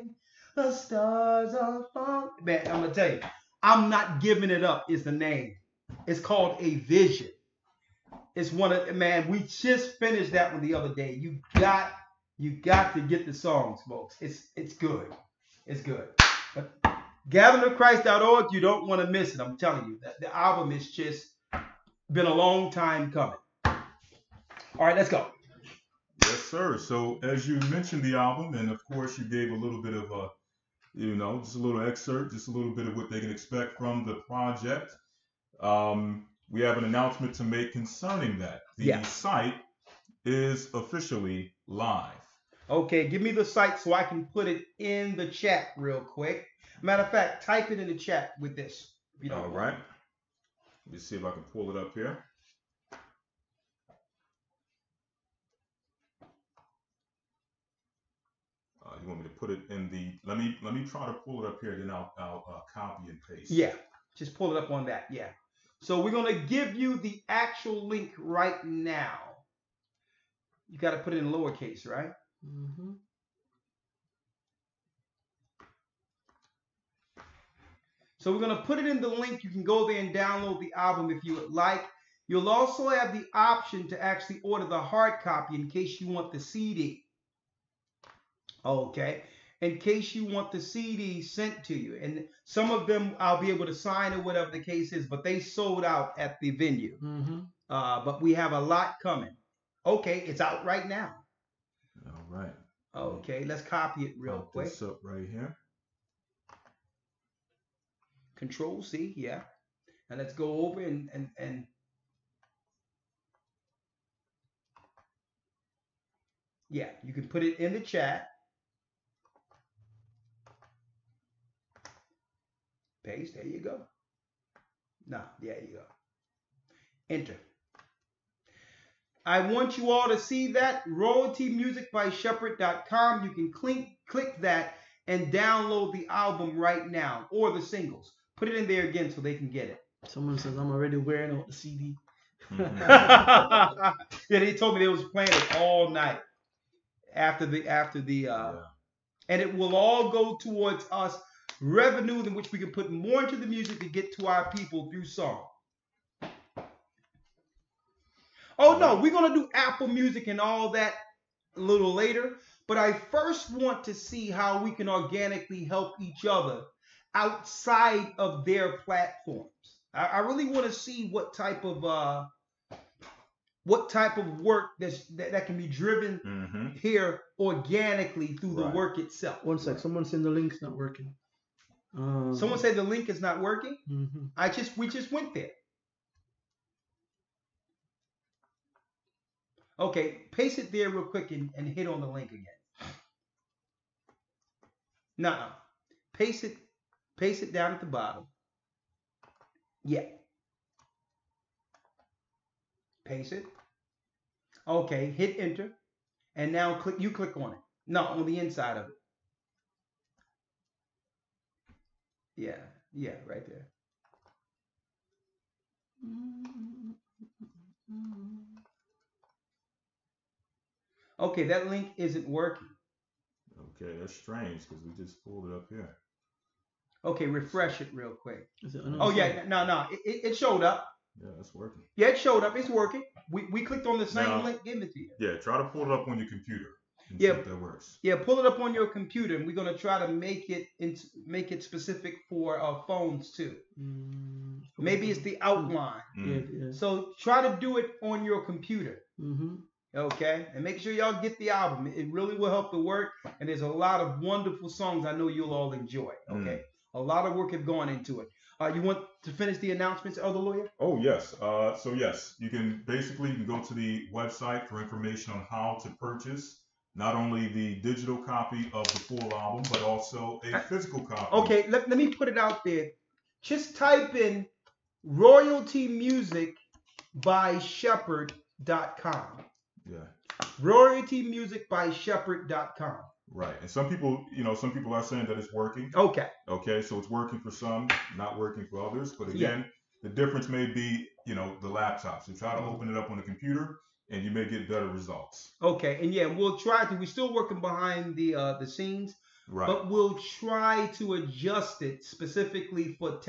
The stars are falling. Man, I'm going to tell you, I'm Not Giving It Up is the name. It's called A Vision. It's man, we just finished that one the other day. You got to get the songs, folks. It's good. It's good. But gatheringofchrist.org, you don't want to miss it. I'm telling you. The album is just been a long time coming. All right, let's go. Yes, sir. So as you mentioned the album, and of course you gave a little bit of a, just a little excerpt, just a little bit of what they can expect from the project. We have an announcement to make concerning that. The site is officially live. Okay, give me the site so I can put it in the chat real quick. Matter of fact, type it in the chat with this. All right. Let me see if I can pull it up here. You want me to put it in the? Let me try to pull it up here. Then I'll copy and paste. Yeah, just pull it up on that. Yeah. So we're gonna give you the actual link right now. You got to put it in lowercase, right? Mm-hmm. So we're gonna put it in the link. You can go there and download the album if you would like. You'll also have the option to actually order the hard copy in case you want the CD. Okay, in case you want the CD sent to you. And some of them I'll be able to sign or whatever the case is, but they sold out at the venue. Mm-hmm. But we have a lot coming. Okay, it's out right now. All right. Okay, let's copy it real quick. This up right here. Control C, yeah. And let's go over and yeah, you can put it in the chat. Paste, there you go. No, there you go. Enter. I want you all to see that. royaltymusicbyshepherd.com. You can click that and download the album right now or the singles. Put it in there again so they can get it. Someone says I'm already wearing out the CD. Yeah, they told me they was playing it all night after the and it will all go towards us revenue in which we can put more into the music to get to our people through song. Oh no, we're gonna do Apple Music and all that a little later, but I first want to see how we can organically help each other outside of their platforms. I really want to see what type of work that can be driven here organically through the work itself. One sec, someone saying the link's not working. Someone said the link is not working. We just went there. Okay, paste it there real quick and hit on the link again. No. Paste it down at the bottom. Yeah. Paste it. Okay, hit enter. And now click on it. No, on the inside of it. Yeah, right there. Okay, that link isn't working. Okay, that's strange because we just pulled it up here. Okay, refresh it real quick. No, it showed up. Yeah, that's working. Yeah, it showed up. It's working. We clicked on the same link, give it to you. Yeah, try to pull it up on your computer. And see if that works. Yeah, pull it up on your computer, and we're gonna try to make it specific for phones too. Maybe it's the outline. Yeah. So try to do it on your computer. Okay, and make sure y'all get the album. It really will help the work, and there's a lot of wonderful songs I know you'll all enjoy. Okay, a lot of work have gone into it. You want to finish the announcements, Elder Lawyer? Oh yes. So yes, you can go to the website for information on how to purchase not only the digital copy of the full album, but also a physical copy. Okay, let me put it out there. Just type in Royalty Music by Shepherd.com. Yeah. RoyaltyMusicByShepherd.com. Right. And some people are saying that it's working. Okay. Okay, so it's working for some, not working for others. But again, the difference may be, the laptop. So try to open it up on the computer and you may get better results. Okay, and we'll try to. We're still working behind the scenes, right? But we'll try to adjust it specifically for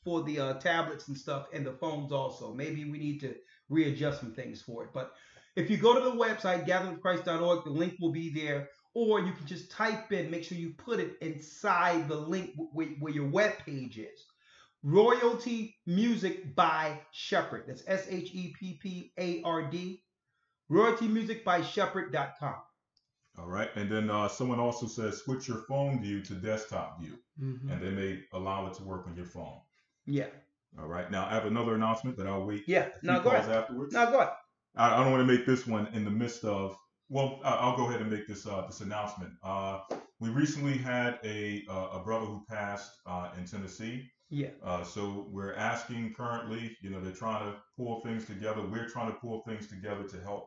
the tablets and stuff and the phones also. Maybe we need to readjust some things for it. But if you go to the website gatheringchrist.org, the link will be there, or you can just type in. Make sure you put it inside the link where your web page is. Royalty Music by Shepherd. That's SHEPPARD. RoyaltyMusicByShepherd.com. All right. And then someone also says switch your phone view to desktop view. And they may allow it to work on your phone. Yeah. All right. Now I have another announcement that I'll wait go ahead. afterwards. No, go ahead. I don't want to make this one in the midst of, I'll go ahead and make this announcement. We recently had a brother who passed in Tennessee. Yeah. So we're asking currently, they're trying to pull things together. We're trying to pull things together to help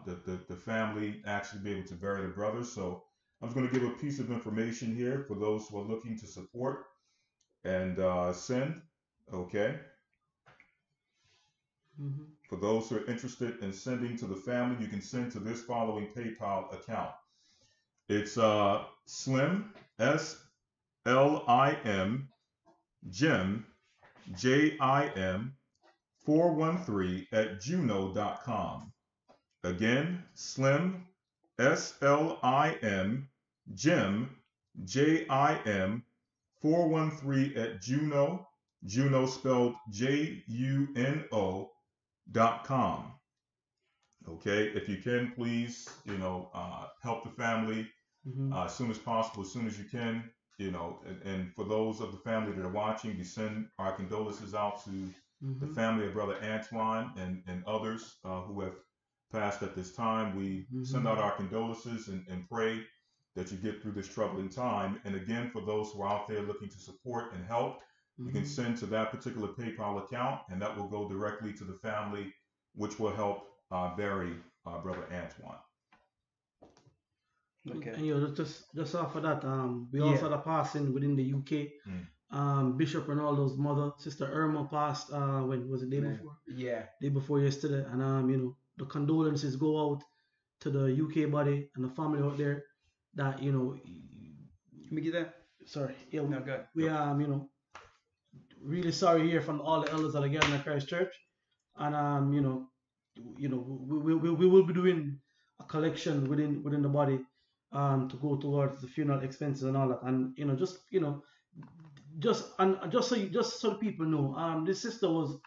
the family actually be able to bury the brother. So I'm just going to give a piece of information here for those who are looking to support and send. Okay. For those who are interested in sending to the family, you can send to this following PayPal account. It's Slim, SLIM, Jim, JIM, 413 at juno.com. Again, Slim, SLIM, Jim, JIM, 413 at Juno spelled JUNO.com. Okay, if you can, please, help the family as soon as possible, as soon as you can, and for those of the family that are watching, we send our condolences out to the family of Brother Antoine and others who have passed at this time. We send out our condolences and pray that you get through this troubling time. And again, for those who are out there looking to support and help, you can send to that particular PayPal account, and that will go directly to the family, which will help bury Brother Antoine. Okay. And just off of that, we also had a passing within the UK. Bishop Ronaldo's mother, Sister Irma, passed when was it day Man. before? Yeah. Day before yesterday, and the condolences go out to the UK body and the family out there. That Let me get that. sorry, yeah, No, good. we really sorry here from all the elders that are gathered in Christ Church, and we will be doing a collection within the body to go towards the funeral expenses and all that, and just so the people know, this sister was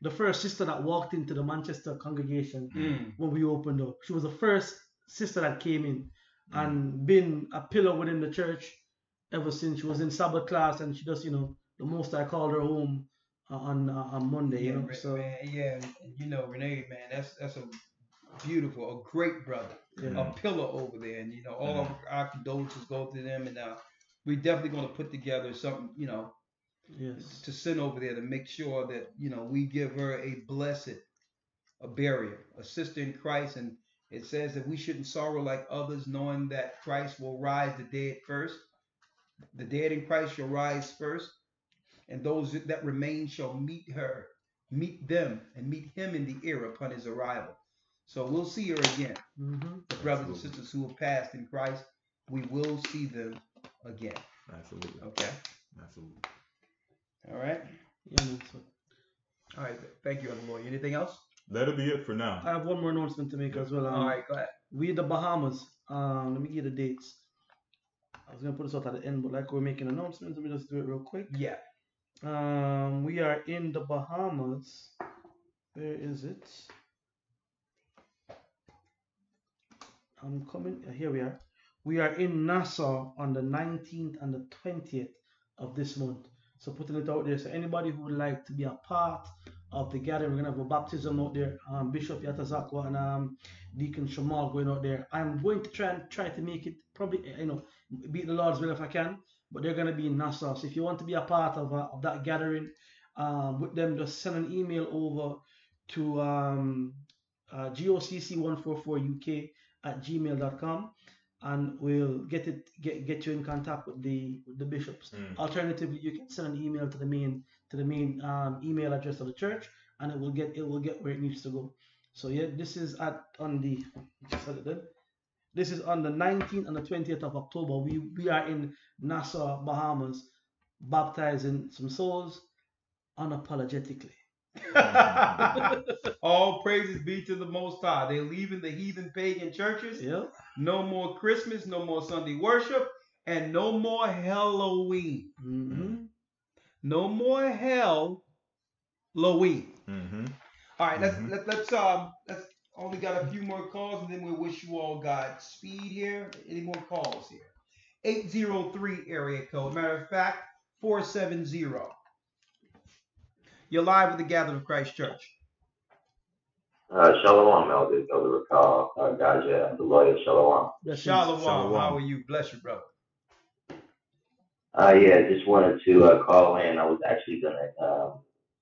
the first sister that walked into the Manchester congregation when we opened up. She was the first sister that came in and been a pillar within the church ever since. She was in Sabbath class, and she just the most I called her home on Monday. Yeah, So man, yeah, Renee, man, that's a beautiful, a great brother, a pillar over there, and all of our condolences go to them, and we're definitely going to put together something, yes, to send over there to make sure that we give her a burial, a sister in Christ, and it says that we shouldn't sorrow like others, knowing that Christ will rise the dead first. The dead in Christ shall rise first, and those that remain shall meet them, and meet him in the air upon his arrival. So we'll see her again. The brothers and sisters who have passed in Christ, we will see them again. Absolutely. Okay. Absolutely. All right. Yeah, man, so All right. Thank you, Elder Lloyd. Anything else? That'll be it for now. I have one more announcement to make as well. All right. Go ahead. We in the Bahamas. Let me give the dates. I was gonna put this out at the end, but like we're making announcements, let me just do it real quick. Yeah. We are in the Bahamas. Where is it? I'm coming. Here we are. We are in Nassau on the 19th and the 20th of this month. So putting it out there. So anybody who would like to be a part of the gathering, we're gonna have a baptism out there. Bishop Yatazakwa and Deacon Shamal going out there. I'm going to try to make it probably beat the Lord's will if I can. But they're gonna be in Nassau. So if you want to be a part of that gathering with them, just send an email over to gocc144uk@gmail.com, and we'll get you in contact with the bishops. Alternatively, you can send an email to the main email address of the church, and it will get where it needs to go. So yeah, this is on the 19th and the 20th of October. We are in Nassau, Bahamas, baptizing some souls unapologetically. All praises be to the Most High. They're leaving the heathen pagan churches. Yep. No more Christmas, no more Sunday worship, and no more Halloween. No more Halloween. All right, let's only got a few more calls, and then we'll wish you all Godspeed here. Any more calls here? 803 area code. Matter of fact, 470. You're live with the Gathering of Christ Church. Shalom, Elder Recall, Gaja, the lawyer, Shalom. Shalom. How are you? Bless you, brother. Yeah, just wanted to call in. I was actually gonna,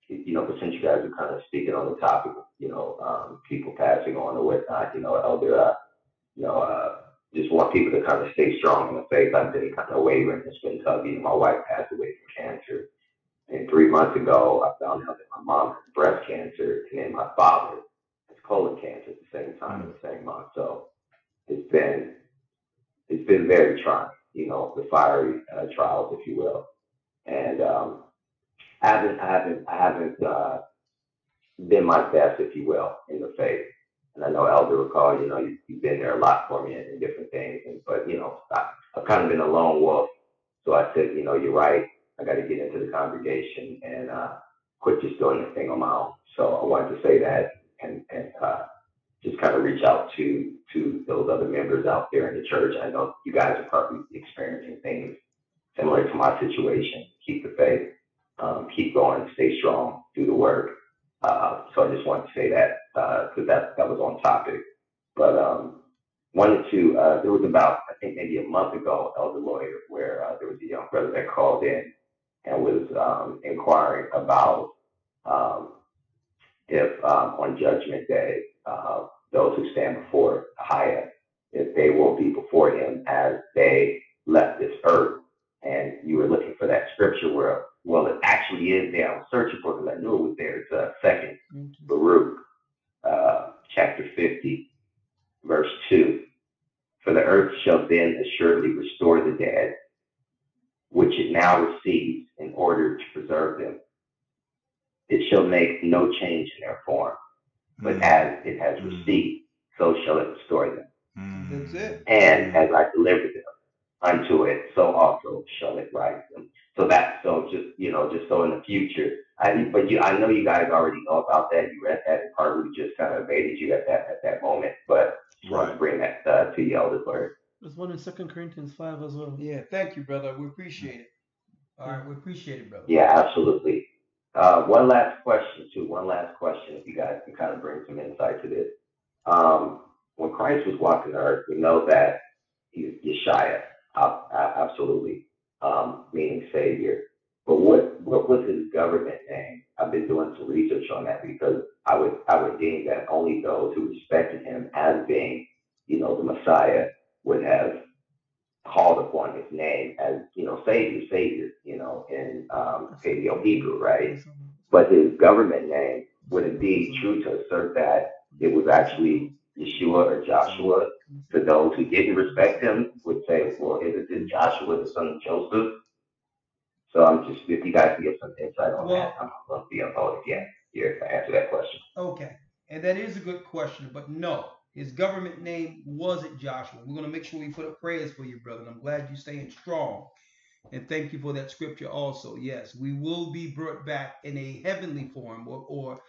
but since you guys are kind of speaking on the topic of, people passing on or whatnot, Elder, just want people to kind of stay strong in the faith. I've been kind of wavering. It's been tough. My wife passed away from cancer, and 3 months ago, I found out that my mom has breast cancer, and then my father has colon cancer at the same time in the same month. So it's been very trying, the fiery trials, if you will. And I haven't been my best, if you will, in the faith. And I know Elder recall, you've been there a lot for me in different things. But I've kind of been a lone wolf. So I said, you're right. I got to get into the congregation and quit just doing the thing on my own. So I wanted to say that and just kind of reach out to those other members out there in the church. I know you guys are probably experiencing things similar to my situation. Keep the faith, keep going, stay strong, do the work. So I just wanted to say that because that was on topic. But wanted to, there was about, I think maybe a month ago, Elder Lawyer, where there was a young brother that called in and was inquiring about if on Judgment Day, those who stand before Ahayah, if they will be before him as they left this earth. and you were looking for that scripture where, well, it actually is there. I was searching for it because I knew it was there. It's Second Baruch, chapter 50, verse 2. For the earth shall then assuredly restore the dead, which it now receives in order to preserve them. It shall make no change in their form, but as it has received, so shall it restore them. That's it. And as I delivered them unto it, so also shall it rise them. So that's so just so in the future. I know you guys already know about that. You read that and probably just kind of evaded you at that moment, but just wanted to bring that to you, Elder Word. There's one in 2 Corinthians 5 as well. Yeah, thank you, brother. We appreciate it. All right, we appreciate it, brother. Yeah, absolutely. One last question, if you guys can kind of bring some insight to this. When Christ was walking the earth, we know that he's Yeshaya, absolutely, meaning Savior. But what was his government name? I've been doing some research on that because I would deem that only those who respected him as being, the Messiah would have called upon his name as, Savior, in Paleo Hebrew, right? But his government name would it be true to assert that it was actually Yeshua or Joshua? To those who didn't respect him, would say, well, isn't this Joshua, the son of Joseph? So if you guys can get some insight on that, I'm going to be on hold again here to answer that question. Okay, and that is a good question, but no, his government name wasn't Joshua. We're going to make sure we put up prayers for you, brother. I'm glad you're staying strong. And thank you for that scripture also. Yes, we will be brought back in a heavenly form or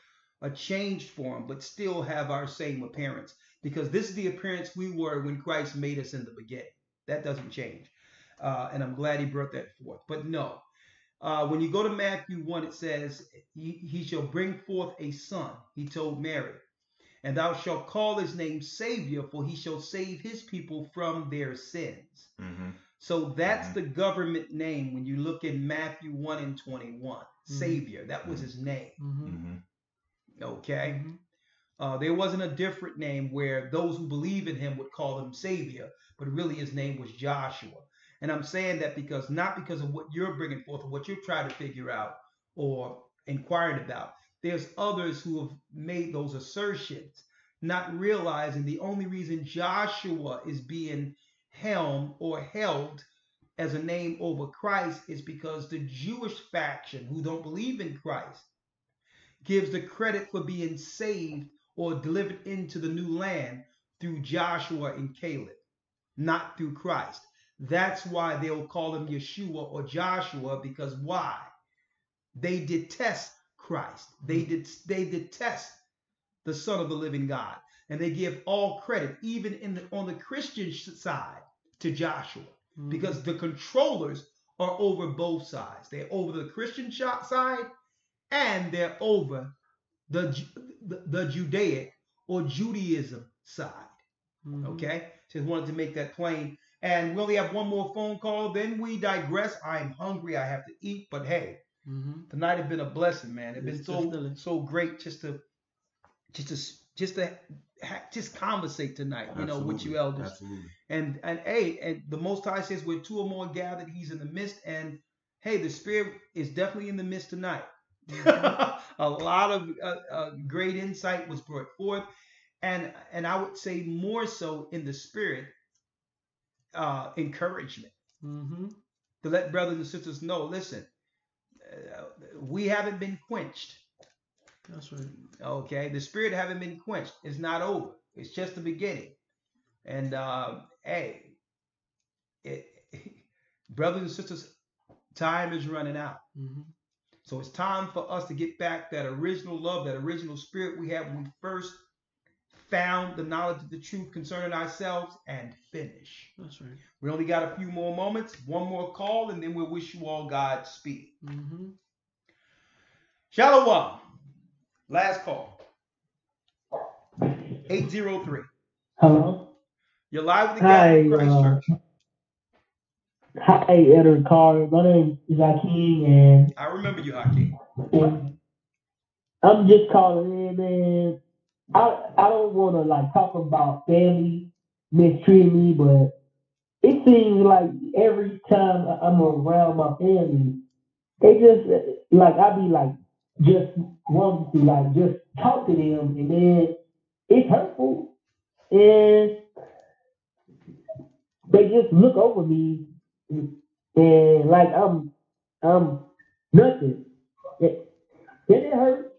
a changed form, but still have our same appearance. Because this is the appearance we were when Christ made us in the beginning. That doesn't change. And I'm glad he brought that forth. But no, when you go to Matthew 1, it says, he shall bring forth a son, he told Mary. And thou shalt call his name Savior, for he shall save his people from their sins. Mm-hmm. So that's the government name when you look in Matthew 1 and 21. Savior, that was his name. Mm-hmm. Okay? Mm-hmm. There wasn't a different name where those who believe in him would call him Savior, but really his name was Joshua. And I'm saying that not because of what you're bringing forth or what you're trying to figure out or inquiring about. There's others who have made those assertions, not realizing the only reason Joshua is being helmed or held as a name over Christ is because the Jewish faction who don't believe in Christ gives the credit for being saved or delivered into the new land through Joshua and Caleb, not through Christ. That's why they'll call him Yeshua or Joshua, because why? They detest Christ. They detest the Son of the living God. And they give all credit, even on the Christian side, to Joshua. Because the controllers are over both sides. They're over the Christian side and they're over the Judaic or Judaism side. Okay? Just wanted to make that plain. And we only have one more phone call, then we digress. I'm hungry, I have to eat, but hey, tonight has been a blessing, man. It's been so great just to conversate tonight, with you elders. Absolutely. And the Most High says where two or more gathered, he's in the midst. And hey, the Spirit is definitely in the midst tonight. A lot of great insight was brought forth. And I would say more so in the Spirit, encouragement. To let brothers and sisters know, listen, we haven't been quenched. That's right. Okay, the Spirit haven't been quenched. It's not over. It's just the beginning. And brothers and sisters, time is running out. So it's time for us to get back that original love, that original spirit we had when we first found the knowledge of the truth concerning ourselves and finish. That's right. We only got a few more moments, one more call, and then we'll wish you all Godspeed. Shalom. Last call. 803. Hello. You're live with the Gathering Christ Church. Hi, Elder Carr. My name is Hakeem, and I remember you, Hakeem. I'm just calling in, man. I don't want to talk about family mistreating me, but it seems like every time I'm around my family, they just like I be like just wanting to like just talk to them, and then it's hurtful, and they just look over me, and like I'm nothing. Then it hurts,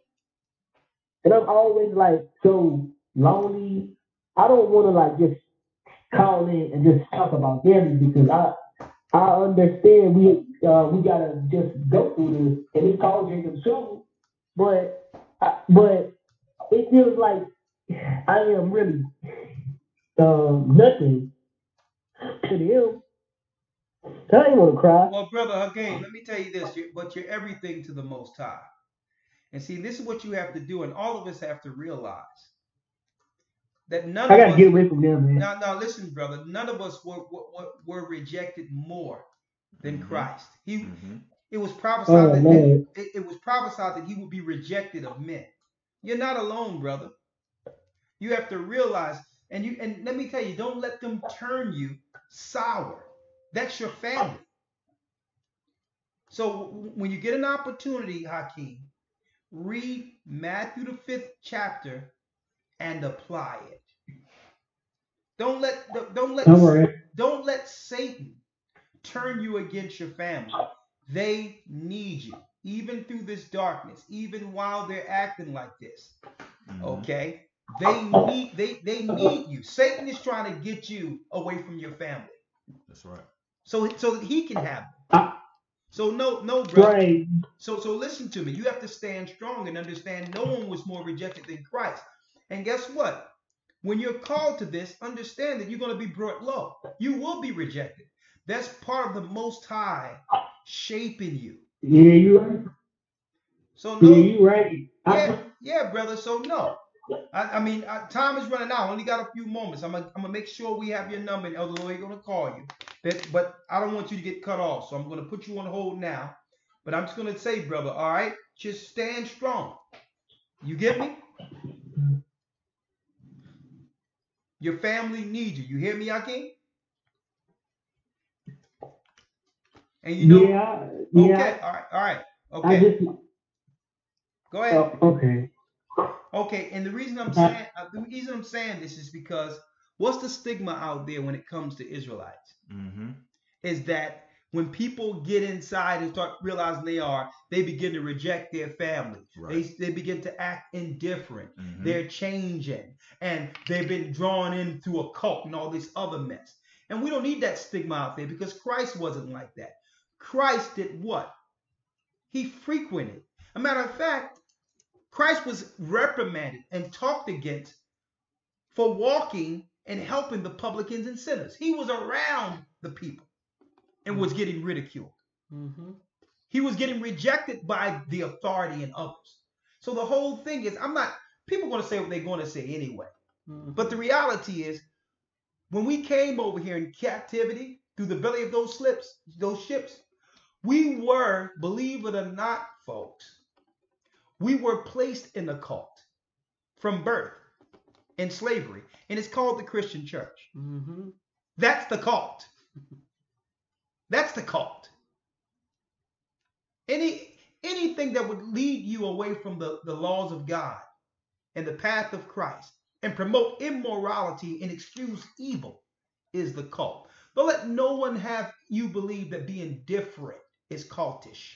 and I'm always like so lonely. I don't want to like just call in and just talk about family because I understand we gotta just go through this and it's causing them trouble, but but it feels like I am really nothing to them. I ain't want to cry. Well, brother, again, let me tell you this, but you're everything to the Most High. And see, this is what you have to do, and all of us have to realize that none I of gotta us. get away from them, man. Now, listen, brother. None of us were rejected more than Christ. It was prophesied Oh that man, it was prophesied that he would be rejected of men. You're not alone, brother. You have to realize, and let me tell you, don't let them turn you sour. That's your family. So when you get an opportunity, Hakeem, read Matthew the 5th chapter and apply it. Don't let Satan turn you against your family. They need you, even through this darkness, even while they're acting like this. Okay? They need you. Satan is trying to get you away from your family. That's right. So that he can have them. So no, brother. right. So listen to me. You have to stand strong and understand no one was more rejected than Christ. And guess what? When you're called to this, understand that you're going to be brought low. You will be rejected. That's part of the Most High shaping you. Yeah, you right. So Yeah, no, you right. yeah, brother. So no. I mean, time is running out. I only got a few moments. I'm gonna make sure we have your number, and Elder Lloyd gonna call you. But I don't want you to get cut off, so I'm gonna put you on hold now. But I'm just gonna say, brother, all right, just stand strong. You get me? Your family needs you. You hear me, Akeem? And you know, okay, all right, okay. Go ahead. Okay. Okay, and the reason I'm saying this is because what's the stigma out there when it comes to Israelites? Is that when people get inside and start realizing they begin to reject their family. Right. They begin to act indifferent. They're changing, and they've been drawn in through a cult and all this other mess. And we don't need that stigma out there because Christ wasn't like that. Christ did what? He frequented. A matter of fact, Christ was reprimanded and talked against for walking and helping the publicans and sinners. He was around the people and was getting ridiculed. He was getting rejected by the authority and others. So the whole thing is, people are going to say what they're going to say anyway. But the reality is, when we came over here in captivity through the belly of those ships, we were, believe it or not, folks, we were placed in a cult from birth in slavery, and it's called the Christian church. That's the cult. That's the cult. Anything that would lead you away from the laws of God and the path of Christ and promote immorality and excuse evil is the cult. Don't let no one have you believe that being different is cultish.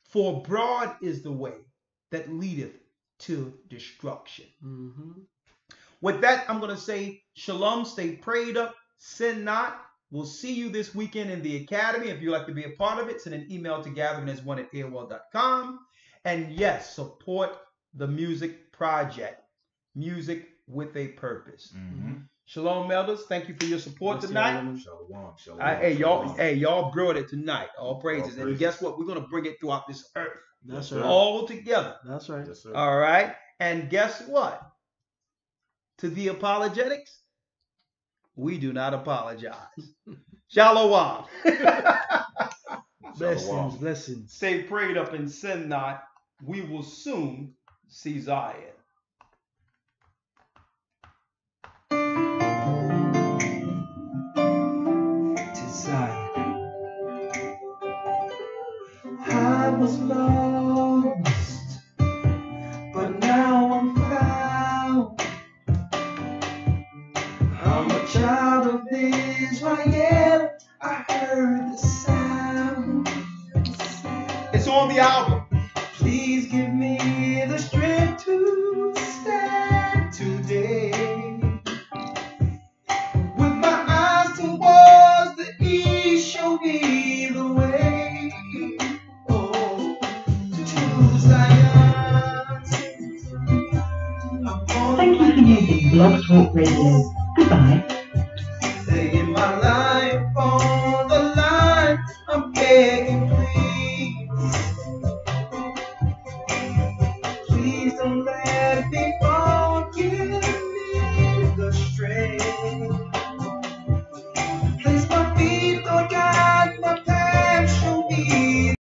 For broad is the way that leadeth to destruction. With that, I'm going to say shalom, stay prayed up, sin not. We'll see you this weekend in the academy. If you'd like to be a part of it, send an email to gatheringas1@aol.com. And yes, support the music project, Music with a Purpose. Shalom, elders. Thank you for your support tonight. Shalom. Y'all brought it tonight. All praises. And guess what? We're going to bring it throughout this earth. That's right. All together. That's right. Yes, sir. All right. And guess what? To the apologetics, we do not apologize. Shalom. Blessings. Stay prayed up and sin not. We will soon see Zion. was lost, but now I'm found. I'm a child of Israel. I heard the sound. It's on the album. Please give me the strength to stand today. With my eyes towards the east, show me the way. Oh, to Zion. Thank you for using Blog Talk Radio. Goodbye. Laying my life on the line, I'm begging, please. Please don't let me fall.